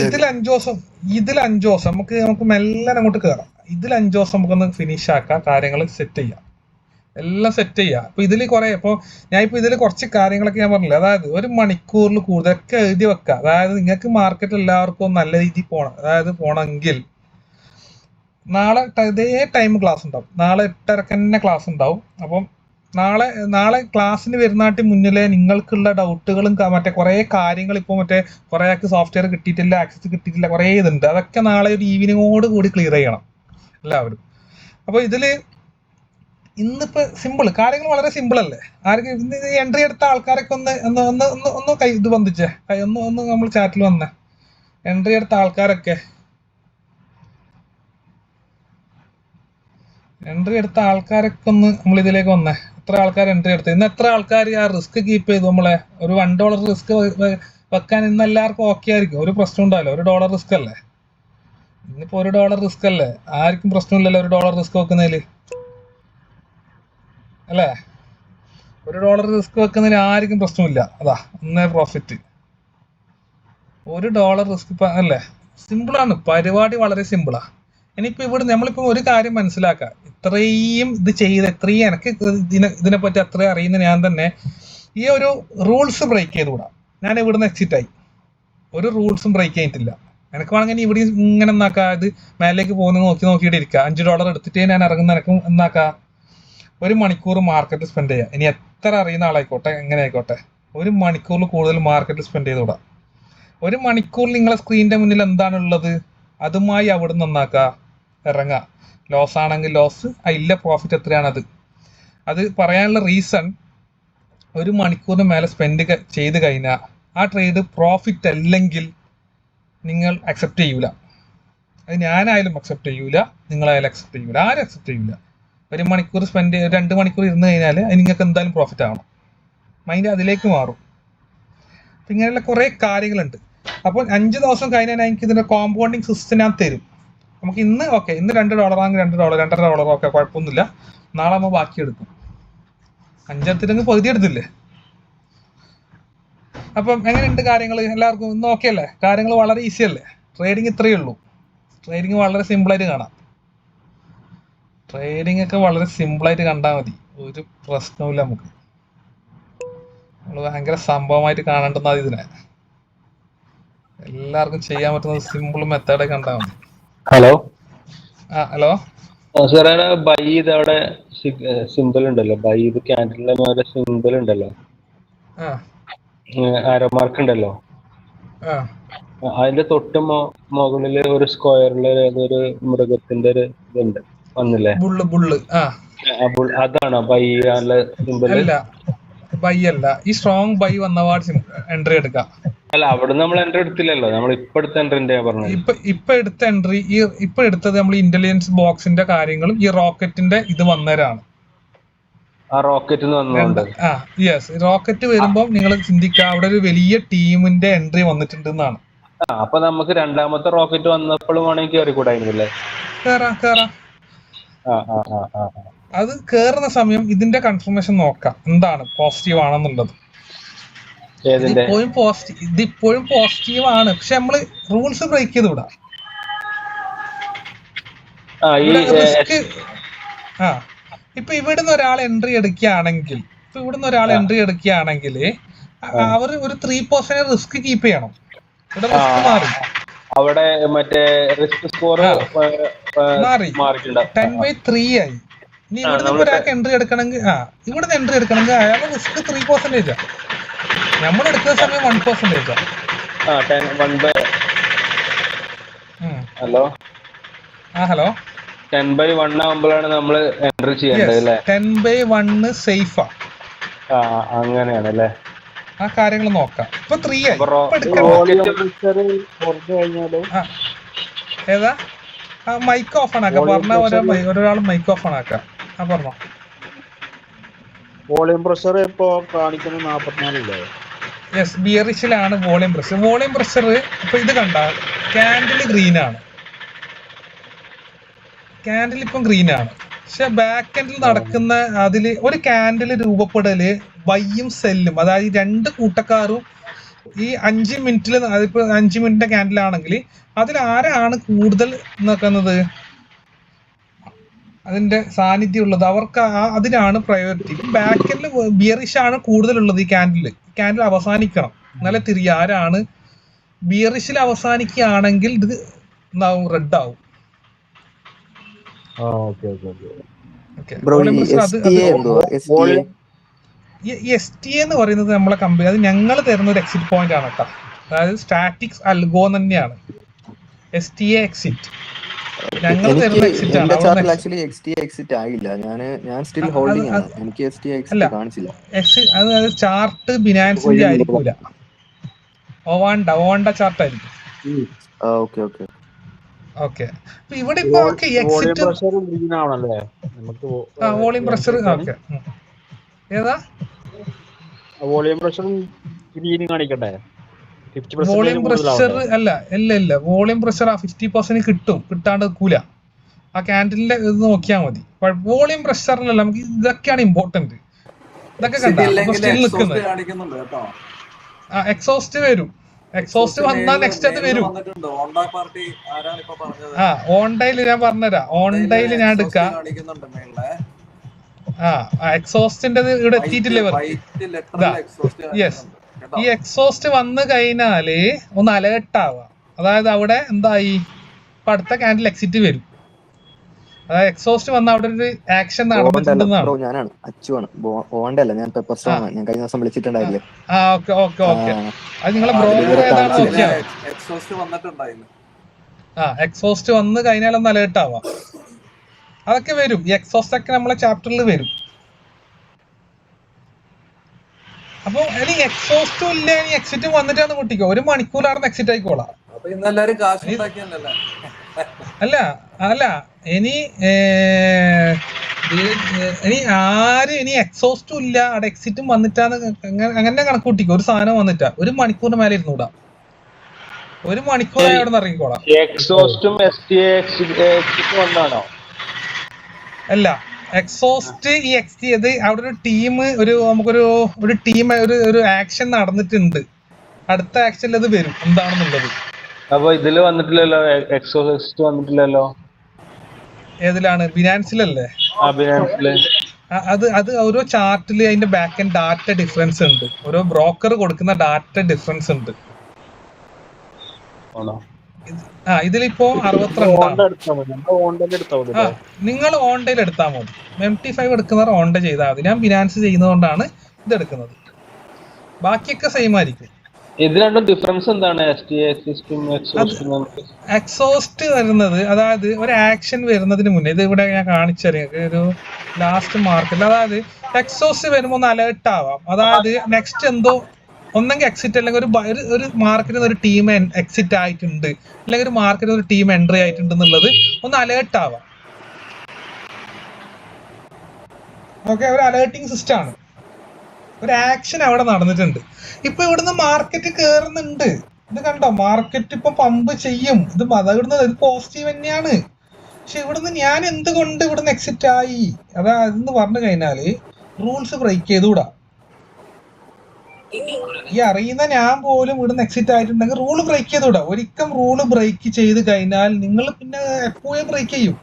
ഇതിൽ 5 ദിവസം നമുക്ക് മെല്ലെ അങ്ങോട്ട് കയറാം. ഇതിൽ 5 ദിവസം നമുക്കൊന്ന് ഫിനിഷ് ആക്കാം, കാര്യങ്ങൾ സെറ്റ് ചെയ്യാം, എല്ലാം സെറ്റ് ചെയ്യാം. അപ്പൊ ഇതിൽ ഇതിൽ കുറച്ച് കാര്യങ്ങളൊക്കെ ഞാൻ പറഞ്ഞില്ല. അതായത് 1 മണിക്കൂറിൽ കൂടുതലൊക്കെ എഴുതി വെക്കുക. അതായത് നിങ്ങൾക്ക് മാർക്കറ്റ് എല്ലാവർക്കും നല്ല രീതിയിൽ പോകണമെങ്കിൽ നാളെ ഇതേ ടൈം ക്ലാസ് ഉണ്ടാവും. നാളെ 8:30 തന്നെ ക്ലാസ് ഉണ്ടാവും. അപ്പം നാളെ ക്ലാസ്സിന് വരുന്നാട്ടി മുന്നിലെ നിങ്ങൾക്കുള്ള ഡൗട്ടുകളും മറ്റേ കുറേ കാര്യങ്ങൾ ഇപ്പോൾ കുറേ ആൾക്ക് സോഫ്റ്റ്വെയർ കിട്ടിയിട്ടില്ല, ആക്സസ് കിട്ടിയിട്ടില്ല, കുറേ ഇതുണ്ട്. അതൊക്കെ നാളെ ഒരു ഈവനിങ്ങോട് കൂടി ക്ലിയർ ചെയ്യണം എല്ലാവരും. അപ്പോൾ ഇന്നിപ്പോ സിമ്പിൾ കാര്യങ്ങൾ വളരെ സിമ്പിൾ അല്ലേ? ആർക്കും എൻട്രി എടുത്ത ആൾക്കാരൊക്കെ ഒന്ന് കൈ ഇത് ബന്ധിച്ചേ, ഒന്ന് നമ്മൾ ചാറ്റിൽ വന്നേ. എൻട്രി എടുത്ത ആൾക്കാരൊക്കെ ഒന്ന് നമ്മൾ ഇതിലേക്ക് വന്നേ. എത്ര ആൾക്കാർ എൻട്രി എടുത്തു? ഇന്ന് എത്ര ആൾക്കാർ ആ റിസ്ക് കീപ്പ് ചെയ്തു? നമ്മളെ ഒരു $1 റിസ്ക് വെക്കാൻ ഇന്ന് എല്ലാവർക്കും ഓക്കെ ആയിരിക്കും, ഒരു പ്രശ്നം ഉണ്ടാവില്ല. $1 റിസ്ക് അല്ലേ ഇന്നിപ്പോ? $1 റിസ്ക് അല്ലേ? ആർക്കും പ്രശ്നമില്ലല്ലോ $1 റിസ്ക് വെക്കുന്നതിൽ അല്ലേ? $1 റിസ്ക് വെക്കുന്നതിൽ ആർക്കും പ്രശ്നമില്ല. അതാ ഒന്നേ പ്രോഫിറ്റ്. $1 റിസ്ക് അല്ലേ? സിമ്പിളാണ് പരിപാടി, വളരെ സിമ്പിളാ. ഇനിയിപ്പോ നമ്മളിപ്പോ ഒരു കാര്യം മനസ്സിലാക്കുക. ഇത്രയും ഇത് ഇത്രയും എനിക്ക് ഇതിനെപ്പറ്റി അത്രയും അറിയുന്ന ഞാൻ തന്നെ ഈ ഒരു റൂൾസ് ബ്രേക്ക് ചെയ്തുകൂടാ. ഞാൻ ഇവിടുന്ന് എക്സിറ്റ് ആയി, ഒരു റൂൾസും ബ്രേക്ക് ചെയ്തിട്ടില്ല. എനിക്ക് വേണമെങ്കിൽ ഇവിടെ ഇങ്ങനെ എന്നാക്കാം, ഇത് മേലേക്ക് പോകുന്നത് നോക്കിയിട്ട് ഇരിക്കുക. $5 എടുത്തിട്ട് ഞാൻ ഇറങ്ങുന്ന എനക്കും എന്നാക്കാം 1 മണിക്കൂർ മാർക്കറ്റ് സ്പെൻഡ് ചെയ്യുക. ഇനി എത്ര അറിയുന്ന ആളായിക്കോട്ടെ, എങ്ങനെ ആയിക്കോട്ടെ, 1 മണിക്കൂറിൽ കൂടുതൽ മാർക്കറ്റിൽ സ്പെൻഡ് ചെയ്തുകൂടാ. 1 മണിക്കൂറിൽ നിങ്ങളെ സ്ക്രീനിന്റെ മുന്നിൽ എന്താണുള്ളത് അതുമായി അവിടെ നിന്ന് നന്നാക്കുക, ഇറങ്ങുക. ലോസ് ആണെങ്കിൽ ലോസ്, ഇല്ല പ്രോഫിറ്റ് എത്രയാണത്. അത് പറയാനുള്ള റീസൺ 1 മണിക്കൂറിന് മേലെ സ്പെൻഡ് ചെയ്ത് കഴിഞ്ഞാൽ ആ ട്രേഡ് പ്രോഫിറ്റ് അല്ലെങ്കിൽ നിങ്ങൾ അക്സെപ്റ്റ് ചെയ്യൂല. അത് ഞാനായാലും അക്സെപ്റ്റ് ചെയ്യൂല, നിങ്ങളായാലും അക്സെപ്റ്റ് ചെയ്യൂല, ആരും അക്സെപ്റ്റ് ചെയ്യൂല. 1 മണിക്കൂർ 2 മണിക്കൂർ ഇരുന്ന് കഴിഞ്ഞാൽ നിങ്ങൾക്ക് എന്തായാലും പ്രോഫിറ്റ് ആവണം. മൈൻഡ് അതിലേക്ക് മാറും. അപ്പം ഇങ്ങനെയുള്ള കുറേ കാര്യങ്ങളുണ്ട്. അപ്പോൾ 5 ദിവസം കഴിഞ്ഞാൽ എനിക്ക് ഇതിൻ്റെ കോമ്പൗണ്ടിങ് സിസ്റ്റം ഞാൻ തരും. നമുക്ക് ഇന്ന് ഇന്ന് $2 ആണെങ്കിൽ $2, $2.5 ഒക്കെ കുഴപ്പമൊന്നുമില്ല. നാളെ നമ്മൾ ബാക്കി എടുക്കും. 5 പകുതി എടുത്തില്ലേ? അപ്പം എങ്ങനെയുണ്ട് കാര്യങ്ങൾ? എല്ലാവർക്കും ഇന്ന് ഓക്കെ അല്ലേ? കാര്യങ്ങൾ വളരെ ഈസി അല്ലേ? ട്രേഡിങ് ഇത്രയേ ഉള്ളൂ. ട്രേഡിങ് വളരെ സിമ്പിളായിട്ട് കാണാം. ട്രേഡിംഗ് ഒക്കെ വളരെ സിമ്പിൾ ആയിട്ട് കണ്ടാൽ മതി, ഒരു പ്രശ്നവുമില്ല. നമുക്ക് നമ്മള് ഭയങ്കര സംഭവമായിട്ട് കാണേണ്ടുന്ന ഇതിനെ എല്ലാവർക്കും ചെയ്യാൻ പറ്റുന്ന സിമ്പിൾ മെത്തേഡ് കണ്ടാൽ മതി. ഹലോ ഹലോ സാറേ, ബൈ ഇത് അവിടെ സിമ്പിൾ ഉണ്ടല്ലോ, ബൈ ഇത് ക്യാൻഡിലെ സിമ്പിൾ ഉണ്ടല്ലോ, ആരോ മാർക്ക് ഉണ്ടല്ലോ, അതിന്റെ തൊട്ട് മുകളില് ഒരു സ്ക്വയറില് ഏതൊരു മൃഗത്തിന്റെ ഒരു ഇതുണ്ട് വന്നില്ലേ, അതാണോ ബൈ സിമ്പിൾ? അല്ല, ബൈ അല്ല. ഈ സ്ട്രോങ് ബൈ വന്ന എൻട്രി എടുക്കാം. അല്ല, അവിടെ നമ്മൾ എൻട്രി എടുത്തില്ലല്ലോ, നമ്മൾ ഇപ്പൊ എടുത്ത എൻട്രി പറഞ്ഞത്. ഇപ്പൊ എടുത്ത എൻട്രി ഇപ്പൊ എടുത്തത് നമ്മൾ ഇന്റലിജൻസ് ബോക്സിന്റെ കാര്യങ്ങളും ഈ റോക്കറ്റിന്റെ ഇത് വന്നവരാണ്. ആ റോക്കറ്റ് വന്നുകൊണ്ട് യെസ്, റോക്കറ്റ് വരുമ്പോ നിങ്ങൾ ചിന്തിക്കുക അവിടെ ഒരു വലിയ ടീമിന്റെ എൻട്രി വന്നിട്ടുണ്ട് എന്നാണ്. അപ്പൊ നമുക്ക് രണ്ടാമത്തെ റോക്കറ്റ് വന്നപ്പോഴും വേണമെങ്കിൽ കയറിക്കൂടായിരുന്നില്ലേ? കേറാം. അത് കേറുന്ന സമയം ഇതിന്റെ കൺഫർമേഷൻ നോക്കാം എന്താണ് പോസിറ്റീവ് ആണെന്നുള്ളത്. ഇതിപ്പോഴും പോസിറ്റീവ് ആണ്, പക്ഷെ നമ്മള് റൂൾസ് ബ്രേക്ക് ചെയ്ത് വിടാം. ഇപ്പൊ ഇവിടുന്ന് ഒരാൾ എൻട്രി എടുക്കുകയാണെങ്കിൽ അവർ ഒരു 3% റിസ്ക് കീപ്പ് ചെയ്യണം. ഇവിടെ റിസ്ക് മാറി, അവിടെ മറ്റേ റിസ്ക് സ്കോർ മാറി 10/3 ആയി. ഇനി ഇവിടുന്ന് ഒരാൾക്ക് എൻട്രി എടുക്കണമെങ്കിൽ അയാളുടെ റിസ്ക് 3%. നമ്മൾ എടുക്കുന്ന സമയം 1%. ഹലോ 10/1 ആകുമ്പോഴാണ് നമ്മൾ എൻട്രി ചെയ്യേണ്ടത് അല്ലേ? 10/1 സേഫാ. അങ്ങനെയാണ് അല്ലേ? ആ കാര്യങ്ങൾ നോക്കാം. ഇപ്പൊ 3 ആയി. ഏതാ മൈക്ക് ഓഫ് ആണ് ആക്കാം. പറഞ്ഞ ഒരാൾ മൈക്ക് ഓഫ് ആണ് ആക്കാം. പറഞ്ഞോ. വോളിയം പ്രഷർ ഇപ്പോ കാണിക്കുന്നത് 44. യെസ്, ബിയറിഷിലാണ് വോളിയം പ്രഷർ. ഇപ്പൊ ഇത് കണ്ട ക്യാൻഡിൽ ഗ്രീൻ ആണ്, ഇപ്പം ഗ്രീൻ ആണ്. പക്ഷെ ബാക്ക് എൻഡിൽ നടക്കുന്ന അതില് ഒരു ക്യാൻഡിൽ രൂപപ്പെടല് ബൈയും സെല്ലും, അതായത് രണ്ട് കൂട്ടക്കാരും ഈ 5 മിനിറ്റിൽ, അതിപ്പോ 5 മിനിറ്റിന്റെ ക്യാൻഡിൽ ആണെങ്കിൽ അതിൽ ആരാണ് കൂടുതൽ നോക്കുന്നത്, അതിന്റെ സാന്നിധ്യം ഉള്ളത് അവർക്ക് അതിനാണ് പ്രയോറിറ്റി. ബാക്ക് എൻഡിൽ ബിയറിഷ് ആണ് കൂടുതലുള്ളത്. ഈ ക്യാൻഡിൽ അവസാനിക്കണം, എന്നാലേ തിരികെ ആരാണ്. ബിയറിഷിൽ അവസാനിക്കുകയാണെങ്കിൽ ഇത് റെഡ് ആവും. STA എന്ന് പറയുന്നത് നമ്മളെ കമ്പനി, അത് ഞങ്ങൾ തരുന്ന ഒരു എക്സിറ്റ് പോയിന്റ് ആണ് കേട്ടോ. അതായത് സ്റ്റാറ്റിക്സ് അൽഗോ തന്നെയാണ് STA എക്സിറ്റ്. ഞങ്ങൾ തരുന്ന എക്സിറ്റ് ആണ്. അതായത് ചാർട്ട് ബിനാൻസിന്റെ ആയിരിക്കൂല, ഓവാണ്ട ചാർട്ട് ആയിരിക്കും. ഓക്കെ, ഇവിടെ ഇപ്പൊ എക്സിറ്റ് വോളിയം പ്രഷർ ഏതാ വോളിയം പ്രഷർ ഗ്രീൻ കാണിക്കട്ടെ? വോളിയം പ്രഷർ ഇല്ല വോളിയം പ്രഷർ ആ 50% കിട്ടാണ്ട് കൂല. ആ ക്യാൻഡിലിന്റെ ഇത് നോക്കിയാൽ മതി. വോളിയം പ്രഷറിലല്ല, നമുക്ക് ഇതൊക്കെയാണ് ഇമ്പോർട്ടന്റ്. ഇതൊക്കെ കണ്ടോ സ്റ്റിൽ നിൽക്കുന്നത്. എക്സോസ്റ്റ് വരും, എക്സോസ്റ്റ് വന്നാൽ നെക്സ്റ്റ് അത് വരും. ഓൺഡൈല് ഞാൻ പറഞ്ഞുതരാം. ഓൺഡൈല് ഞാൻ എടുക്കാം. എക്സോസ്റ്റിന്റെ ഇവിടെ എത്തിയിട്ടില്ലേ? യെസ്, ഈ എക്സോസ്റ്റ് വന്നു കഴിഞ്ഞാല് ഒന്ന് അലേർട്ട് ആവുക. അതായത് അവിടെ എന്തായി, ഇപ്പൊ അടുത്ത ക്യാൻഡിൽ എക്സിറ്റ് വരും. അതായത് എക്സോസ്റ്റ് വന്ന അവിടെ ഒരു ആക്ഷൻ നടന്നിട്ടുണ്ടെന്നാണ്. അത് നിങ്ങളെ ബ്രോക്കർ ഏതാണെന്ന് നോക്കിയാൽ എക്സോസ്റ്റ് വന്നു കഴിഞ്ഞാൽ ഒന്ന് അലേർട്ട് ആവാ. അതൊക്കെ വരും, ഈ എക്സോസ്റ്റ് ഒക്കെ നമ്മളെ ചാപ്റ്ററിൽ വരും. അപ്പൊ ഇനി എക്സോസ്റ്റും ഇല്ല, ഇനി എക്സിറ്റും വന്നിട്ടാണ് കുട്ടിക്കോ 1 മണിക്കൂറാണ് എക്സിറ്റ് ആയിക്കോളാം. അല്ല ഇനി ആര് ഇനി എക്സോസ്റ്റും ഇല്ല അവിടെ എക്സിറ്റും വന്നിട്ടാണ് അങ്ങനെ കണക്ക് കൂട്ടിക്കോ. ഒരു സാധനം വന്നിട്ടാ 1 മണിക്കൂറിന് മേലെ ഇരുന്നൂടാ. 1 മണിക്കൂറായി അവിടെ നിന്ന് ഇറങ്ങിക്കോളാം. അല്ല, എക്സോസ്റ്റ് ഈ എക്സ് ചെയ്ത് അവിടെ ഒരു ടീം നമുക്കൊരു ടീം ഒരു ആക്ഷൻ നടന്നിട്ടുണ്ട്. അടുത്ത ആക്ഷനിൽ അത് വരും എന്താണെന്നുള്ളത്. അപ്പൊ ഇതില് വന്നിട്ടില്ലല്ലോ, എക്സോസ്റ്റ് വന്നിട്ടില്ലല്ലോ. ഏതിലാണ്? ബിനാൻസിലല്ലേ? അത് ഓരോ ചാർട്ടില് അതിന്റെ ബാക്ക് ആൻഡ് ഡാറ്റ ഡിഫറൻസ് ഉണ്ട്. ഓരോ ബ്രോക്കർ കൊടുക്കുന്ന ഡാറ്റ ഡിഫറൻസ് ഉണ്ട്. ഇതിലിപ്പോ 62 നിങ്ങൾ ഓൺഡയിൽ എടുത്താൽ മതി. MT5 എടുക്കുന്നവർ ഓൺഡ ചെയ്താൽ മതി. ഞാൻ ബിനാൻസ് ചെയ്യുന്നതുകൊണ്ടാണ് ഇത് എടുക്കുന്നത്. ബാക്കിയൊക്കെ സെയിം ആയിരിക്കും. ഡിഫറൻസ് എന്താണ്? എക്സോസ്റ്റ് വരുന്നത്, അതായത് ഒരു ആക്ഷൻ വരുന്നതിന് മുന്നേ, ഇത് ഇവിടെ ഞാൻ കാണിച്ചറിയാം ഒരു ലാസ്റ്റ് മാർക്കറ്റിൽ, അതായത് എക്സോസ്റ്റ് വരുമ്പോൾ ഒന്ന് അലേർട്ട് ആവാം. അതായത് നെക്സ്റ്റ് എന്തോ ഒന്നെങ്കിൽ എക്സിറ്റ്, അല്ലെങ്കിൽ ഒരു മാർക്കറ്റിൽ നിന്ന് ഒരു ടീം എക്സിറ്റ് ആയിട്ടുണ്ട്, അല്ലെങ്കിൽ ഒരു മാർക്കറ്റിൽ ഒരു ടീം എൻട്രി ആയിട്ടുണ്ട് എന്നുള്ളത് ഒന്ന് അലേർട്ട് ആവാം. ഓക്കെ, ഒരു അലേർട്ടിങ് സിസ്റ്റം ആണ്. ഒരു ആക്ഷൻ അവിടെ നടന്നിട്ടുണ്ട്. ഇപ്പൊ ഇവിടുന്ന് മാർക്കറ്റ് കേറുന്നുണ്ട്. ഇത് കണ്ടോ, മാർക്കറ്റ് ഇപ്പൊ പമ്പ് ചെയ്യും. ഇത് ഇത് പോസിറ്റീവ് തന്നെയാണ്. പക്ഷെ ഇവിടുന്ന് ഞാൻ എന്തുകൊണ്ട് ഇവിടുന്ന് എക്സിറ്റ് ആയി, അതെന്ന് പറഞ്ഞു കഴിഞ്ഞാല് റൂൾസ് ബ്രേക്ക് ചെയ്തുകൂടാ. ഈ അറിയുന്ന ഞാൻ പോലും ഇവിടുന്ന് എക്സിറ്റ് ആയിട്ടുണ്ടെങ്കിൽ റൂള് ബ്രേക്ക് ചെയ്തുകൂടാ. ഒരിക്കലും റൂള് ബ്രേക്ക് ചെയ്ത് കഴിഞ്ഞാൽ നിങ്ങൾ പിന്നെ എപ്പോഴും ബ്രേക്ക് ചെയ്യും.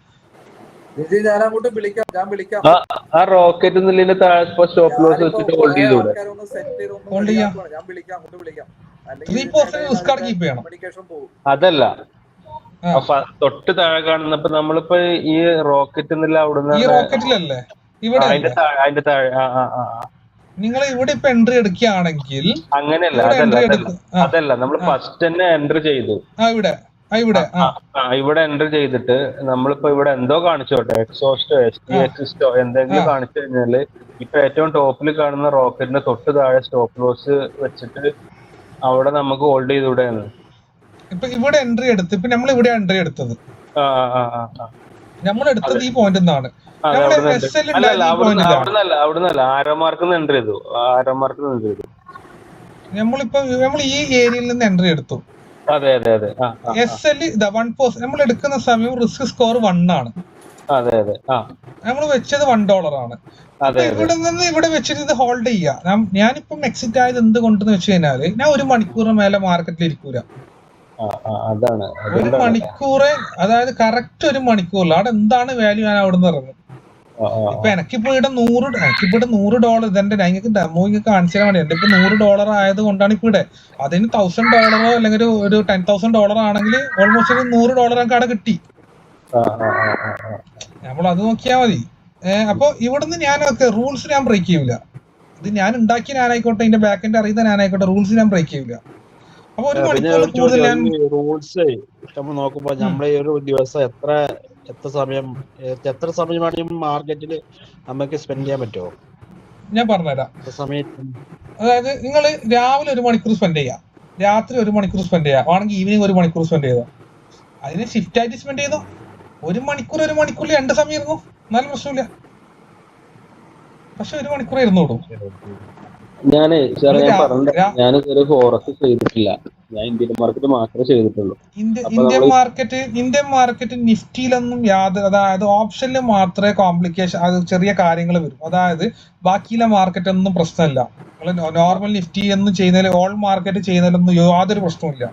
അതല്ല, തൊട്ട് താഴെ കാണുന്നപ്പോ നമ്മളിപ്പോ ഈ റോക്കറ്റ് റോക്കറ്റിലല്ലേ ഇവിടെ അതിന്റെ താഴെ നിങ്ങൾ ഇവിടെ ഇപ്പൊ എൻട്രി എടുക്കുകയാണെങ്കിൽ അങ്ങനെയല്ല, അതല്ല നമ്മൾ ഫസ്റ്റ് തന്നെ എൻട്രി ചെയ്തു. ഇവിടെ എൻട്രി ചെയ്തിട്ട് നമ്മളിപ്പോ ഇവിടെ എന്തോ കാണിച്ചോട്ടെ, എക്സോസ്റ്റോ എക്സിസ്റ്റോ എന്തെങ്കിലും കാണിച്ചു കഴിഞ്ഞാല് ഇപ്പൊ ഏറ്റവും ടോപ്പിൽ കാണുന്ന റോക്കറ്റിന്റെ തൊട്ട് താഴെ സ്റ്റോപ്പ് ലോസ് വെച്ചിട്ട് അവിടെ നമുക്ക് ഹോൾഡ് ചെയ്തുകൂടെയാണ്. ഇപ്പൊ ഇവിടെ എൻട്രി എടുത്ത്, ഇപ്പൊ നമ്മൾ ഇവിടെ എൻട്രി എടുത്തത്, നമ്മൾ എടുത്തത് ഈ പോയിന്റ് നിന്നാണ്. അവിടുന്നല്ല, ആരോമാർക്കിന്ന് എൻട്രി ചെയ്തു. നമ്മൾ ഈ ഏരിയയിൽ നിന്ന് എൻട്രി എടുത്തു. അതെ SL ഇതാ 1%. നമ്മൾ എടുക്കുന്ന സമയം റിസ്ക് സ്കോർ 1 ആണ്. നമ്മൾ വെച്ചത് $1 ആണ്. ഇവിടെ നിന്ന് ഇവിടെ വെച്ചിട്ട് ഇത് ഹോൾഡ് ചെയ്യാം. ഞാനിപ്പം എക്സിറ്റ് ആയത് എന്തുകൊണ്ടെന്ന് വെച്ച് കഴിഞ്ഞാല് ഞാൻ 1 മണിക്കൂറിന് മേലെ മാർക്കറ്റിൽ ഇരിക്കൂല. 1 മണിക്കൂറ്, അതായത് കറക്റ്റ് 1 മണിക്കൂറിൽ അവിടെ എന്താണ് വാല്യൂ ഞാൻ അവിടെ നിന്ന് ഇറങ്ങും. ഇപ്പൊ എനിക്കിപ്പോ ഇവിടെ $100 ഇതെന്റെ ഞങ്ങൾക്ക് ഡെമോ കാണിച്ചു തരാൻ വേണ്ടി. എന്റെ ഇപ്പൊ $100 ആയത് കൊണ്ടാണ് ഇപ്പൊ ഇവിടെ. അതിന് $1000 അല്ലെങ്കിൽ ഒരു $10,000 ആണെങ്കിൽ ഓൾമോസ്റ്റ് ഒരു $100 നമുക്ക് അവിടെ കിട്ടി. നമ്മൾ അത് നോക്കിയാൽ മതി. അപ്പൊ ഇവിടുന്ന് ഞാനൊക്കെ റൂൾസ് ഞാൻ ബ്രേക്ക് ചെയ്യൂല. ഇത് ഞാൻ ഉണ്ടാക്കിയ ഞാനായിക്കോട്ടെ, ഇതിന്റെ ബാക്ക് എൻഡ് അറിയുന്ന ഞാനായിക്കോട്ടെ, റൂൾസ് ഞാൻ ബ്രേക്ക് ചെയ്യൂല. അപ്പൊ 1 മണിക്കൂറിൽ കൂടുതൽ റൂൾസ് നമ്മൾ നോക്കുമ്പോ നമ്മളെ ഒരു ദിവസം എത്ര സമയമാണ് മാർക്കറ്റിൽ നമുക്ക് സ്പെൻഡ് ചെയ്യാൻ പറ്റുമോ? ഞാൻ പറഞ്ഞുതരാം. അതായത് നിങ്ങൾ രാവിലെ 1 മണിക്കൂർ സ്പെൻഡ് ചെയ്യാം, രാത്രി 1 മണിക്കൂർ സ്പെൻഡ് ചെയ്യാം, ആണെങ്കിൽ ഈവനിങ് 1 മണിക്കൂർ സ്പെൻഡ് ചെയ്തോ. അതിന് ഷിഫ്റ്റ് ആയിട്ട് സ്പെൻഡ് ചെയ്തോ. 1 മണിക്കൂറിൽ 2 സമയം ഇരുന്നു, എന്നാലും പ്രശ്നമില്ല. പക്ഷെ 1 മണിക്കൂർ ഇരുന്നോളൂ. ഞാനിതുവരെ ഫോറക്സ് ചെയ്തിട്ടില്ല. ഞാൻ ഇന്ത്യൻ മാർക്കറ്റ് മാത്രമേ ചെയ്തിട്ടുള്ളൂ. ഇന്ത്യൻ മാർക്കറ്റ് നിഫ്റ്റിയിലൊന്നും അതായത് ഓപ്ഷനിൽ മാത്രമേ കോംപ്ലിക്കേഷൻ, അത് ചെറിയ കാര്യങ്ങൾ വരും. അതായത് ബാക്കിയുള്ള മാർക്കറ്റ് ഒന്നും പ്രശ്നമില്ല. നോർമൽ നിഫ്റ്റി ഒന്നും ചെയ്യുന്നതിൽ, ഓൾ മാർക്കറ്റ് ചെയ്യുന്നതിലൊന്നും യാതൊരു പ്രശ്നമില്ല.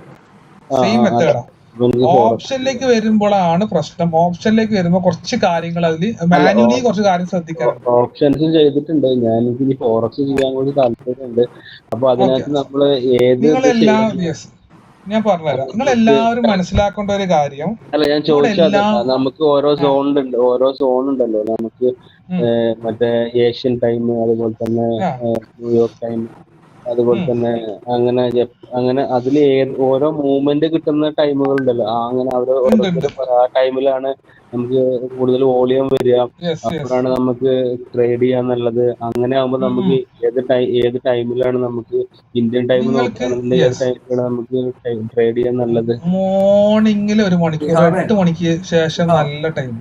സെയിം മെത്തേഡാ. ഓപ്ഷനിലേക്ക് വരുമ്പോഴാണ് പ്രശ്നം. ഓപ്ഷനിലേക്ക് വരുമ്പോൾ കുറച്ച് കാര്യങ്ങൾ അതിൽ മാനുവലി കുറച്ച് കാര്യം ശ്രദ്ധിക്കാറുണ്ട്. ഓപ്ഷൻസ് ചെയ്തിട്ടുണ്ട് ഞാൻ. എനിക്ക് ഫോറക്സ് ചെയ്യാൻ കൂടി താല്പര്യമുണ്ട്. അപ്പൊ അതിനകത്ത് നമ്മള് ഞാൻ പറഞ്ഞുതരാം. നിങ്ങൾ എല്ലാവരും മനസ്സിലാക്കേണ്ട ഒരു കാര്യം, അല്ല ഞാൻ ചോദിച്ചത്, നമുക്ക് ഓരോ സോൺ ഉണ്ടല്ലോ നമുക്ക്. മറ്റേ ഏഷ്യൻ ടൈം, അതുപോലെ തന്നെ ന്യൂയോർക്ക് ടൈം, അതുപോലെ തന്നെ അങ്ങനെ അതിൽ ഓരോ മൂവ്മെന്റ് കിട്ടുന്ന ടൈമുകൾ ഉണ്ടല്ലോ. അങ്ങനെ ആ ടൈമിലാണ് നമുക്ക് കൂടുതൽ വോളിയം വരിക. അപ്പോഴാണ് നമുക്ക് ട്രേഡ് ചെയ്യാന്നുള്ളത്. അങ്ങനെ ആകുമ്പോൾ നമുക്ക് ഏത് ടൈമിലാണ് നമുക്ക് ഇന്ത്യൻ ടൈം നോക്കുകയാണെങ്കിൽ ഏത് ടൈമിലാണ് നമുക്ക് ട്രേഡ് ചെയ്യാൻ നല്ലത്? മോർണിംഗിൽ 1 മണിക്കൂർ, 8 മണിക്ക് ശേഷം നല്ല ടൈം.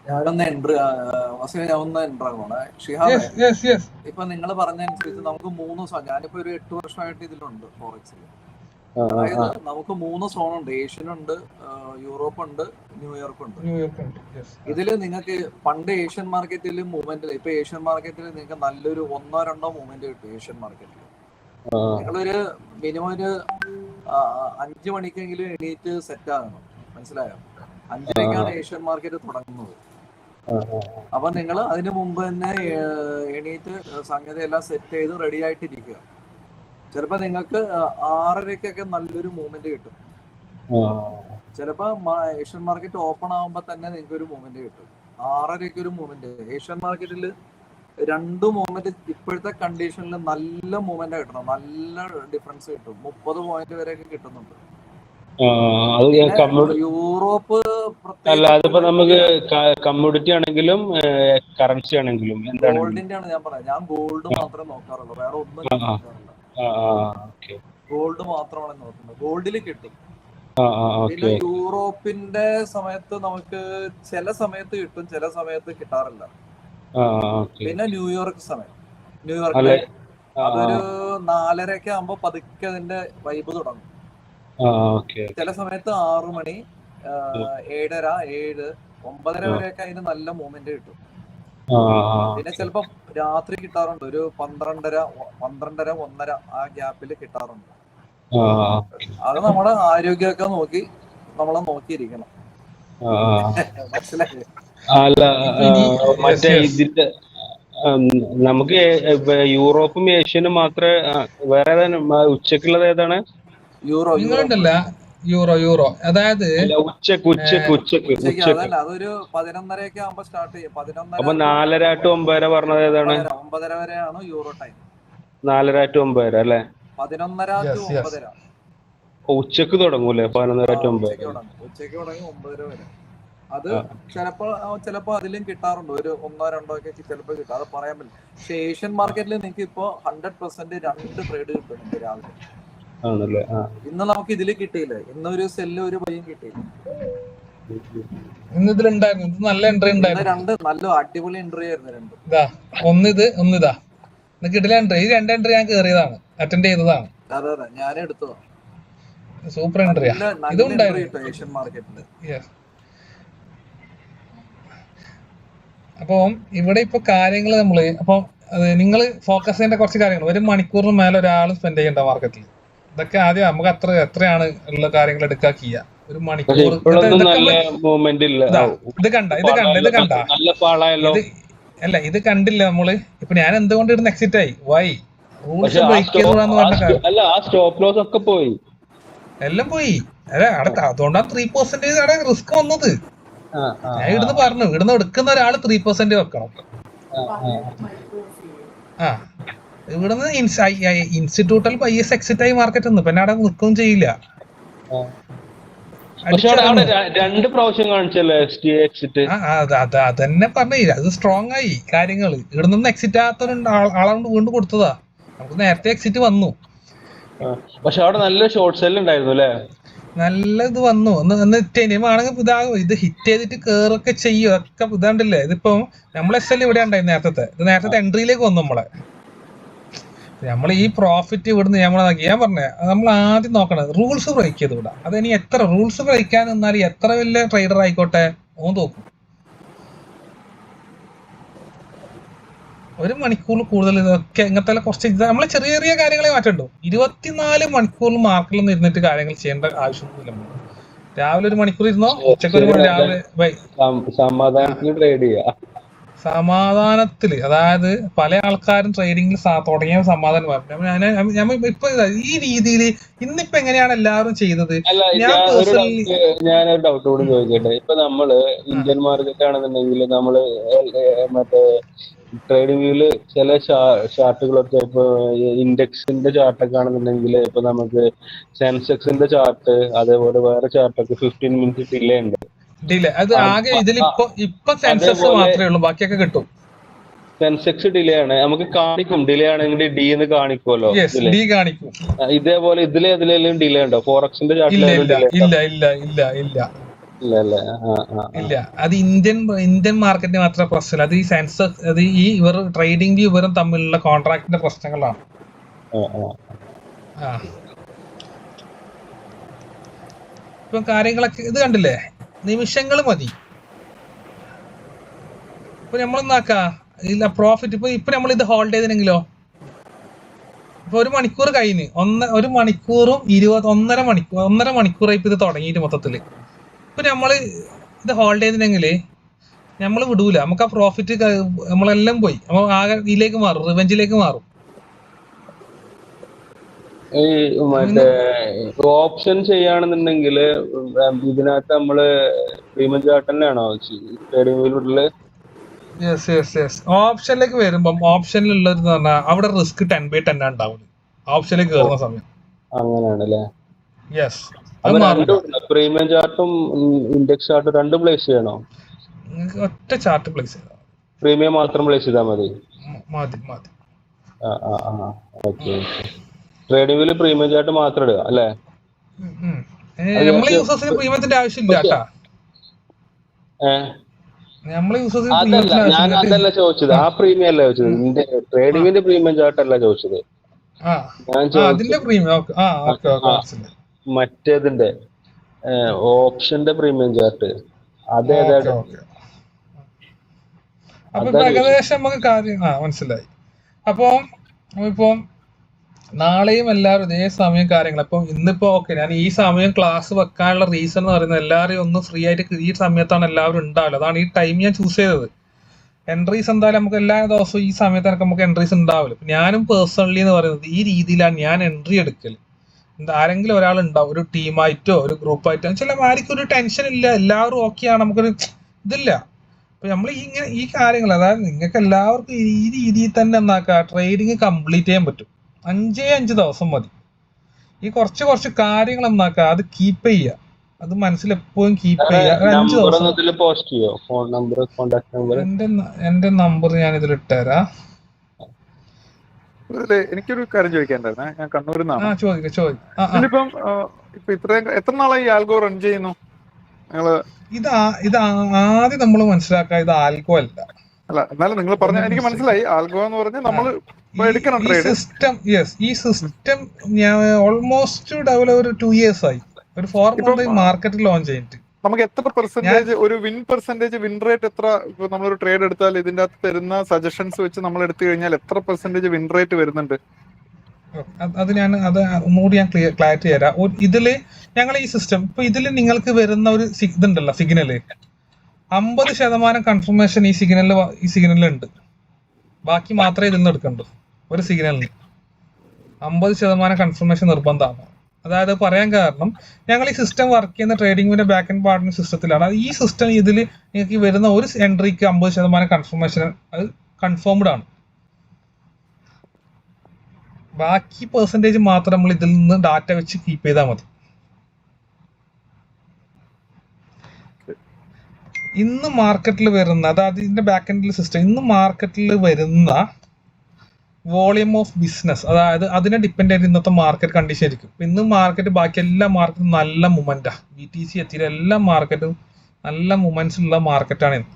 ഞാനൊന്ന് എൻട്രി ആകണേ ഷിഹാബ്. ഇപ്പൊ നിങ്ങൾ പറഞ്ഞനുസരിച്ച് നമുക്ക് 3 സോൺ, ഞാനിപ്പോ ഒരു 8 വർഷമായിട്ട് ഇതിലുണ്ട് ഫോറക്സിൽ. അതായത് നമുക്ക് 3 സോൺ ഉണ്ട്. ഏഷ്യൻ ഉണ്ട്, യൂറോപ്പ് ഉണ്ട്, ന്യൂയോർക്ക് ഉണ്ട്. ഇതില് നിങ്ങൾക്ക് പണ്ട് ഏഷ്യൻ മാർക്കറ്റിൽ മൂവ്മെന്റ്, ഇപ്പൊ ഏഷ്യൻ മാർക്കറ്റിൽ നിങ്ങൾക്ക് നല്ലൊരു 1-2 മൂവ്മെന്റ് കിട്ടും. ഏഷ്യൻ മാർക്കറ്റിൽ നിങ്ങളൊരു മിനിമം ഒരു 5 മണിക്കെങ്കിലും എണീറ്റ് സെറ്റ് ആകണം. മനസ്സിലായോ? 5:00-ക്കാണ് ഏഷ്യൻ മാർക്കറ്റ് തുടങ്ങുന്നത്. അപ്പൊ നിങ്ങൾ അതിന് മുമ്പ് തന്നെ എണീറ്റ് സംഗതി എല്ലാം സെറ്റ് ചെയ്ത് റെഡി ആയിട്ടിരിക്കുക. ചിലപ്പോ നിങ്ങൾക്ക് 6:30-ക്കൊക്കെ നല്ലൊരു മൂവ്മെന്റ് കിട്ടും. ചിലപ്പോ ഏഷ്യൻ മാർക്കറ്റ് ഓപ്പൺ ആകുമ്പോ തന്നെ നിങ്ങൾക്ക് ഒരു മൂവ്മെന്റ് കിട്ടും. 6:30-ക്ക് ഒരു മൂവ്മെന്റ്. ഏഷ്യൻ മാർക്കറ്റിൽ 2 മൂവ്മെന്റ് ഇപ്പോഴത്തെ കണ്ടീഷനിൽ നല്ല മൂവ്മെന്റ് കിട്ടണം. നല്ല ഡിഫറൻസ് കിട്ടും. 30 പോയിന്റ് വരെയൊക്കെ കിട്ടുന്നുണ്ട്. യൂറോപ്പ് അല്ല, അതിപ്പോ നമുക്ക് കമ്മോഡിറ്റി ആണെങ്കിലും കറൻസി ആണെങ്കിലും ഗോൾഡിന്റെ ആണ് ഞാൻ പറയാം. ഞാൻ ഗോൾഡ് മാത്രമേ നോക്കാറുള്ളൂ, വേറെ ഒന്നും നോക്കാറില്ല. ഗോൾഡ് മാത്രമാണ് നോക്കുന്നത്. ഗോൾഡിൽ കിട്ടും. പിന്നെ യൂറോപ്പിന്റെ സമയത്ത് നമുക്ക് ചില സമയത്ത് കിട്ടും, ചില സമയത്ത് കിട്ടാറില്ല. പിന്നെ ന്യൂയോർക്ക് സമയം, ന്യൂയോർക്കില് അതൊരു 4:30-ഒക്കെ ആകുമ്പോ പതുക്കെ അതിന്റെ വൈബ് തുടങ്ങും. ചില സമയത്ത് 6 മണി, 7:30, 7, 9:30 വരെയൊക്കെ അതിന് നല്ല മൂവ്മെന്റ് കിട്ടും. പിന്നെ ചിലപ്പോ രാത്രി കിട്ടാറുണ്ട്, ഒരു 12:30, 1:30 ആ ഗ്യാപ്പിൽ കിട്ടാറുണ്ട്. അത് നമ്മുടെ ആരോഗ്യമൊക്കെ നോക്കി നമ്മളെ നോക്കിയിരിക്കണം. മനസ്സിലായി? അല്ല, മറ്റേ ഇതിന്റെ നമുക്ക് യൂറോപ്പും ഏഷ്യനും മാത്രമേ വേറെ ഉച്ചക്കുള്ളത് ഏതാണ്? യൂറോ. യൂറോ അതായത് അതല്ല, അതൊരു 11:30-ഒക്കെ ആകുമ്പോ സ്റ്റാർട്ട് ചെയ്യും. 11:30 അപ്പൊ 4:30 to 9:30 പറഞ്ഞത് ഏതാണ്? 9:30 വരെയാണ് യൂറോ ടൈം. 4:30 to 9:30 അല്ലേ? 11:30 to 9:30. ഉച്ചക്ക് തുടങ്ങൂലേ? 11:30 to 9:30. ഉച്ചക്ക് തുടങ്ങി 9:30 വരെ. അത് ചിലപ്പോ അതിലും കിട്ടാറുണ്ട്. ഒരു 1-2 ഒക്കെ ചിലപ്പോ കിട്ടും, അത് പറയാൻ പറ്റില്ല. പക്ഷെ ഏഷ്യൻ മാർക്കറ്റിൽ നിങ്ങൾക്ക് ഇപ്പൊ 100% 2 ട്രേഡ് കിട്ടുന്നുണ്ട് രാവിലെ. ഇന്ന് നമുക്ക് ഇതില് കിട്ടിയില്ല. ഇന്നൊരു സെല്ല് ഒരു ബൈയും കിട്ടിയില്ല. ഇന്ന് ഇതിലുണ്ടായിരുന്നു. ഇത് നല്ല എൻട്രി ഉണ്ടായിരുന്നു. 2 നല്ല അടിപൊളി എൻട്രി ആയിരുന്നു. 2 ഇതാ ഒന്നിതാ കിട്ടില്ല എൻട്രി. ഈ 2 എൻട്രി ഞാൻ കേറിയതാണ്, അറ്റൻഡ് ചെയ്തതാണ്. അതെ, ഞാൻ എടുത്തതാണ്. സൂപ്പർ എൻട്രിയാ ഇതുണ്ടായിരുന്നു ഏഷ്യൻ മാർക്കറ്റില്. അപ്പം ഇവിടെ ഇപ്പൊ കാര്യങ്ങൾ നമ്മള് അപ്പൊ നിങ്ങൾ ഫോക്കസ് ചെയ്യേണ്ട കുറച്ച് കാര്യങ്ങൾ. 1 മണിക്കൂറിന് മേലെ ഒരാൾ സ്പെൻഡ് ചെയ്യേണ്ട മാർക്കറ്റിൽ. ഇതൊക്കെ ആദ്യം നമുക്ക് എത്രയാണ് ഉള്ള കാര്യങ്ങൾ എടുക്കുക. 1 മണിക്കൂർ ഇത് കണ്ടില്ല നമ്മള്. ഇപ്പൊ ഞാൻ എന്തുകൊണ്ട് ഇടുന്ന എക്സിറ്റ് ആയി? വൈ? റൂൾസ് ബ്രേക്ക് ചെയ്തതാന്ന് പറഞ്ഞ കാര്യം എല്ലാം പോയി. അതുകൊണ്ടാണ് 3% അവിടെ റിസ്ക് വന്നത്. ഞാൻ ഇവിടുന്ന് പറഞ്ഞു, ഇവിടുന്ന് എടുക്കുന്ന ഒരാള് 3% വെക്കണം. ഇവിടുന്ന് ഇൻസ്റ്റിറ്റ്യൂട്ടൽ ബൈസ് എക്സിറ്റ് ആയി മാർക്കറ്റ് ഒന്നും പിന്നെ അവിടെ നിൽക്കുകയും ചെയ്യില്ല. 2 പ്രാവശ്യം കാണിച്ചല്ലേ എക്സിറ്റ്? അതന്നെ പറഞ്ഞില്ല. അത് സ്ട്രോങ് ആയി കാര്യങ്ങള്. ഇവിടുന്ന് എക്സിറ്റ് ആകാത്ത ആളാണ്ട് വീണ്ടും കൊടുത്തതാ. നമുക്ക് നേരത്തെ എക്സിറ്റ് വന്നു. പക്ഷെ അവിടെ നല്ല ഷോർട്ട് സെൽ ഉണ്ടായിരുന്നു അല്ലേ? നല്ല ഇത് വന്നു. ആണെങ്കിൽ ഇത് ഹിറ്റ് ചെയ്തിട്ട് കേറൊക്കെ ചെയ്യും ഒക്കെ. ഇതാണ്ടില്ലേ, ഇതിപ്പോ നമ്മളെ SL ഇവിടെ ഉണ്ടായിരുന്നു നേരത്തെ. ഇത് നേരത്തെ എൻട്രിയിലേക്ക് വന്നു. നമ്മൾ ഈ പ്രോഫിറ്റ് ഇവിടുന്ന് ഞാൻ പറഞ്ഞ നമ്മൾ ആദ്യം നോക്കണത് റൂൾസ് ബ്രേക്ക് ചെയ്ത് വിടാം. അതിനി എത്ര റൂൾസ് ബ്രേക്കാൻ നിന്നാൽ എത്ര വലിയ ട്രേഡർ ആയിക്കോട്ടെ ഓൻ തോക്കും. 1 മണിക്കൂറിൽ കൂടുതൽ ഇതൊക്കെ ഇങ്ങനത്തെ കുറച്ച് നമ്മള് ചെറിയ ചെറിയ കാര്യങ്ങളെ മാറ്റുണ്ടോ. 24 മണിക്കൂറിൽ മാർക്കിലൊന്നും ഇരുന്നിട്ട് കാര്യങ്ങൾ ചെയ്യേണ്ട ആവശ്യമൊന്നുമില്ല. രാവിലെ 1 മണിക്കൂർ ഇരുന്നോ, ഉച്ചക്ക് 1 മണി, രാവിലെ സമാധാനത്തില്. അതായത് പല ആൾക്കാരും ട്രേഡിംഗിൽ തുടങ്ങിയ സമാധാനം. ഇപ്പൊ ഈ രീതിയിൽ ഇന്നിപ്പോ എങ്ങനെയാണ് എല്ലാവരും ചെയ്തത്? ഞാനൊരു ഡൗട്ട് കൂടി ചോദിക്കട്ടെ. ഇപ്പൊ നമ്മള് ഇന്ത്യൻ മാർക്കറ്റ് ആണെന്നുണ്ടെങ്കിൽ നമ്മള് മറ്റേ ട്രേഡിംഗ് വ്യൂല് ചില ചാർട്ടുകളൊക്കെ ഇപ്പൊ ഇൻഡെക്സിന്റെ ചാർട്ടൊക്കെ ആണെന്നുണ്ടെങ്കിൽ ഇപ്പൊ നമുക്ക് സെൻസെക്സിന്റെ ചാർട്ട്, അതേപോലെ വേറെ ചാർട്ടൊക്കെ 15 മിനിറ്റ് ഡിലേ ഉണ്ട്. അത് ആകെ ഇതിലിപ്പോ സെൻസസ് മാത്രമേ ഉള്ളൂ, ബാക്കിയൊക്കെ കിട്ടും. സെൻസെക്സ് ഡിലേ ആണ്, നമുക്ക് കാണിക്കും. ഡിലേ ആണെങ്കിൽ ഡി എന്ന് കാണിക്കുമല്ലോ. ഇതേപോലെ ഇതിലേതിലും ഡിലേ ഉണ്ടോ? ഫോറക്സിന്റെ ചാർട്ടിൽ ഇല്ല. അത് ഇന്ത്യൻ മാർക്കറ്റിന് മാത്രമേ പ്രശ്നമില്ല. അത് ഈ സെൻസസ്, അത് ഈ ഇവർ ട്രേഡിംഗ് വ്യൂ ഇവരും തമ്മിലുള്ള കോൺട്രാക്ടിന്റെ പ്രശ്നങ്ങളാണ്. ഇപ്പൊ കാര്യങ്ങളൊക്കെ ഇത് കണ്ടില്ലേ, നിമിഷങ്ങൾ മതി. ഇപ്പൊ നമ്മളെന്നാക്കാ ഇല്ല പ്രോഫിറ്റ്. ഇപ്പൊ നമ്മൾ ഇത് ഹോൾഡ് ചെയ്തിനെങ്കിലോ, ഇപ്പൊ 1 മണിക്കൂർ കഴിഞ്ഞ് 1 മണിക്കൂറും 1.5 മണിക്കൂറായി ഇത് തുടങ്ങിയിട്ട് മൊത്തത്തില്. ഇപ്പൊ നമ്മള് ഇത് ഹോൾഡ് ചെയ്തില്ലെങ്കിൽ നമ്മൾ വിടൂല, നമുക്ക് ആ പ്രോഫിറ്റ് നമ്മളെല്ലാം പോയി, നമ്മൾ ആകെ ഇതിലേക്ക് മാറും, റിവെഞ്ചിലേക്ക് മാറും. ഈ മറ്റേ ഓപ്ഷൻ ചെയ്യുകയാണെന്നുണ്ടെങ്കിൽ ഇതിനകത്ത് നമ്മള് പ്രീമിയം ചാർട്ട് തന്നെയാണോ ട്രേഡിംഗ് വ്യൂവിലുള്ളത്? ഓപ്ഷനിലേക്ക് വരുമ്പം ഓപ്ഷനിലുള്ളത് പറഞ്ഞാൽ അവിടെ റിസ്ക് 10/10 ഉണ്ടാവും ഓപ്ഷനിലേക്ക് കയറുന്ന സമയം. അങ്ങനെയാണല്ലേ? യെസ്. പ്രീമിയം ചാർട്ടും ഇൻഡെക്സ് ചാർട്ടും രണ്ടും പ്ലേസ് ചെയ്യണോ? ഒറ്റ ചാർട്ട് പ്ലേസ് ചെയ്താൽ പ്രീമിയം മാത്രം പ്ലേസ് ചെയ്താൽ മതി. മതി. ഓക്കെ. ട്രേഡിംഗ് വ്യൂവിൽ പ്രീമിയം ചാർട്ട് മാത്രം ഇടുക അല്ലേ? നമ്മളെ യൂസേഴ്സിന് പ്രീമിയത്തിന്റെ ആവശ്യമില്ല കേട്ടാ. ഞാൻ അതല്ല ചോദിച്ചത്, ആ പ്രീമിയം അല്ല ചോദിച്ചത്, ട്രേഡിംഗിന്റെ പ്രീമിയം ചാർട്ട് അല്ല ചോദിച്ചത്. മറ്റേതിന്റെ ഓപ്ഷന്റെ പ്രീമിയം ചാർട്ട് അതേതാ? അപ്പൊ ഏകദേശം നമുക്ക് കാര്യം മനസ്സിലായി. അപ്പൊ ഇപ്പൊ നാളെയും എല്ലാവരും ഇതേ സമയം കാര്യങ്ങൾ. അപ്പൊ ഇന്നിപ്പോ ഓക്കെ, ഞാൻ ഈ സമയം ക്ലാസ് വെക്കാനുള്ള റീസൺ എന്ന് പറയുന്നത് എല്ലാവരും ഒന്ന് ഫ്രീ ആയിട്ട് ഈ സമയത്താണ് എല്ലാവരും ഉണ്ടാവില്ല. അതാണ് ഈ ടൈം ഞാൻ ചൂസ് ചെയ്തത്. എൻട്രീസ് എന്തായാലും നമുക്ക് എല്ലാ ദിവസവും ഈ സമയത്തൊക്കെ നമുക്ക് എൻട്രീസ് ഉണ്ടാവില്ല. ഞാനും പേഴ്സണലി എന്ന് പറയുന്നത് ഈ രീതിയിലാണ് ഞാൻ എൻട്രി എടുക്കൽ. ആരെങ്കിലും ഒരാൾ ഉണ്ടാവും, ഒരു ടീമായിട്ടോ ഒരു ഗ്രൂപ്പായിട്ടോ. ചില ആർക്കും ഒരു ടെൻഷൻ ഇല്ല, എല്ലാവരും ഓക്കെയാണ്, നമുക്കൊരു ഇതില്ല. അപ്പൊ നമ്മൾ ഈ കാര്യങ്ങൾ, അതായത് നിങ്ങൾക്ക് എല്ലാവർക്കും ഈ രീതിയിൽ തന്നെ എന്നാക്കുക ട്രേഡിങ് കംപ്ലീറ്റ് ചെയ്യാൻ പറ്റും. 5 ദിവസം മതി. ഈ കുറച്ച് കാര്യങ്ങൾ എന്നാക്കുക, അത് കീപ്പ് ചെയ്യുക, അത് മനസ്സിലെപ്പോഴും കീപ്പ് ചെയ്യുക. 5 ദിവസം. എന്റെ നമ്പർ ഞാൻ ഇതിൽ ഇട്ടുതരാം. എനിക്കൊരു കാര്യം ചോദിക്കാണ്ടായിരുന്നേ. ഞാൻ കണ്ണൂരിൽ നിന്നാണ്. ഇതിലിപ്പം ഇപ്പൊ എത്ര നാളായി ആൽഗോ റൺ ചെയ്യുന്നു? ഇത് ആദ്യം നമ്മൾ മനസ്സിലാക്കുക, ഇത് ആൽഗോ അല്ല. എന്നാലും നിങ്ങൾ പറഞ്ഞ എനിക്ക് മനസ്സിലായി. ആൽഗോ എന്ന് പറഞ്ഞാൽ നമ്മൾ എടുക്കണം സിസ്റ്റം. ഈ സിസ്റ്റം ഞാൻ ഓൾമോസ്റ്റ് ഡെവലപ്പ് ഒരു 2 years ആയി. ഒരു 4 month മാർക്കറ്റ് ലോഞ്ച് ചെയ്തിട്ട്. നമുക്ക് എത്ര പെർസെന്റേജ് ഒരു വിൻ റേറ്റ് എത്ര? ഇപ്പൊ നമ്മളൊരു ട്രേഡ് എടുത്താൽ ഇതിന്റെ അകത്ത് തരുന്ന സജഷൻസ് വെച്ച് നമ്മൾ എടുത്തു കഴിഞ്ഞാൽ എത്ര പെർസെന്റേജ് വിൻ റേറ്റ് വരുന്നുണ്ട്? അത് ഒന്നുകൂടി ഞാൻ ക്ലാരിറ്റി തരാം. ഇതില് ഞങ്ങൾ ഈ സിസ്റ്റം ഇപ്പൊ ഇതില് നിങ്ങൾക്ക് വരുന്ന ഒരു ഇതുണ്ടല്ലോ സിഗ്നല്, 50% കൺഫർമേഷൻ ഈ സിഗ്നലിൽ ഉണ്ട്. ബാക്കി മാത്രമേ ഇതിൽ നിന്ന് എടുക്കണ്ടു. ഒരു സിഗ്നലിന് 50% കൺഫർമേഷൻ നിർബന്ധമാണ്. അതായത് പറയാൻ കാരണം ഞങ്ങൾ ഈ സിസ്റ്റം വർക്ക് ചെയ്യുന്ന ട്രേഡിംഗിന്റെ ബാക്ക് ആൻഡ് പാർട്ട്ണർ സിസ്റ്റത്തിലാണ്. ഈ സിസ്റ്റം ഇതിൽ നിങ്ങൾക്ക് വരുന്ന ഒരു എൻട്രിക്ക് 50% കൺഫർമേഷൻ അത് കൺഫേംഡ് ആണ്. ബാക്കി പെർസെൻറ്റേജ് മാത്രം നമ്മൾ ഇതിൽ നിന്ന് ഡാറ്റ വെച്ച് കീപ്പ് ചെയ്താൽ മതി. ഇന്ന് മാർക്കറ്റിൽ വരുന്ന, അതായത് ഇതിന്റെ ബാക്ക് എൻഡിൽ സിസ്റ്റം, ഇന്ന് മാർക്കറ്റിൽ വരുന്ന വോളിയം ഓഫ് ബിസിനസ്, അതായത് അതിനെ ഡിപ്പെൻഡ് ചെയ്ത് ഇന്നത്തെ മാർക്കറ്റ് കണ്ടീഷൻ ആയിരിക്കും. ഇന്ന് മാർക്കറ്റ് ബാക്കി എല്ലാ മാർക്കറ്റും നല്ല മൂവ്മെന്റാ. BTC എത്തിയ എല്ലാ മാർക്കറ്റും നല്ല മൂവ്മെന്റ്സ് ഉള്ള മാർക്കറ്റാണ് ഇന്ന്.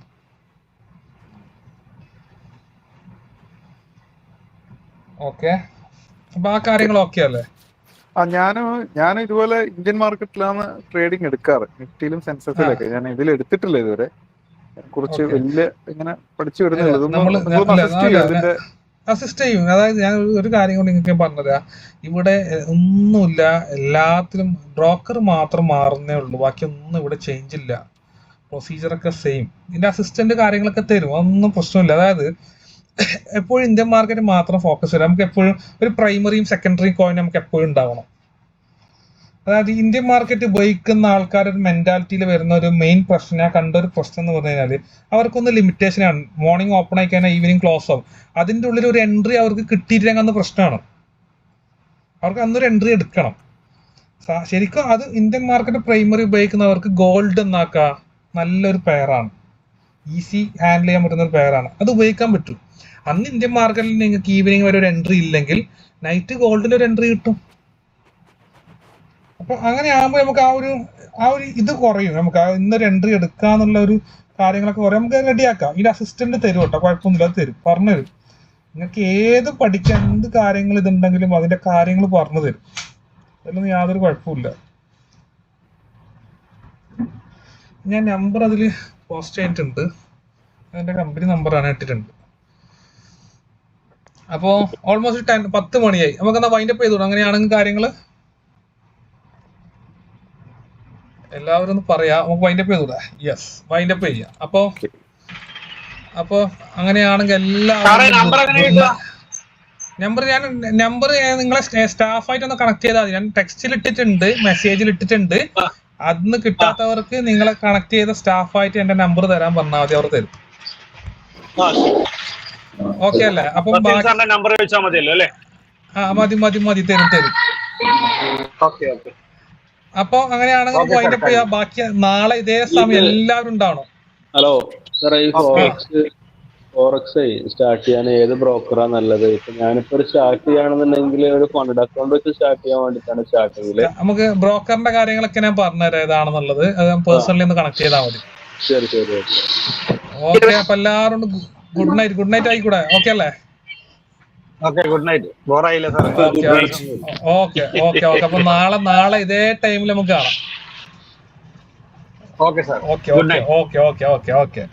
ഓക്കെ, അപ്പൊ ആ കാര്യങ്ങൾ ഓക്കെ അല്ലേ? ഞാൻ ഇതുപോലെ ഇന്ത്യൻ മാർക്കറ്റിലാണ് ട്രേഡിംഗ് എടുക്കാറ്, നിഫ്റ്റിയിലും സെൻസെക്സിലൊക്കെ. ഞാൻ ഇതിൽ എടുത്തിട്ടില്ല ഇതുവരെ, കുറച്ച് വലിയ ഇങ്ങനെ പഠിച്ചു വരുന്നുള്ളത്. അസിസ്റ്റ് ചെയ്യും. അതായത് ഞാൻ ഒരു കാര്യം കൊണ്ട് നിങ്ങൾക്ക് പറഞ്ഞുതരാം. ഇവിടെ ഒന്നുമില്ല, എല്ലാത്തിലും ബ്രോക്കർ മാത്രം മാറുന്നേ ഉള്ളൂ, ബാക്കി ഒന്നും ഇവിടെ ചേഞ്ച് ഇല്ല. പ്രൊസീജിയറൊക്കെ സെയിം. ഇതിന്റെ അസിസ്റ്റന്റ് കാര്യങ്ങളൊക്കെ തരും, അതൊന്നും പ്രശ്നമില്ല. അതായത് എപ്പോഴും ഇന്ത്യൻ മാർക്കറ്റ് മാത്രം ഫോക്കസ് ചെയ്യാം. നമുക്ക് എപ്പോഴും ഒരു പ്രൈമറിയും സെക്കൻഡറിയും കോയിൻ നമുക്ക് എപ്പോഴും ഉണ്ടാവണം. അതായത് ഇന്ത്യൻ മാർക്കറ്റ് ഉപയോഗിക്കുന്ന ആൾക്കാരുടെ മെന്റാലിറ്റിയിൽ വരുന്ന ഒരു മെയിൻ പ്രശ്നം, ഞാൻ കണ്ട ഒരു പ്രശ്നം എന്ന് പറഞ്ഞു കഴിഞ്ഞാൽ അവർക്കൊന്ന് ലിമിറ്റേഷനാണ്. മോർണിംഗ് ഓപ്പൺ ആയി കഴിഞ്ഞാൽ ഈവനിങ് ക്ലോസ് ആവും. അതിൻ്റെ ഉള്ളിൽ ഒരു എൻട്രി അവർക്ക് കിട്ടിയിട്ടില്ലെങ്കിൽ അന്ന് പ്രശ്നമാണ്. അവർക്ക് അന്നൊരു എൻട്രി എടുക്കണം. ശരിക്കും അത് ഇന്ത്യൻ മാർക്കറ്റ് പ്രൈമറി ഉപയോഗിക്കുന്നവർക്ക് ഗോൾഡ് എന്നാക്കുക നല്ലൊരു പെയറാണ്, ഈസി ഹാൻഡിൽ ചെയ്യാൻ പറ്റുന്ന ഒരു പെയറാണ്. അത് ഉപയോഗിക്കാൻ പറ്റും. അന്ന് ഇന്ത്യൻ മാർക്കറ്റിൽ നിങ്ങൾക്ക് ഈവനിങ് വരെ ഒരു എൻട്രി ഇല്ലെങ്കിൽ നൈറ്റ് ഗോൾഡിന്റെ ഒരു എൻട്രി കിട്ടും. അപ്പൊ അങ്ങനെ ആകുമ്പോൾ നമുക്ക് ആ ഒരു ഇത് കുറയും. നമുക്ക് ഇന്നൊരു എൻട്രി എടുക്കാന്നുള്ള ഒരു കാര്യങ്ങളൊക്കെ കുറയും. നമുക്ക് റെഡിയാക്കാം. ഇതിന്റെ അസിസ്റ്റന്റ് തരും കേട്ടോ, കുഴപ്പമൊന്നുമില്ല, അത് തരും, പറഞ്ഞു തരും. നിങ്ങൾക്ക് ഏത് പഠിക്കാൻ എന്ത് കാര്യങ്ങൾ ഇതുണ്ടെങ്കിലും അതിന്റെ കാര്യങ്ങൾ പറഞ്ഞു തരും. അതിലൊന്നും യാതൊരു കുഴപ്പമില്ല. ഞാൻ നമ്പർ അതിൽ പോസ്റ്റ് ചെയ്തിട്ടുണ്ട്, അതിന്റെ കമ്പനി നമ്പറാണ് ഇട്ടിട്ടുണ്ട്. അപ്പോ ഓൾമോസ്റ്റ് 10 മണിയായി. നമുക്കെന്നാ വൈൻഡപ്പ് ചെയ്തോളൂ. അങ്ങനെയാണെങ്കിൽ കാര്യങ്ങൾ എല്ലാവരും ഒന്ന് പറയാ, നമുക്ക് വൈൻഡപ്പ് ചെയ്തൂടെ? യെസ്, വൈൻഡപ്പ് ചെയ്യാം. അപ്പൊ അങ്ങനെയാണെങ്കിൽ എല്ലാവരും നമ്പർ നിങ്ങളെ സ്റ്റാഫായിട്ട് ഒന്ന് കണക്ട് ചെയ്താൽ മതി. ഞാൻ ടെക്സ്റ്റിൽ ഇട്ടിട്ടുണ്ട്, മെസ്സേജിൽ ഇട്ടിട്ടുണ്ട്. അന്ന് കിട്ടാത്തവർക്ക് നിങ്ങളെ കണക്ട് ചെയ്ത സ്റ്റാഫായിട്ട് എന്റെ നമ്പർ തരാൻ പറഞ്ഞാൽ മതി, അവർ തരും. ഓക്കെ അല്ലേ? അപ്പം നമ്പർ ചോദിച്ചാൽ മതിയല്ലോ അല്ലേ? മതി തരും. അപ്പൊ അങ്ങനെയാണെങ്കിൽ വൈൻഡപ്പ് ചെയ്യാം. ബാക്കി നാളെ ഇതേ സമയം എല്ലാവരും ഉണ്ടാവണം. ഹലോ സാറേ, ഈ ഫോറക്സ് സ്റ്റാർട്ട് ചെയ്യാൻ ഏത് ബ്രോക്കറാ നല്ലത്? ഇപ്പൊ ഞാനിപ്പോ സ്റ്റാർട്ട് ചെയ്യുകയാണെന്നുണ്ടെങ്കിൽ ഒരു ഫണ്ട് അക്കൗണ്ട് വെച്ച് സ്റ്റാർട്ട് ചെയ്യാൻ വേണ്ടിട്ടാണ് സ്റ്റാർട്ടിങ്ങില്. നമുക്ക് ബ്രോക്കറിന്റെ കാര്യങ്ങളൊക്കെ ഞാൻ പറഞ്ഞുതരാം ഏതാണെന്നുള്ളത്. അത് പേഴ്സണലി ഒന്ന് കണക്ട് ചെയ്താൽ മതി. ശരി. ഓക്കെ, അപ്പൊ എല്ലാവരും ഗുഡ് നൈറ്റ് ആയിക്കൂടെ? ഓക്കെ അല്ലേ? Good night. ബോറായില്ലേ സാർ? ഓക്കെ. അപ്പൊ നാളെ ഇതേ ടൈമിൽ നമുക്ക് കാണാം. Okay sir. ഓക്കെ.